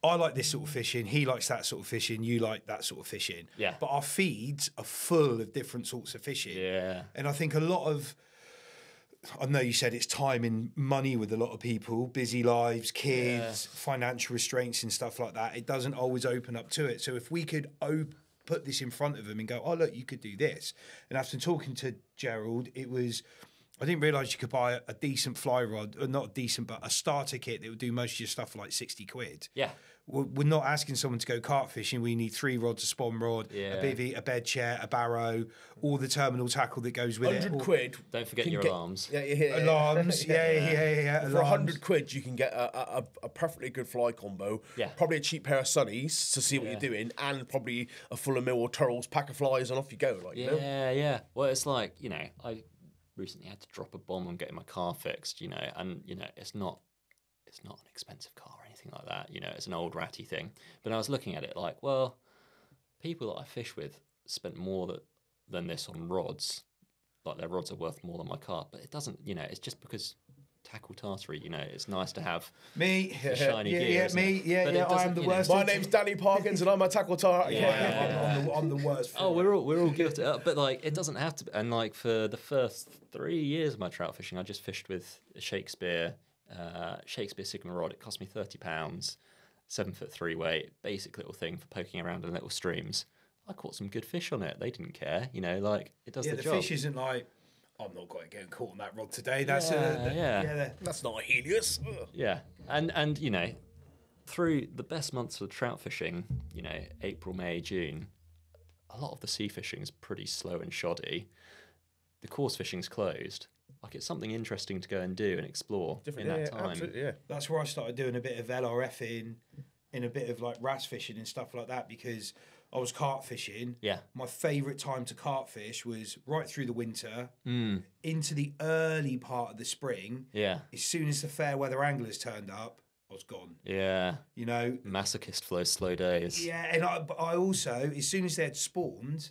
I like this sort of fishing, he likes that sort of fishing, you like that sort of fishing. Yeah. But our feeds are full of different sorts of fishing. Yeah. And I think a lot of, I know you said it's time and money with a lot of people, busy lives, kids, financial restraints and stuff like that. It doesn't always open up to it. So if we could put this in front of them and go, oh, look, you could do this. And after talking to Gerald, I didn't realise you could buy a decent fly rod, or not decent, but a starter kit that would do most of your stuff for like 60 quid. Yeah. We're not asking someone to go carp fishing. We need 3 rods, a spawn rod, a bivvy, a bed chair, a barrow, all the terminal tackle that goes with 100 it. quid. Don't forget your alarms. Alarms, yeah. For 100 quid, you can get a perfectly good fly combo. Yeah. Probably a cheap pair of sunnies to see what you're doing, and probably a Fuller Mill or Turrell's pack of flies, and off you go. Like, you know? Yeah. Well, it's like, I recently had to drop a bomb on getting my car fixed, and, it's not an expensive car or anything like that. It's an old ratty thing. But I was looking at it like, well, people that I fish with spent more than this on rods. Like, their rods are worth more than my car. But it doesn't, it's just because tackle tartary, it's nice to have me, shiny gear. I am the worst. My name's Danny Parkins, and I'm a tackle tar. I'm the worst. Oh, we're all guilty. But like, it doesn't have to. And like, for the first 3 years of my trout fishing, I just fished with a Shakespeare Sigma rod. It cost me £30, 7'3" weight, basic little thing for poking around in little streams. I caught some good fish on it. They didn't care, like, it does the job. The fish isn't like, I'm not going to get caught on that rod today. That's That's not a Helios. Yeah, and through the best months of trout fishing, April, May, June, a lot of the sea fishing is pretty slow and shoddy. The coarse fishing's closed. Like, it's something interesting to go and do and explore in that time. Absolutely, That's where I started doing a bit of LRF in a bit of like wrasse fishing and stuff like that, because I was carp fishing. Yeah. My favourite time to carp fish was right through the winter, into the early part of the spring. Yeah. As soon as the fair weather anglers turned up, I was gone. Yeah. Masochist flows slow days. Yeah, and I also, as soon as they had spawned,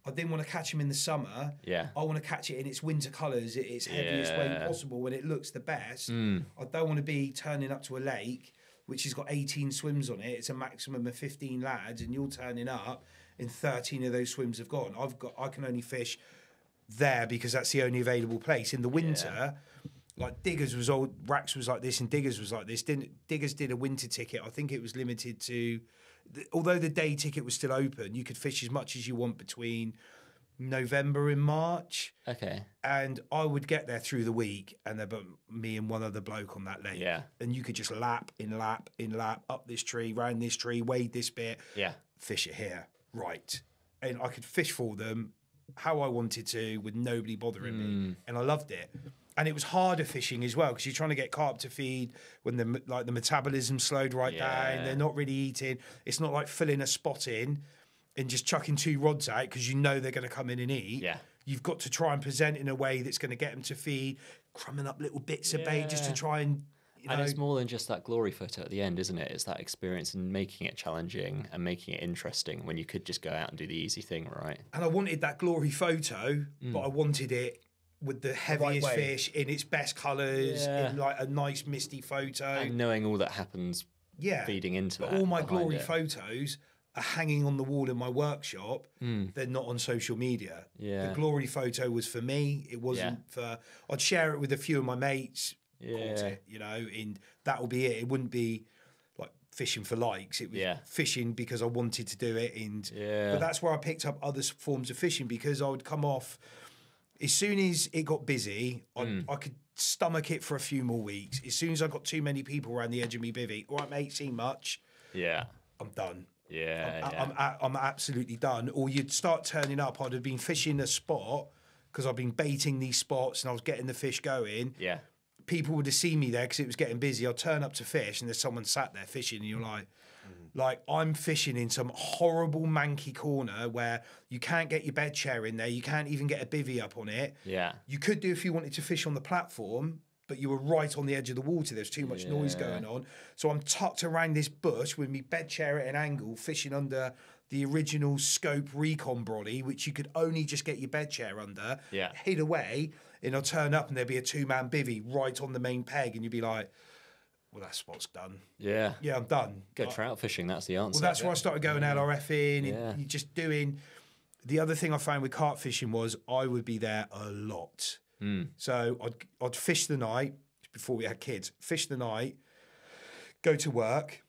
I didn't want to catch them in the summer. Yeah. I want to catch it in its winter colours, its heaviest weight possible, when it looks the best. I don't want to be turning up to a lake which has got 18 swims on it. It's a maximum of 15 lads, and you're turning up and 13 of those swims have gone. I can only fish there because that's the only available place. In the winter, like Diggers was old, Rax was like this, and Diggers was like this. Diggers did a winter ticket. I think it was limited to, although the day ticket was still open, you could fish as much as you want between November and March. Okay. And I would get there through the week, and there but me and one other bloke on that lake. Yeah. And you could just lap up this tree, round this tree, wade this bit. Yeah. Fish it here. Right. And I could fish for them how I wanted to with nobody bothering me. And I loved it. And it was harder fishing as well, because you're trying to get carp to feed when the metabolism slowed down. They're not really eating. It's not like filling a spot in and just chucking 2 rods out because you know they're going to come in and eat. Yeah. You've got to try and present in a way that's going to get them to feed, crumbing up little bits of bait just to try and, And it's more than just that glory photo at the end, isn't it? It's that experience and making it challenging and making it interesting when you could just go out and do the easy thing, right? And I wanted that glory photo, but I wanted it with the heaviest fish in its best colours, in like a nice misty photo. And knowing all that happens feeding into that. But all my glory photos are hanging on the wall in my workshop. They're not on social media. Yeah. The glory photo was for me. It wasn't for... I'd share it with a few of my mates. And that will be it. It wouldn't be like fishing for likes. It was fishing because I wanted to do it. But that's where I picked up other forms of fishing, because I would come off... As soon as it got busy, I could stomach it for a few more weeks. As soon as I got too many people around the edge of me bivvy, all right, mate, seen much. Yeah. I'm done. I'm absolutely done. Or you'd start turning up. I'd have been fishing a spot because I've been baiting these spots and I was getting the fish going. Yeah. People would have seen me there because it was getting busy. I'd turn up to fish and there's someone sat there fishing, and you're like I'm fishing in some horrible manky corner where you can't get your bed chair in there. You can't even get a bivvy up on it. Yeah. You could do if you wanted to fish on the platform, but you were right on the edge of the water. There's too much noise going on. So I'm tucked around this bush with me bed chair at an angle, fishing under the original Scope Recon brolly, which you could only just get your bed chair under, hid away, and I'll turn up and there'd be a 2-man bivvy right on the main peg, and you'd be like, well, that spot's done. Yeah, I'm done. Go trout fishing, that's the answer. Well, that's where I started going LRFing, and you're just doing... The other thing I found with carp fishing was I would be there a lot. So I'd fish the night, before we had kids, fish the night, go to work,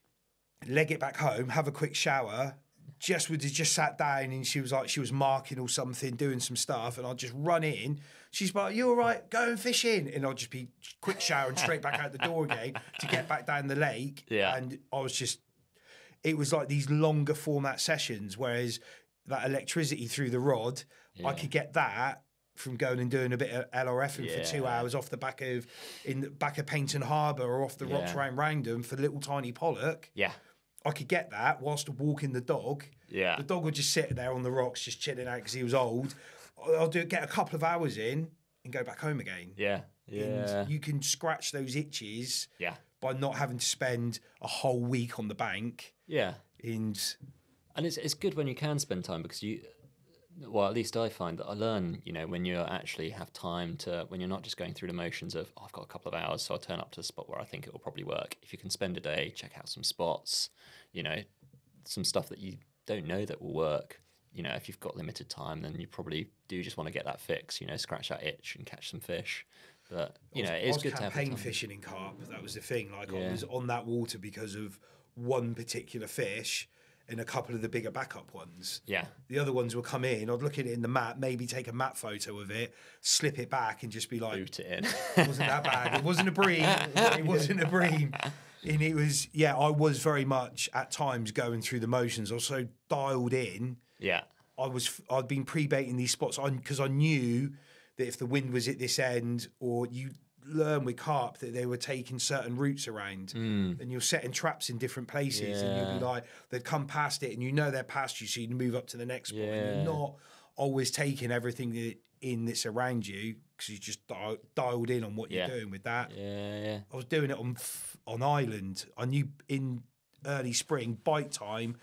leg it back home, have a quick shower, Jess would have just sat down and she was marking or something, doing some stuff, and I'd just run in. She's like, "You all right? Go and fish in." And I'd just be quick shower and straight back out the door again to get back down the lake. Yeah. And it was like these longer format sessions, whereas that electricity through the rod, I could get that from going and doing a bit of LRFing for 2 hours off the back of Paynton Harbour or off the rocks around Roundham for little tiny pollock. Yeah. I could get that whilst walking the dog. Yeah. The dog would just sit there on the rocks, just chilling out because he was old. I'll get a couple of hours in and go back home again. Yeah. Yeah. And you can scratch those itches by not having to spend a whole week on the bank. Yeah. And it's good when you can spend time because well, at least I find that I learn, when you actually have time when you're not just going through the motions of, I've got a couple of hours, so I'll turn up to the spot where I think it will probably work. If you can spend a day, check out some spots, some stuff that you don't know that will work. If you've got limited time, then you probably do just want to get that fix, scratch that itch and catch some fish. But, it's good to have campaign fishing in carp. That was the thing. I was on that water because of one particular fish and a couple of the bigger backup ones. Yeah. The other ones would come in, I'd look at it in the map, maybe take a map photo of it, slip it back and just be like... Boot it in. It wasn't that bad. It wasn't a bream. It wasn't a bream. And it was, I was very much at times going through the motions. I was so dialed in. Yeah. I'd been pre-baiting these spots because I knew that if the wind was at this end, or you learn with carp that they were taking certain routes around, and you're setting traps in different places, and you'll be like, they'd come past it, and they're past you, so you move up to the next spot, and you're not always taking everything in that's around you because you just dialed in on what you're doing with that. Yeah. I was doing it on island. I knew in early spring bite time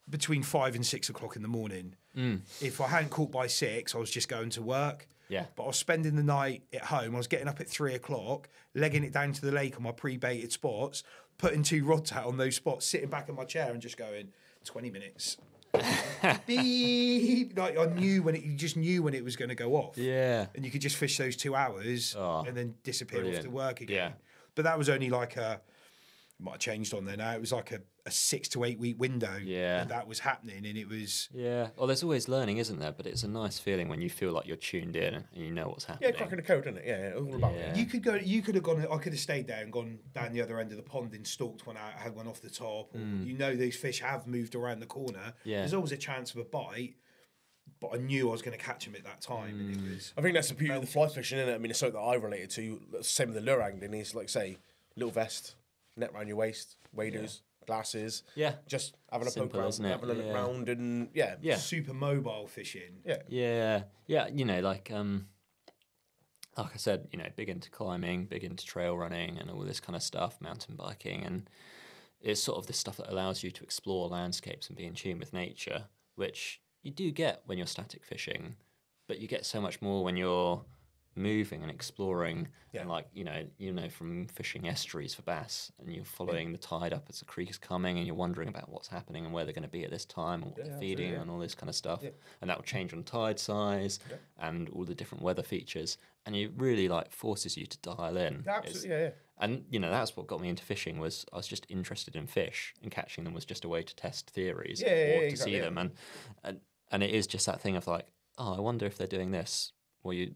between 5 and 6 o'clock in the morning. If I hadn't caught by 6, I was just going to work. Yeah. But I was spending the night at home. I was getting up at 3 o'clock, legging it down to the lake on my pre-baited spots, putting 2 rods out on those spots, sitting back in my chair and just going, 20 minutes. Beep. Like you just knew when it was going to go off. Yeah. And you could just fish those 2 hours and then disappear off to work again. Yeah. But that was only like it might have changed on there now. It was like a 6 to 8 week window that was happening, and it was... Yeah. Well, there's always learning, isn't there? But it's a nice feeling when you feel like you're tuned in and you know what's happening. Yeah, cracking the code, isn't it? Yeah, all about it. You could have gone... I could have stayed there and gone down the other end of the pond and stalked one out, had one off the top. Or, these fish have moved around the corner. Yeah. There's always a chance of a bite, but I knew I was going to catch him at that time. And it was... I think that's the beauty of the fly fishing, isn't it? I mean, it's something that I related to. Same with the lure angling is, like, say, little vest, net around your waist, waders, glasses. Yeah. Just having a Simple, poke around, isn't it? having a look around, and super mobile fishing. Yeah. Like I said, big into climbing, big into trail running and all this kind of stuff, mountain biking, and it's sort of this stuff that allows you to explore landscapes and be in tune with nature, which you do get when you're static fishing, but you get so much more when you're moving and exploring, and from fishing estuaries for bass, and you're following the tide up as the creek is coming, and you're wondering about what's happening and where they're going to be at this time, and what they're feeding, and all this kind of stuff, and that will change on tide size and all the different weather features, and it really forces you to dial in. Absolutely, And that's what got me into fishing. Was I was just interested in fish, and catching them was just a way to test theories or to see them, and it is just that thing of like, I wonder if they're doing this. Well, you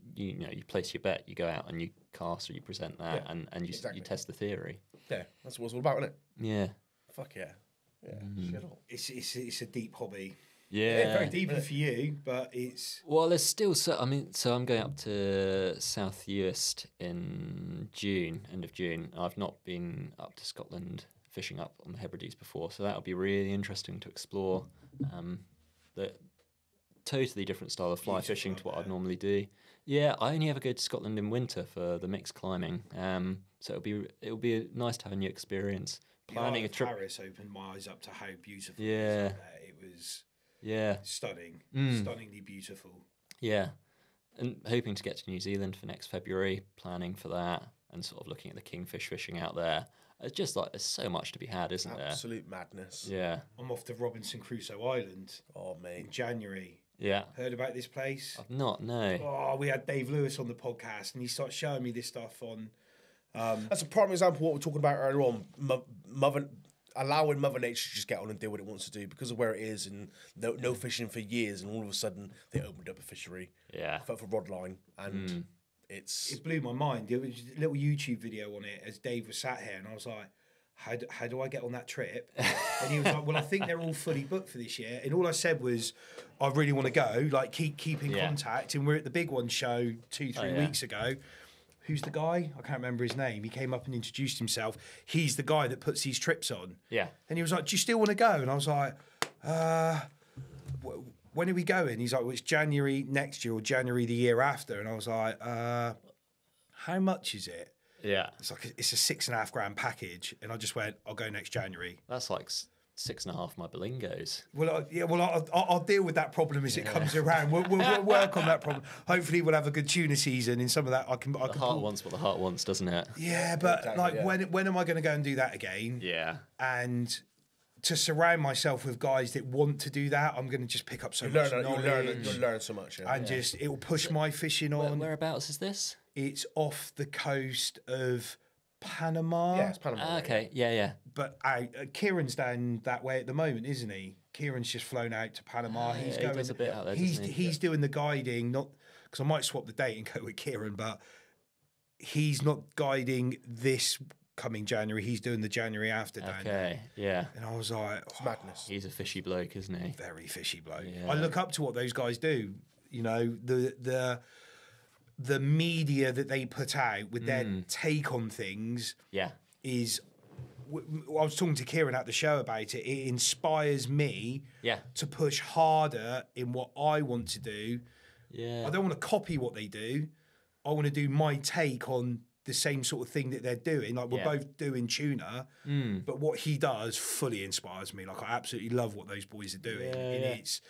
place your bet, you go out and you cast or you present that, and you test the theory. Yeah, that's what it's all about, isn't it? Yeah. Fuck yeah. It's a deep hobby. Yeah. Very deep for you, but it's... Well, there's still... So I'm going up to South Uist in June, end of June. I've not been up to Scotland fishing up on the Hebrides before, so that'll be really interesting to explore. The totally different style of fly fishing to what I'd normally do. Yeah, I only ever go to Scotland in winter for the mixed climbing. So it'll be nice to have a new experience. Planning a trip. Paris opened my eyes up to how beautiful it was. Stunning, stunningly beautiful. Yeah, and hoping to get to New Zealand for next February. Planning for that, and sort of looking at the kingfish fishing out there. It's just there's so much to be had, isn't there? Absolute madness. Yeah. I'm off to Robinson Crusoe Island. Oh, mate. In January. Yeah. Heard about this place? I've not, no. Oh, we had Dave Lewis on the podcast, and he started showing me this stuff on... That's a prime example of what we were talking about earlier on. allowing Mother Nature to just get on and do what it wants to do because of where it is, and no fishing for years, and all of a sudden they opened up a fishery for rod line, and it blew my mind. There was a little YouTube video on it as Dave was sat here, and I was like, how do I get on that trip? And he was like, well, I think they're all fully booked for this year. And all I said was, I really want to go, like keep in contact. And we're at the Big One show 2-3 weeks ago. Who's the guy? I can't remember his name. He came up and introduced himself. He's the guy that puts these trips on. Yeah. And he was like, do you still want to go? And I was like, when are we going? He's like, well, it's January next year or January the year after. And I was like, how much is it? Yeah. It's a $6,500 package. And I just went, I'll go next January. That's like 6.5 my Belingos. Well, I'll deal with that problem as it comes around. We'll work on that problem. Hopefully, we'll have a good tuna season in some of that. The heart wants what the heart wants, doesn't it? Yeah, but when am I going to go and do that again? Yeah. And to surround myself with guys that want to do that, I'm going to just pick up so much knowledge. You'll learn so much. Yeah. And just it will push my fishing on. Whereabouts is this? It's off the coast of Panama. Yeah, it's Panama. Okay, yeah. But Kieran's down that way at the moment, isn't he? Kieran's just flown out to Panama. He's going. He does a bit out there, he's doing the guiding, not because I might swap the date and go with Kieran, but he's not guiding this coming January. He's doing the January after down there. Yeah. And I was like, it's madness. He's a fishy bloke, isn't he? Very fishy bloke. Yeah. I look up to what those guys do. You know, the media that they put out with their take on things is... I was talking to Kieran at the show about it. It inspires me to push harder in what I want to do. Yeah. I don't want to copy what they do. I want to do my take on the same sort of thing that they're doing. Like, we're both doing tuna, but what he does fully inspires me. Like, I absolutely love what those boys are doing. And it's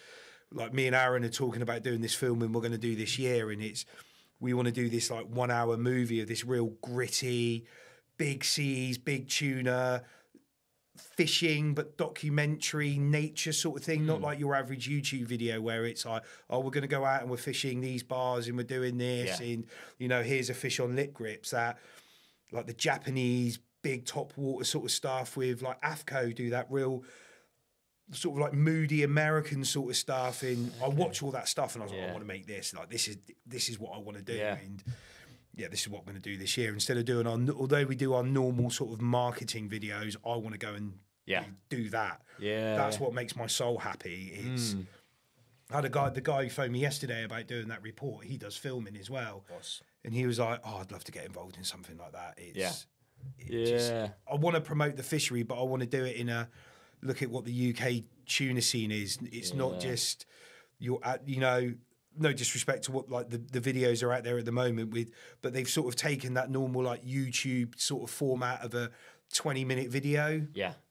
like me and Aaron are talking about doing this film and we're going to do this year, and we want to do this like 1 hour movie of this real gritty, big seas, big tuna, fishing, but documentary nature sort of thing. Not like your average YouTube video where it's like, oh, we're going to go out and we're fishing these bars and we're doing this. And, you know, here's a fish on lip grips. That, like the Japanese big top water sort of stuff with like AFCO do that real sort of like moody American sort of stuff. And I watch all that stuff and I was like, I want to make this. Like, this is what I want to do. And this is what I'm going to do this year. Instead of doing although we do our normal sort of marketing videos, I want to go and do that. Yeah. That's what makes my soul happy. It's I had the guy who phoned me yesterday about doing that report. He does filming as well. And he was like, oh, I'd love to get involved in something like that. Just, I want to promote the fishery, but I want to do it in a look at what the UK tuna scene is. It's not just no disrespect to what like the videos are out there at the moment but they've sort of taken that normal like YouTube sort of format of a 20-minute video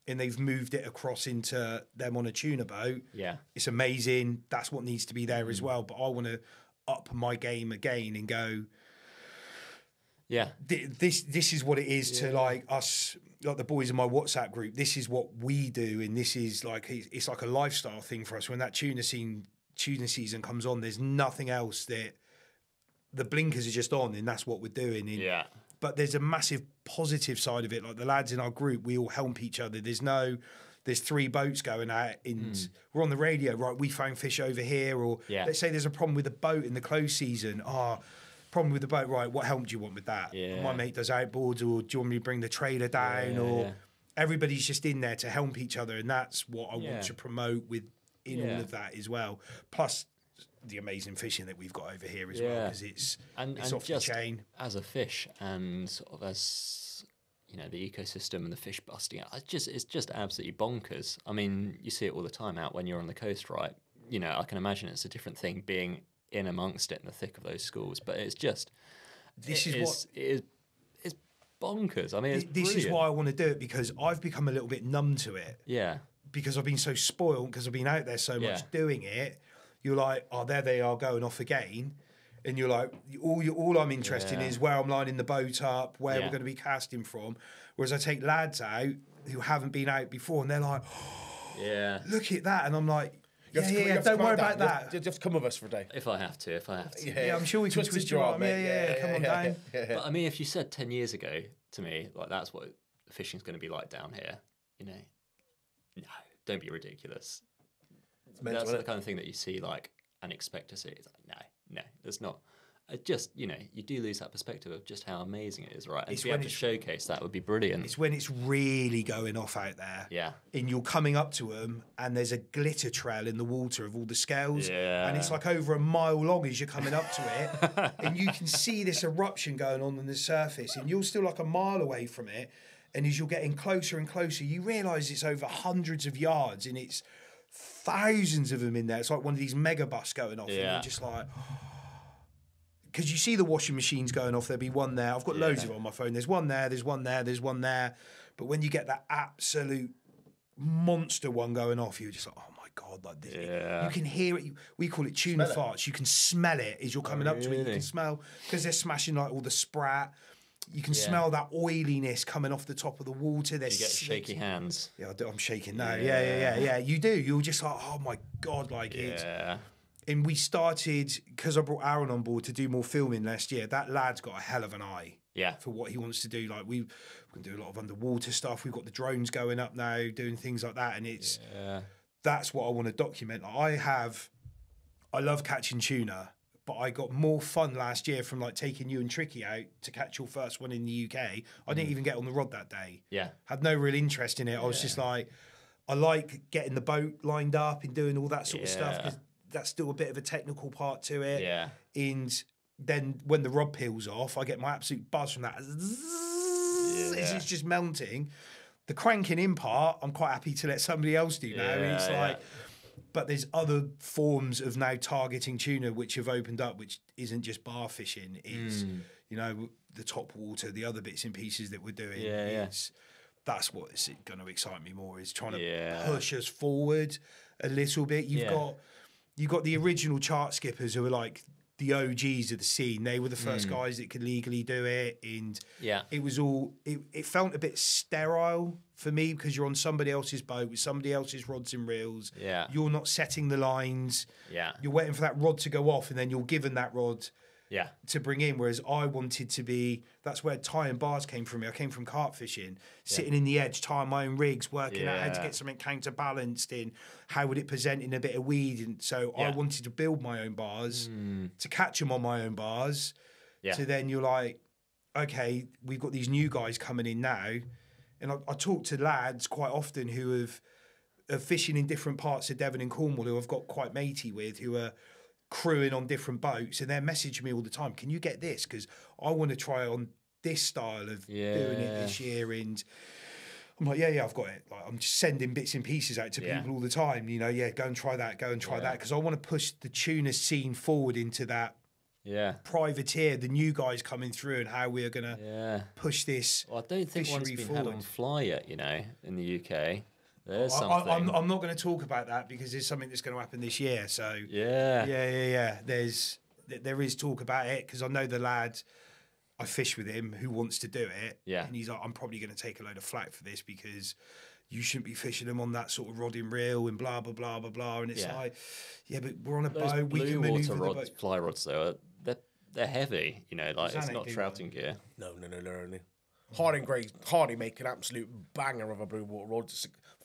and they've moved it across into them on a tuna boat. It's amazing. That's what needs to be there as well, but I want to up my game again and go, this is what it is to like us, like the boys in my WhatsApp group. This is what we do, and this is like it's like a lifestyle thing for us. When that tuna season comes on, there's nothing else that the blinkers are just on, and that's what we're doing. And, but there's a massive positive side of it. Like the lads in our group, we all help each other. There's 3 boats going out, and we're on the radio. Right, we found fish over here, or let's say there's a problem with a boat in the close season. Problem with the boat, right? What help do you want with that? My mate does outboards, or do you want me to bring the trailer down? Everybody's just in there to help each other, and that's what I want to promote in all of that as well. Plus the amazing fishing that we've got over here as well, because it's off just the chain. As a fish, and sort of as you know, the ecosystem and the fish busting out, it's just absolutely bonkers. I mean, you see it all the time out when you're on the coast, right? You know, I can imagine it's a different thing being in amongst it in the thick of those schools, but it's just it is bonkers. I mean, this is why I want to do it, because I've become a little bit numb to it. Because I've been so spoiled, because I've been out there so much doing it. You're like, oh, there they are going off again, and you're like, all I'm interested in is where I'm lining the boat up, where we're going to be casting from. Whereas I take lads out who haven't been out before, and they're like, look at that, and I'm like, don't worry about that. You have to come with us for a day. If I have to. Yeah, I'm sure we can twist your arm. Come on down. But I mean, if you said 10 years ago to me, like, that's what fishing's going to be like down here, you know, no, don't be ridiculous. mental, That's isn't the it? kind of thing that you see like and expect to see. It's like, no, there's not. Just, you know, you do lose that perspective of just how amazing it is, right? And It's to be when able to it's- showcase that would be brilliant. It's when it's really going off out there. Yeah. And you're coming up to them, and there's a glitter trail in the water of all the scales. Yeah. And it's like over a mile long as you're coming up to it. And you can see this eruption going on the surface, and you're still like a mile away from it. And as you're getting closer and closer, you realise it's over hundreds of yards, and it's thousands of them in there. It's like one of these mega busts going off. And Yeah. you're just like... Because you see the washing machines going off, there'll be one there. I've got loads of it on my phone. There's one there, there's one there, there's one there. But when you get that absolute monster one going off, you're just like, oh my God, like this. Yeah. You can hear it. We call it tuna Smell farts. You can smell it as you're coming up to it. You really? can smell, because they're smashing like all the sprat. You can smell that oiliness coming off the top of the water. There's You get slicks. shaky hands. Yeah, I'm shaking now. Yeah. You do. You're just like, oh my God, like it's... Yeah. And we started, because I brought Aaron on board to do more filming last year, that lad's got a hell of an eye Yeah. for what he wants to do. Like, we can do a lot of underwater stuff. We've got the drones going up now, doing things like that. And it's that's what I want to document. I love catching tuna, but I got more fun last year from like taking you and Tricky out to catch your first one in the UK. I didn't even get on the rod that day. Yeah. Had no real interest in it. I was just like, I like getting the boat lined up and doing all that sort of stuff, because that's still a bit of a technical part to it. Yeah. And then when the rod peels off, I get my absolute buzz from that. It's just melting. The cranking in part, I'm quite happy to let somebody else do now. It's like, but there's other forms of now targeting tuna which have opened up, which isn't just bar fishing. It's, you know, the top water, the other bits and pieces that we're doing. That's what's going to excite me more, is trying to push us forward a little bit. You've got the original chart skippers who are like the OGs of the scene. They were the first guys that could legally do it, and it was all. It felt a bit sterile for me, because you're on somebody else's boat with somebody else's rods and reels. Yeah. You're not setting the lines. Yeah. You're waiting for that rod to go off, and then you're given that rod Yeah. to bring in. Whereas I wanted to be, that's where tying bars came from me. I came from carp fishing, sitting in the edge, tying my own rigs, working out how to get something counterbalanced in, how would it present in a bit of weed. And so I wanted to build my own bars, to catch them on my own bars. So then you're like, okay, we've got these new guys coming in now. And I talk to lads quite often who are fishing in different parts of Devon and Cornwall, who I've got quite matey with, who are crewing on different boats, and they're messaging me all the time, can you get this, because I want to try on this style of doing it this year. And I'm like, yeah, I've got it. Like, I'm just sending bits and pieces out to people all the time, you know, go and try that, because I want to push the tuna scene forward into that privateer, the new guys coming through, and how we're going to push this. Well, I don't think one's fishery been had on forward. fly yet, you know, in the UK. There's something. I'm not going to talk about that, because there's something that's going to happen this year. So yeah. There is talk about it, because I know the lad. I fish with him who wants to do it. Yeah. And he's like, I'm probably going to take a load of flack for this, because you shouldn't be fishing them on that sort of rod and reel and blah blah blah blah blah. And it's like, but we're on a Those boat. We blue can water maneuver the rods, boat. fly rods, though, they're heavy. You know, like it's not Xanac, trouting gear. No. Hardy make an absolute banger of a blue water rod.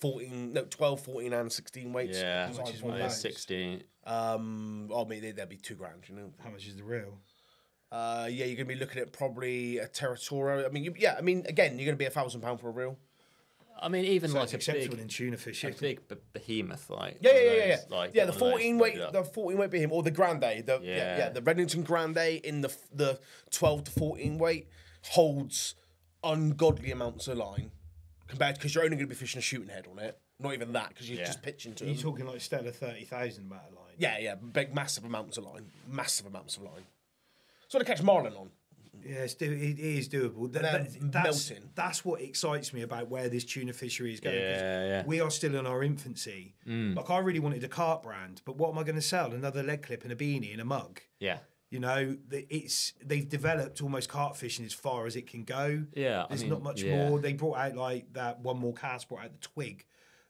12, 14 and 16 weights. Yeah, much is one of those? 16. I mean, that'd be $2,000, you know. How much is the reel? You're going to be looking at probably a Territorial. I mean, again, you're going to be £1,000 for a reel. I mean, even So like it's a acceptable big, in tuna fishing. behemoth, like Yeah. one of those, like The one of those 14 weight, loaded up. the 14 weight behemoth, or the Grande, the Redington Grande in the 12 to 14 weight holds ungodly amounts of line compared, because you're only going to be fishing a shooting head on it. Not even that, because you're just pitching to Are you them. talking like Stella 30,000 amount of line? Yeah, big, massive amounts of line. So to catch marlin on. Yeah, it is doable. Melting. That's what excites me about where this tuna fishery is going. 'cause Yeah. We are still in our infancy. Like, I really wanted a carp brand, but what am I going to sell? Another leg clip and a beanie and a mug. Yeah. You know, they've developed almost carp fishing as far as it can go. Yeah, There's not much more. They brought out like that One More Cast brought out the twig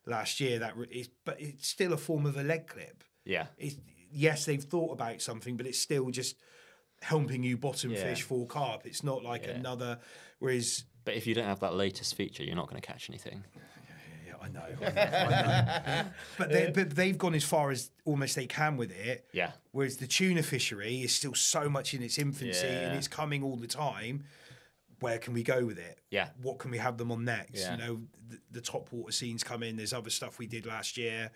last year. But it's still a form of a leg clip. Yeah. Yes, they've thought about something, but it's still just helping you bottom fish for carp. It's not like another. Whereas, But if you don't have that latest feature, you're not going to catch anything. I know. But they've gone as far as almost they can with it. Yeah. Whereas the tuna fishery is still so much in its infancy and it's coming all the time. Where can we go with it? Yeah. What can we have them on next? Yeah. You know, the top water scenes come in. There's other stuff we did last year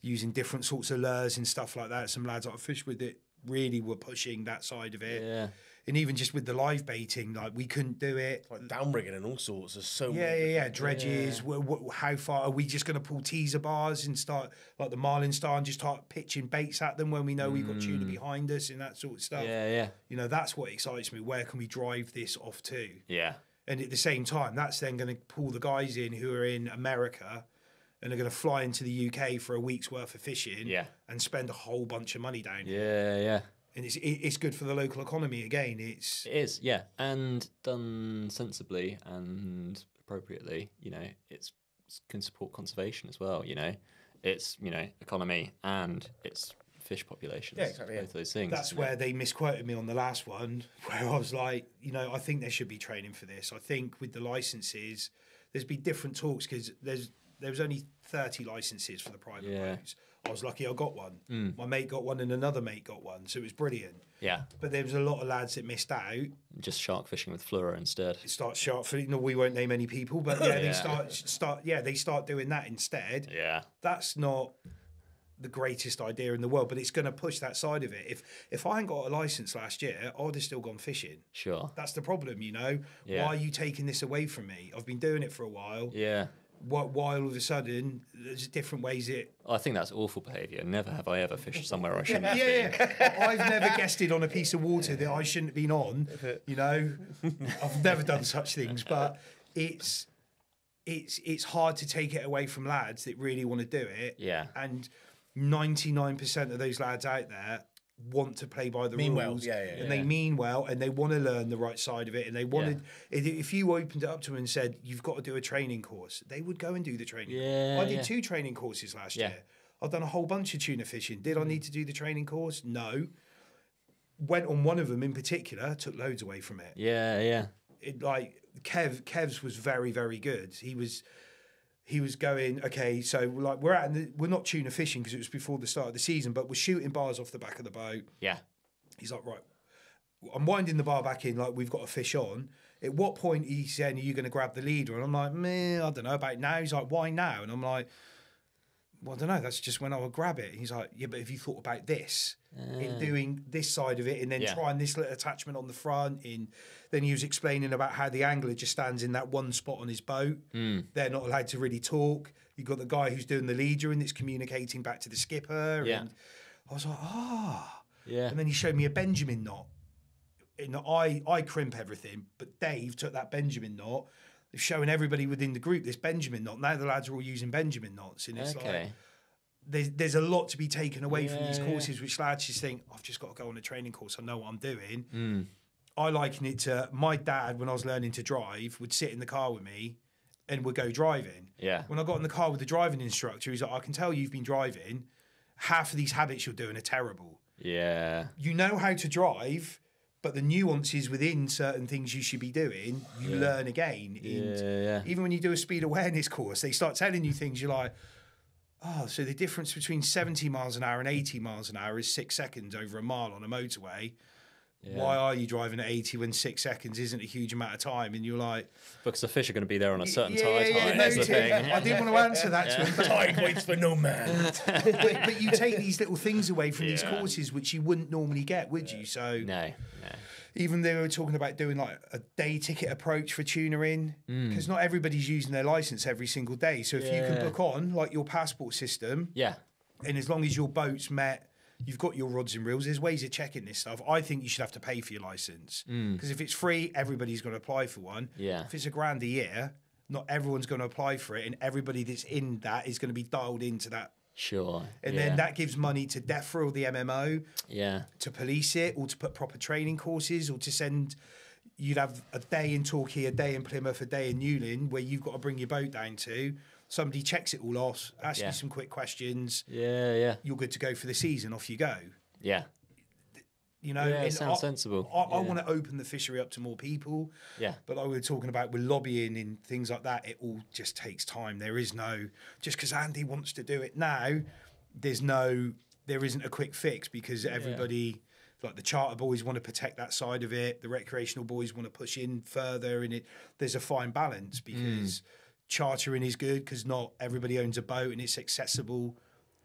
using different sorts of lures and stuff like that. Some lads that I fished with it really were pushing that side of it. Yeah. And even just with the live baiting, like we couldn't do it. Like downrigging and all sorts. There's so Yeah. Dredges. How far are we just going to pull teaser bars and start like the Marlin Star and just start pitching baits at them when we know we've got tuna behind us and that sort of stuff? Yeah. You know, that's what excites me. Where can we drive this off to? Yeah. And at the same time, that's then going to pull the guys in who are in America and are going to fly into the UK for a week's worth of fishing and spend a whole bunch of money down here. Yeah. And it's good for the local economy again. It is, yeah, and done sensibly and appropriately. You know, it can support conservation as well. You know, it's economy and it's fish populations. Yeah, exactly. Both those things. That's where they misquoted me on the last one, where I was like, I think there should be training for this. I think with the licenses, there's been different talks because there was only 30 licenses for the private boats. I was lucky I got one. My mate got one and another mate got one, so it was brilliant. Yeah. But there was a lot of lads that missed out. Just shark fishing with fluoro instead. Start shark fishing. No, we won't name any people, but they start doing that instead. Yeah. That's not the greatest idea in the world, but it's going to push that side of it. If I hadn't got a license last year, I would have still gone fishing. Sure. That's the problem, Yeah. Why are you taking this away from me? I've been doing it for a while. Yeah. Why all of a sudden there's different ways it. I think that's awful behaviour. Never have I ever fished somewhere I shouldn't. I've never guested on a piece of water that I shouldn't have been on. I've never done such things, but it's hard to take it away from lads that really want to do it. Yeah. And 99% of those lads out there want to play by the mean rules. well. And they mean well and they want to learn the right side of it. And they wanted, if you opened it up to them and said, you've got to do a training course, they would go and do the training. I did 2 training courses last year. I've done a whole bunch of tuna fishing. Did I need to do the training course? No. Went on one of them in particular, took loads away from it. Yeah. Kev's was very, very good. He was going, okay, so we're not tuna fishing because it was before the start of the season, but we're shooting bars off the back of the boat. Yeah. He's like, right, I'm winding the bar back in, like we've got a fish on. At what point he's saying, are you going to grab the leader? And I'm like, I don't know about now. He's like, why now? And I'm like, well, I don't know. That's just when I would grab it. And he's like, yeah, but have you thought about this? In doing this side of it and then trying this little attachment on the front. Then he was explaining about how the angler just stands in that one spot on his boat. They're not allowed to really talk. You've got the guy who's doing the leader and it's communicating back to the skipper. Yeah. And I was like, Yeah. And then he showed me a Benjamin knot. And I crimp everything, but Dave took that Benjamin knot. They're showing everybody within the group this Benjamin knot. Now the lads are all using Benjamin knots. And it's like, there's a lot to be taken away from these courses, which lads just think, I've just got to go on a training course. I know what I'm doing. I liken it to my dad, when I was learning to drive, would sit in the car with me and would go driving. Yeah. When I got in the car with the driving instructor, he's like, I can tell you've been driving. Half of these habits you're doing are terrible. Yeah. You know how to drive, but the nuances within certain things you should be doing, you learn again. And even when you do a speed awareness course, they start telling you things, you're like, oh, so the difference between 70 miles an hour and 80 miles an hour is 6 seconds over a mile on a motorway. Yeah. Why are you driving at 80 when 6 seconds isn't a huge amount of time? And you're like... Because the fish are going to be there on a certain tide height. That's the thing. I didn't want to answer that to him. Tide waits for no man. but you take these little things away from these courses, which you wouldn't normally get, would you? So No. Even they were talking about doing like a day ticket approach for tuna in, because not everybody's using their license every single day. So if you can book on like your passport system, and as long as your boat's met, you've got your rods and reels, there's ways of checking this stuff. I think you should have to pay for your license, because if it's free, everybody's going to apply for one. If it's $1,000 a year, not everyone's going to apply for it, and everybody that's in that is going to be dialed into that. Sure. And then that gives money to DEFRA or the MMO to police it, or to put proper training courses, or to send... You'd have a day in Torquay, a day in Plymouth, a day in Newlyn, where you've got to bring your boat down to. Somebody checks it all off, asks you some quick questions. You're good to go for the season. Off you go. You know, Yeah, it and sounds sensible. I Yeah. want to open the fishery up to more people. Yeah. But like we were talking about with lobbying and things like that, it all just takes time. There is no, just because Andy wants to do it now, there isn't a quick fix, because everybody, like the charter boys want to protect that side of it. The recreational boys want to push in further, and there's a fine balance, because chartering is good because not everybody owns a boat and it's accessible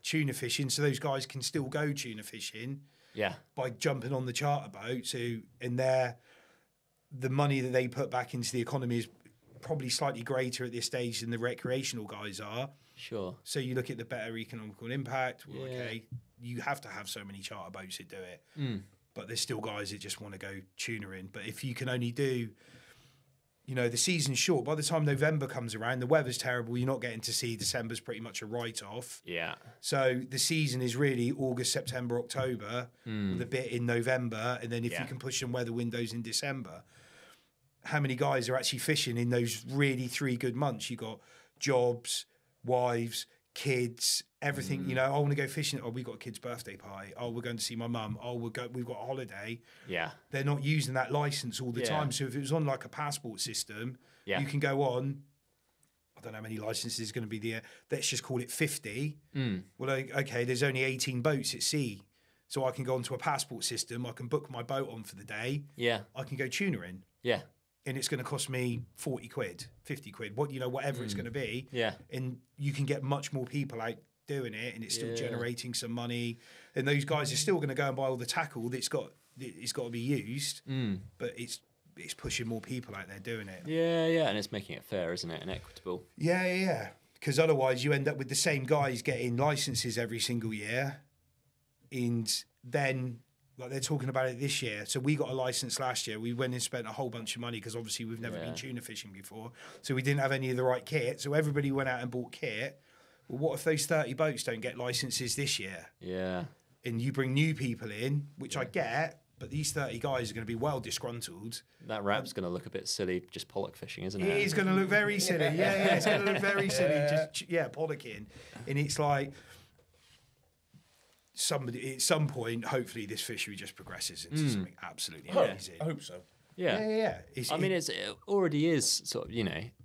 tuna fishing. So those guys can still go tuna fishing. Yeah. By jumping on the charter boat. So the money that they put back into the economy is probably slightly greater at this stage than the recreational guys are. Sure. So you look at the better economical impact. Well, Yeah. okay, you have to have so many charter boats that do it. But there's still guys that just want to go tuna in. But if you can only do, you know, the season's short. By the time November comes around, the weather's terrible. You're not getting to see. December's pretty much a write-off. Yeah. So the season is really August, September, October, with a bit in November, and then if you can push some weather windows in December. How many guys are actually fishing in those really 3 good months? You got jobs, wives, kids, everything. You know, I want to go fishing. Oh, we got a kid's birthday party. Oh, we're going to see my mum. Oh, we've got a holiday. Yeah. They're not using that license all the time. So if it was on like a passport system, you can go on. I don't know how many licenses is going to be there. Let's just call it 50. Well, okay, there's only 18 boats at sea. So I can go onto a passport system. I can book my boat on for the day. Yeah. I can go tuna in. Yeah. And it's going to cost me 40 quid, 50 quid, whatever it's going to be. Yeah. And you can get much more people out doing it, and it's still generating some money. And those guys are still going to go and buy all the tackle it's got to be used. But it's pushing more people out there doing it. Yeah, yeah, and it's making it fair, isn't it, and equitable. Yeah. Because otherwise you end up with the same guys getting licenses every single year. And then, like they're talking about it this year. So we got a license last year. We went and spent a whole bunch of money because obviously we've never been tuna fishing before. So we didn't have any of the right kit. So everybody went out and bought kit. Well, what if those 30 boats don't get licenses this year? Yeah. And you bring new people in, which I get, but these 30 guys are going to be well disgruntled. That wrap's going to look a bit silly, just pollock fishing, isn't it? It is going to look very silly. Yeah, it's going to look very silly. Just pollocking. And it's like, somebody at some point, hopefully this fishery just progresses into something absolutely amazing. I hope so. Yeah. It already is sort of,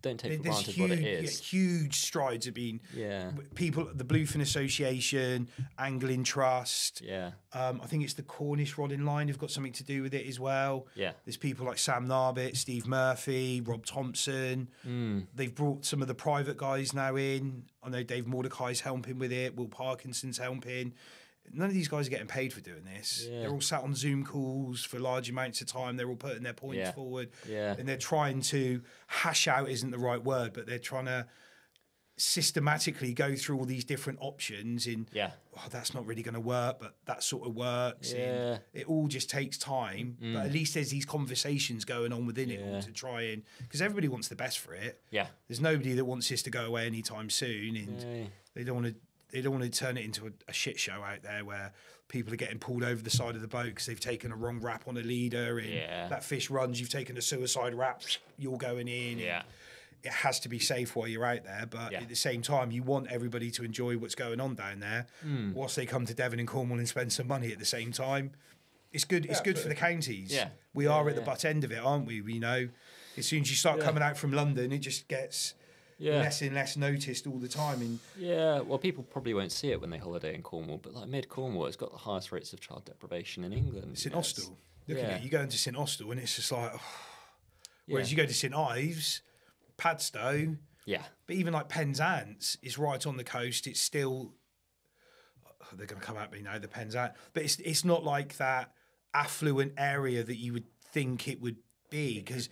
don't take for granted what it is. Huge strides have been. Yeah. People, the Bluefin Association, Angling Trust. Yeah. I think it's the Cornish Rodding Line have got something to do with it as well. Yeah. There's people like Sam Narbit, Steve Murphy, Rob Thompson. They've brought some of the private guys now in. I know Dave Mordecai's helping with it. Will Parkinson's helping. None of these guys are getting paid for doing this. Yeah. They're all sat on Zoom calls for large amounts of time. They're all putting their points forward. Yeah. And they're trying to hash out isn't the right word, but they're trying to systematically go through all these different options in, that's not really going to work, but that sort of works. Yeah. And it all just takes time. But at least there's these conversations going on within it all to try and, because everybody wants the best for it. Yeah. There's nobody that wants this to go away anytime soon. And they don't want to turn it into a shit show out there where people are getting pulled over the side of the boat because they've taken a wrong wrap on a leader and that fish runs, you've taken a suicide wrap, you're going in. Yeah. It has to be safe while you're out there, but at the same time, you want everybody to enjoy what's going on down there whilst they come to Devon and Cornwall and spend some money at the same time. It's good. It's good for the counties. Yeah. We are at the butt end of it, aren't we? We know as soon as you start coming out from London, it just gets less and less noticed all the time. And well, people probably won't see it when they holiday in Cornwall, but like mid-Cornwall, it's got the highest rates of child deprivation in England. St Austell, look at it. You go into St Austell and it's just like, whereas you go to St Ives, Padstow, but even like Penzance is right on the coast. It's still, they're going to come at me now, the Penzance, but it's not like that affluent area that you would think it would be, because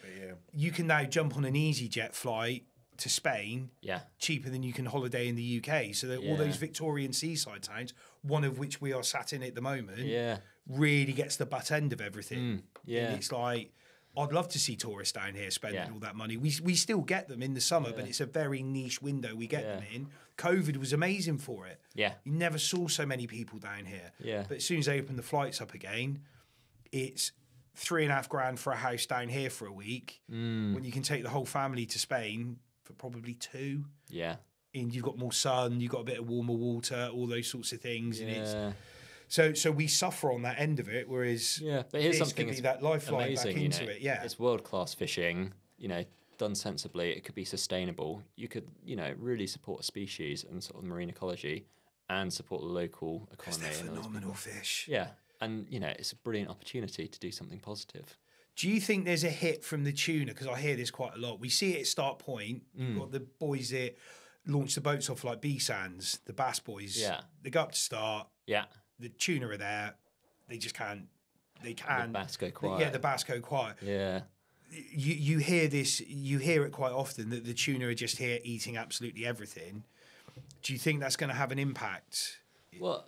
you can now jump on an EasyJet flight to Spain cheaper than you can holiday in the UK. So all those Victorian seaside towns, one of which we are sat in at the moment, really gets the butt end of everything. And it's like, I'd love to see tourists down here spending all that money. We still get them in the summer, but it's a very niche window we get them in. COVID was amazing for it. Yeah. You never saw so many people down here. Yeah. But as soon as they open the flights up again, it's $3,500 for a house down here for a week, when you can take the whole family to Spain for probably 2. Yeah. And you've got more sun, you've got a bit of warmer water, all those sorts of things. And So we suffer on that end of it, whereas but here's this something could be that's that lifeline amazing, back into it. Yeah, it's world class fishing. Done sensibly, it could be sustainable. You could, really support a species and sort of marine ecology, and support the local economy. they're and all those phenomenal people. fish. Yeah, and it's a brilliant opportunity to do something positive. Do you think there's a hit from the tuna? Because I hear this quite a lot. We see it at Start Point. You've got the boys that launch the boats off like B-Sands, the bass boys. Yeah. They go up to start. Yeah, The tuna are there. They just can't. They can. the bass go quiet. Yeah, the bass go quiet. Yeah. You hear this. You hear it quite often that the tuna are just here eating absolutely everything. Do you think that's going to have an impact, Well,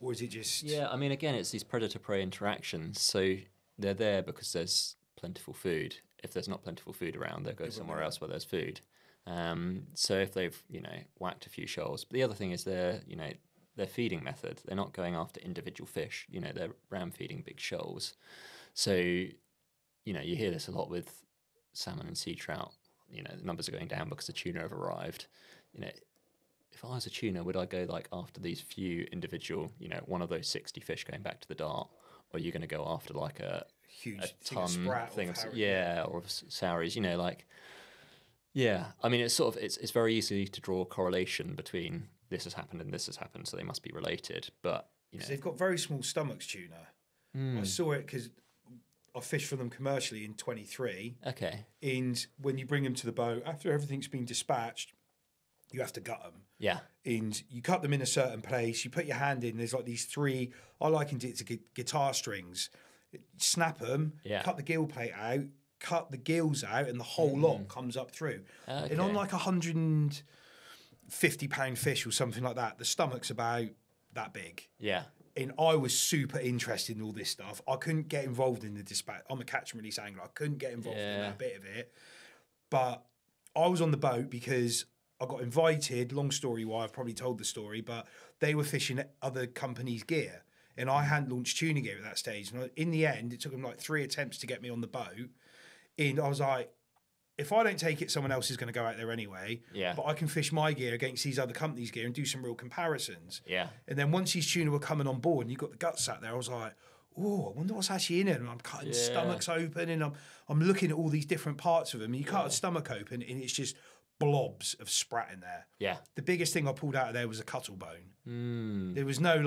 or is it just? yeah, I mean, again, it's these predator-prey interactions. So they're there because there's plentiful food. If there's not plentiful food around, they'll go somewhere else where there's food. So if they've, whacked a few shoals. But the other thing is their feeding method. They're not going after individual fish. They're ram feeding big shoals. So, you hear this a lot with salmon and sea trout. The numbers are going down because the tuna have arrived. If I was a tuna, would I go after these few individual, one of those 60 fish going back to the dart, or are you going to go after a Huge ton sprat thing of of herring. or of sauries? Yeah. I mean, it's sort of it's very easy to draw a correlation between this has happened and this has happened, so they must be related. But So they've got very small stomachs, tuna. I saw it because I fished for them commercially in 23. okay, And when you bring them to the boat, after everything's been dispatched, you have to gut them. yeah, And you cut them in a certain place. You put your hand in. There's these three. I likened it to guitar strings. Snap them. Yeah. Cut the gill plate out. Cut the gills out, and the whole lot comes up through. Okay. And on 150-pound fish or something like that, the stomach's about that big. yeah, And I was super interested in all this stuff. I couldn't get involved in the dispatch. I'm a catch and release angler. I couldn't get involved in Yeah. that bit of it. But I was on the boat because I got invited. Long story why, I've probably told the story, but they were fishing other companies' gear. And I hadn't launched tuna gear at that stage. And in the end, it took them 3 attempts to get me on the boat. And I was like, if I don't take it, someone else is going to go out there anyway. Yeah. But I can fish my gear against these other companies' gear and do some real comparisons. yeah, And then once these tuna were coming on board and you got the guts sat there, I was like, oh, I wonder what's actually in it. And I'm cutting Yeah. stomachs open and I'm looking at all these different parts of them. And you cut a stomach open and it's just blobs of sprat in there. yeah. The biggest thing I pulled out of there was a cuttle bone. Mm, There was no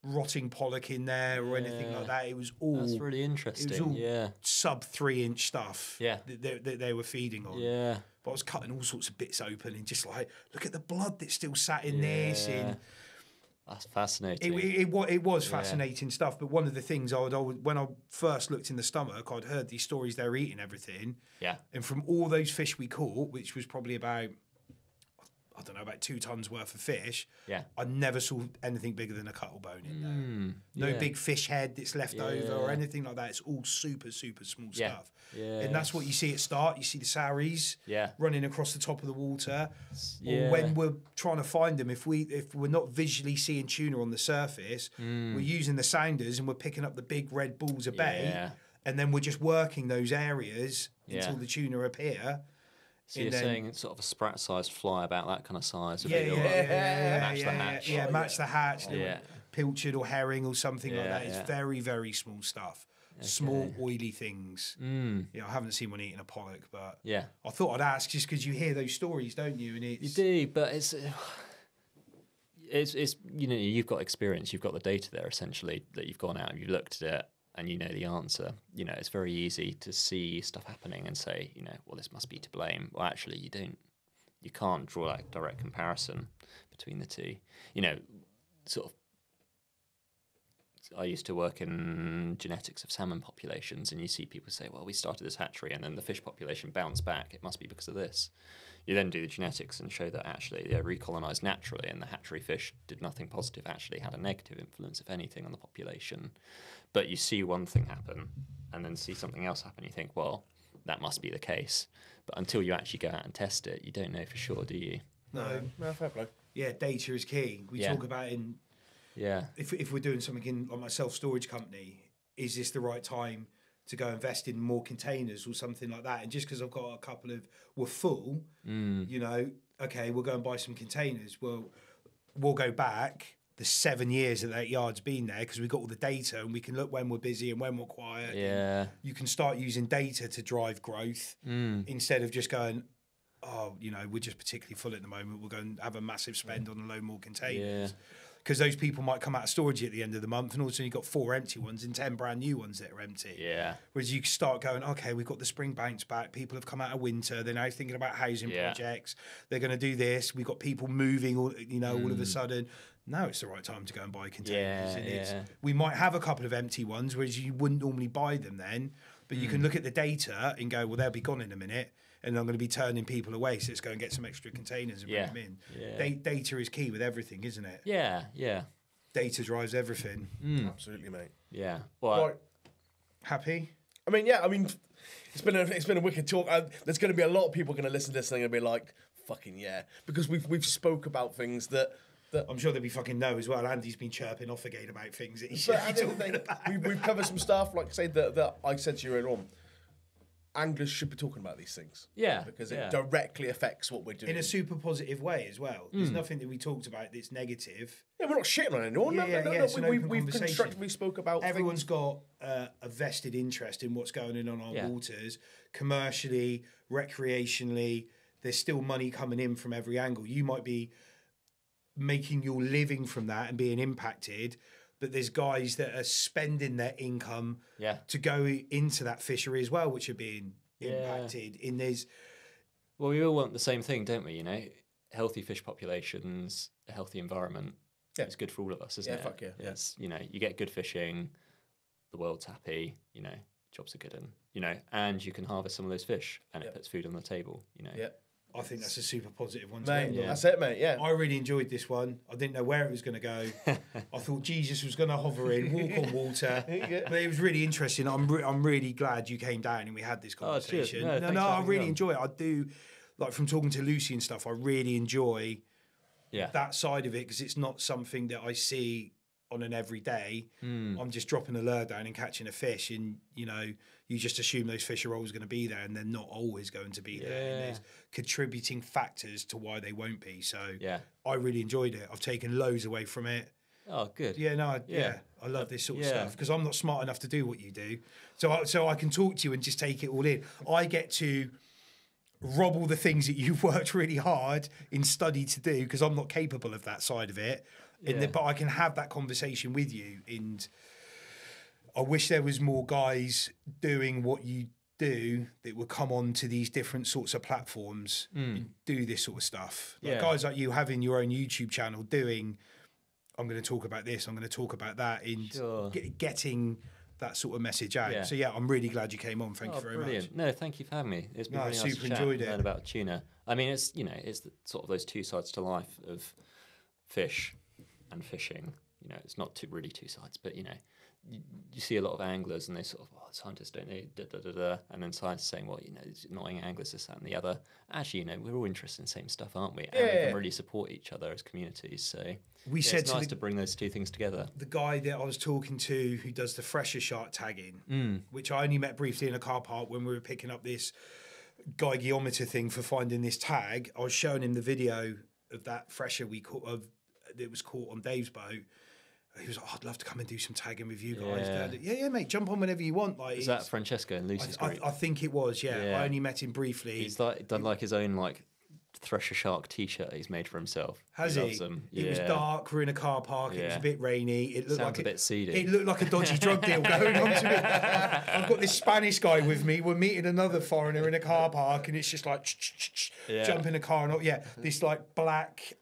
rotting pollock in there or anything like that. It was all that's really interesting. all Yeah, sub 3-inch stuff Yeah. that they were feeding on. yeah. But I was cutting all sorts of bits open and just look at the blood that's still sat in this. And That's fascinating. it was fascinating stuff. But one of the things I would when I first looked in the stomach, I'd heard these stories they were eating everything. yeah, And from all those fish we caught, which was probably about 2 tons worth of fish, yeah. I never saw anything bigger than a cuttle bone in there. No yeah. big fish head that's left over or Yeah. anything like that. It's all super, super small Yeah. stuff. Yeah. And that's what you see at start. You see the sauries Yeah. running across the top of the water. Yeah. Or when we're trying to find them, if we're not visually seeing tuna on the surface, we're using the sounders and we're picking up the big red balls of bait. Yeah. And then we're just working those areas Yeah. until the tuna appear. So you're and then- saying it's sort of a sprat-sized fly about that kind of size. would Yeah, be yeah, your- yeah, match the yeah, hatch. yeah, match the hatch. Yeah. Pilchard or herring or something like Yeah, that. It's yeah. very, very small stuff. Small, oily things. Yeah, I haven't seen one eating a pollock, but Yeah. I thought I'd ask just because you hear those stories, don't you? And it's You do, but it's you've got experience, you've got the data there essentially that you've gone out, you've looked at it, and you know the answer. It's very easy to see stuff happening and say, well, this must be to blame. Well, actually, you don't. You can't draw that direct comparison between the two. Sort of. I used to work in genetics of salmon populations, and you see people say, well, we started this hatchery and then the fish population bounced back. It must be because of this. You then do the genetics and show that actually they're recolonized naturally, and the hatchery fish did nothing positive, actually had a negative influence, if anything, on the population. But you see one thing happen and then see something else happen. You think, well, that must be the case. But until you actually go out and test it, you don't know for sure, do you? no, Fair play. yeah, data is key. We Yeah. talk about Yeah. if we're doing something in like my self-storage company, is this the right time to go invest in more containers or something like that? And just because I've got a couple of we're full, okay, we'll go and buy some containers. Well, we'll go back. the 7 years that yard's been there because we've got all the data and we can look when we're busy and when we're quiet. Yeah. You can start using data to drive growth instead of just going, oh, you know, we're just particularly full at the moment. We'll go and have a massive spend on a load more containers. Because those people might come out of storage at the end of the month, and also you've got 4 empty ones and 10 brand new ones that are empty. Yeah. Whereas you start going, okay, we've got the spring bounce back. People have come out of winter. They're now thinking about housing projects. They're going to do this. We've got people moving, all of a sudden. Now it's the right time to go and buy containers. We might have a couple of empty ones, whereas you wouldn't normally buy them then. But you can look at the data and go, well, they'll be gone in a minute. And I'm going to be turning people away, so let's go and get some extra containers and bring them in. Yeah. Data is key with everything, isn't it? Yeah, yeah. Data drives everything. Absolutely, mate. Yeah. Well, Right. Happy? I mean, yeah. I mean, it's been a wicked talk. There's going to be a lot of people going to listen to this and they're going to be like, "Fucking yeah," because we've spoke about things that. I'm sure there'll be fucking no as well. Andy's been chirping off again about things that he But should at be the end of the talking day, about. we've covered some stuff, like say that I said to you earlier on. Anglers should be talking about these things. Yeah, Because yeah. it directly affects what we're doing. In a super positive way as well. There's nothing that we talked about that's negative. Yeah, we're not shitting on anyone. Yeah, it's an open We've conversation. constructively spoke about Everyone's got a vested interest in what's going on our waters, commercially, recreationally. There's still money coming in from every angle. You might be making your living from that and being impacted, but there's guys that are spending their income to go into that fishery as well, which are being impacted. Well, we all want the same thing, don't we? You know, healthy fish populations, a healthy environment. Yeah. It's good for all of us, isn't it? Fuck yeah. It's, you know, you get good fishing, the world's happy, you know, jobs are good, and, you know, and you can harvest some of those fish and it puts food on the table, you know. Yeah. I think that's a super positive one. Mate, too. that's it, mate. Yeah. I really enjoyed this one. I didn't know where it was going to go. I thought Jesus was going to hover in, walk on water. But it was really interesting. I'm really glad you came down and we had this conversation. cheers. No, thanks for I having really me on. enjoy it. I do, like from talking to Lucy and stuff, I really enjoy that side of it because it's not something that I see on an everyday. I'm just dropping a lure down and catching a fish, and you know, you just assume those fish are always going to be there, and they're not always going to be there. And there's contributing factors to why they won't be. So I really enjoyed it. I've taken loads away from it. Oh, good. I love this sort of stuff because I'm not smart enough to do what you do. So I can talk to you and just take it all in. I get to rob all the things that you've worked really hard in study to do because I'm not capable of that side of it. But I can have that conversation with you, and I wish there was more guys doing what you do that would come on to these different sorts of platforms and do this sort of stuff. Like guys like you having your own YouTube channel doing, I'm going to talk about this, I'm going to talk about that, and getting that sort of message out. Yeah. So I'm really glad you came on. Thank you very much. No, thank you for having me. It's been really nice super to chat enjoyed and it. learn about tuna. I mean, it's, you know, it's sort of those two sides to life of fish and fishing. You know, it's not really two sides, but you know, you see a lot of anglers and they sort of, scientists don't know, and then scientists saying, well, you know, it's annoying anglers, this, that, and the other. Actually, you know, we're all interested in the same stuff, aren't we? And we can really support each other as communities. So it's nice to bring those two things together. The guy that I was talking to who does the fresher shark tagging, which I only met briefly in a car park when we were picking up this geigeometer thing for finding this tag, I was showing him the video of that fresher we caught that was caught on Dave's boat. He was like, I'd love to come and do some tagging with you guys. Yeah, mate, jump on whenever you want. Like, is that Francesco and Lucy's group? I think it was, I only met him briefly. He's done like his own like Thresher Shark t-shirt he's made for himself. Has he? Loves them. It was dark, we're in a car park, it was a bit rainy. It looked Sounds like a bit seedy. It looked like a dodgy drug deal going on to me. I've got this Spanish guy with me, we're meeting another foreigner in a car park, and it's just like jump in a car and this like black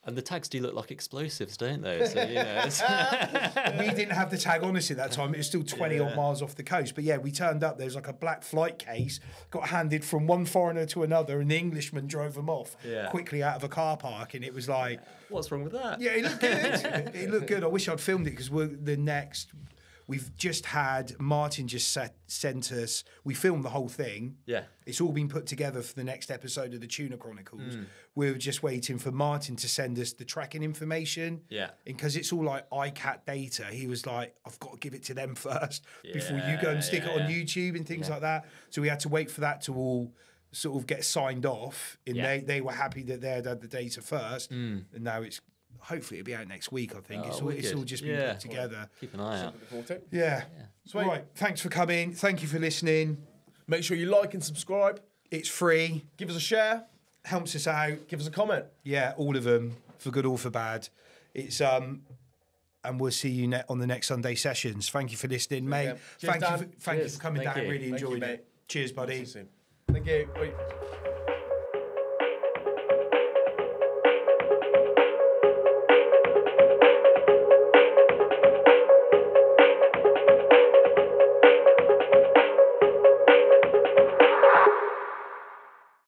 and the tags do look like explosives, don't they? So, you know, we didn't have the tag on us at that time. It was still 20 odd miles off the coast. But we turned up. There was like a black flight case, got handed from one foreigner to another, and the Englishman drove them off quickly out of a car park. And it was like, what's wrong with that? Yeah, it looked good. It looked good. I wish I'd filmed it because we've just had Martin just sent us. We filmed the whole thing. Yeah, it's all been put together for the next episode of the Tuna Chronicles. We were just waiting for Martin to send us the tracking information. Yeah, and because it's all like ICAT data, he was like, "I've got to give it to them first before you go and stick it on YouTube and things like that." So we had to wait for that to all sort of get signed off, and they were happy that they had the data first, and now it's hopefully it'll be out next week. I think Oh, it's wicked. all just been Yeah. put together. Keep an eye out. Looking forward to it. Yeah. Sweet. Right. Thanks for coming. Thank you for listening. Make sure you like and subscribe. It's free. Give us a share. Helps us out. Give us a comment. Yeah, all of them, for good or for bad. It's and we'll see you on the next Sunday sessions. Thank you for listening, mate. Cheers, Dan. Thank you for coming Thank down. you. Really Thank you, enjoyed mate. it. Cheers, buddy. See you soon. Thank you. Bye.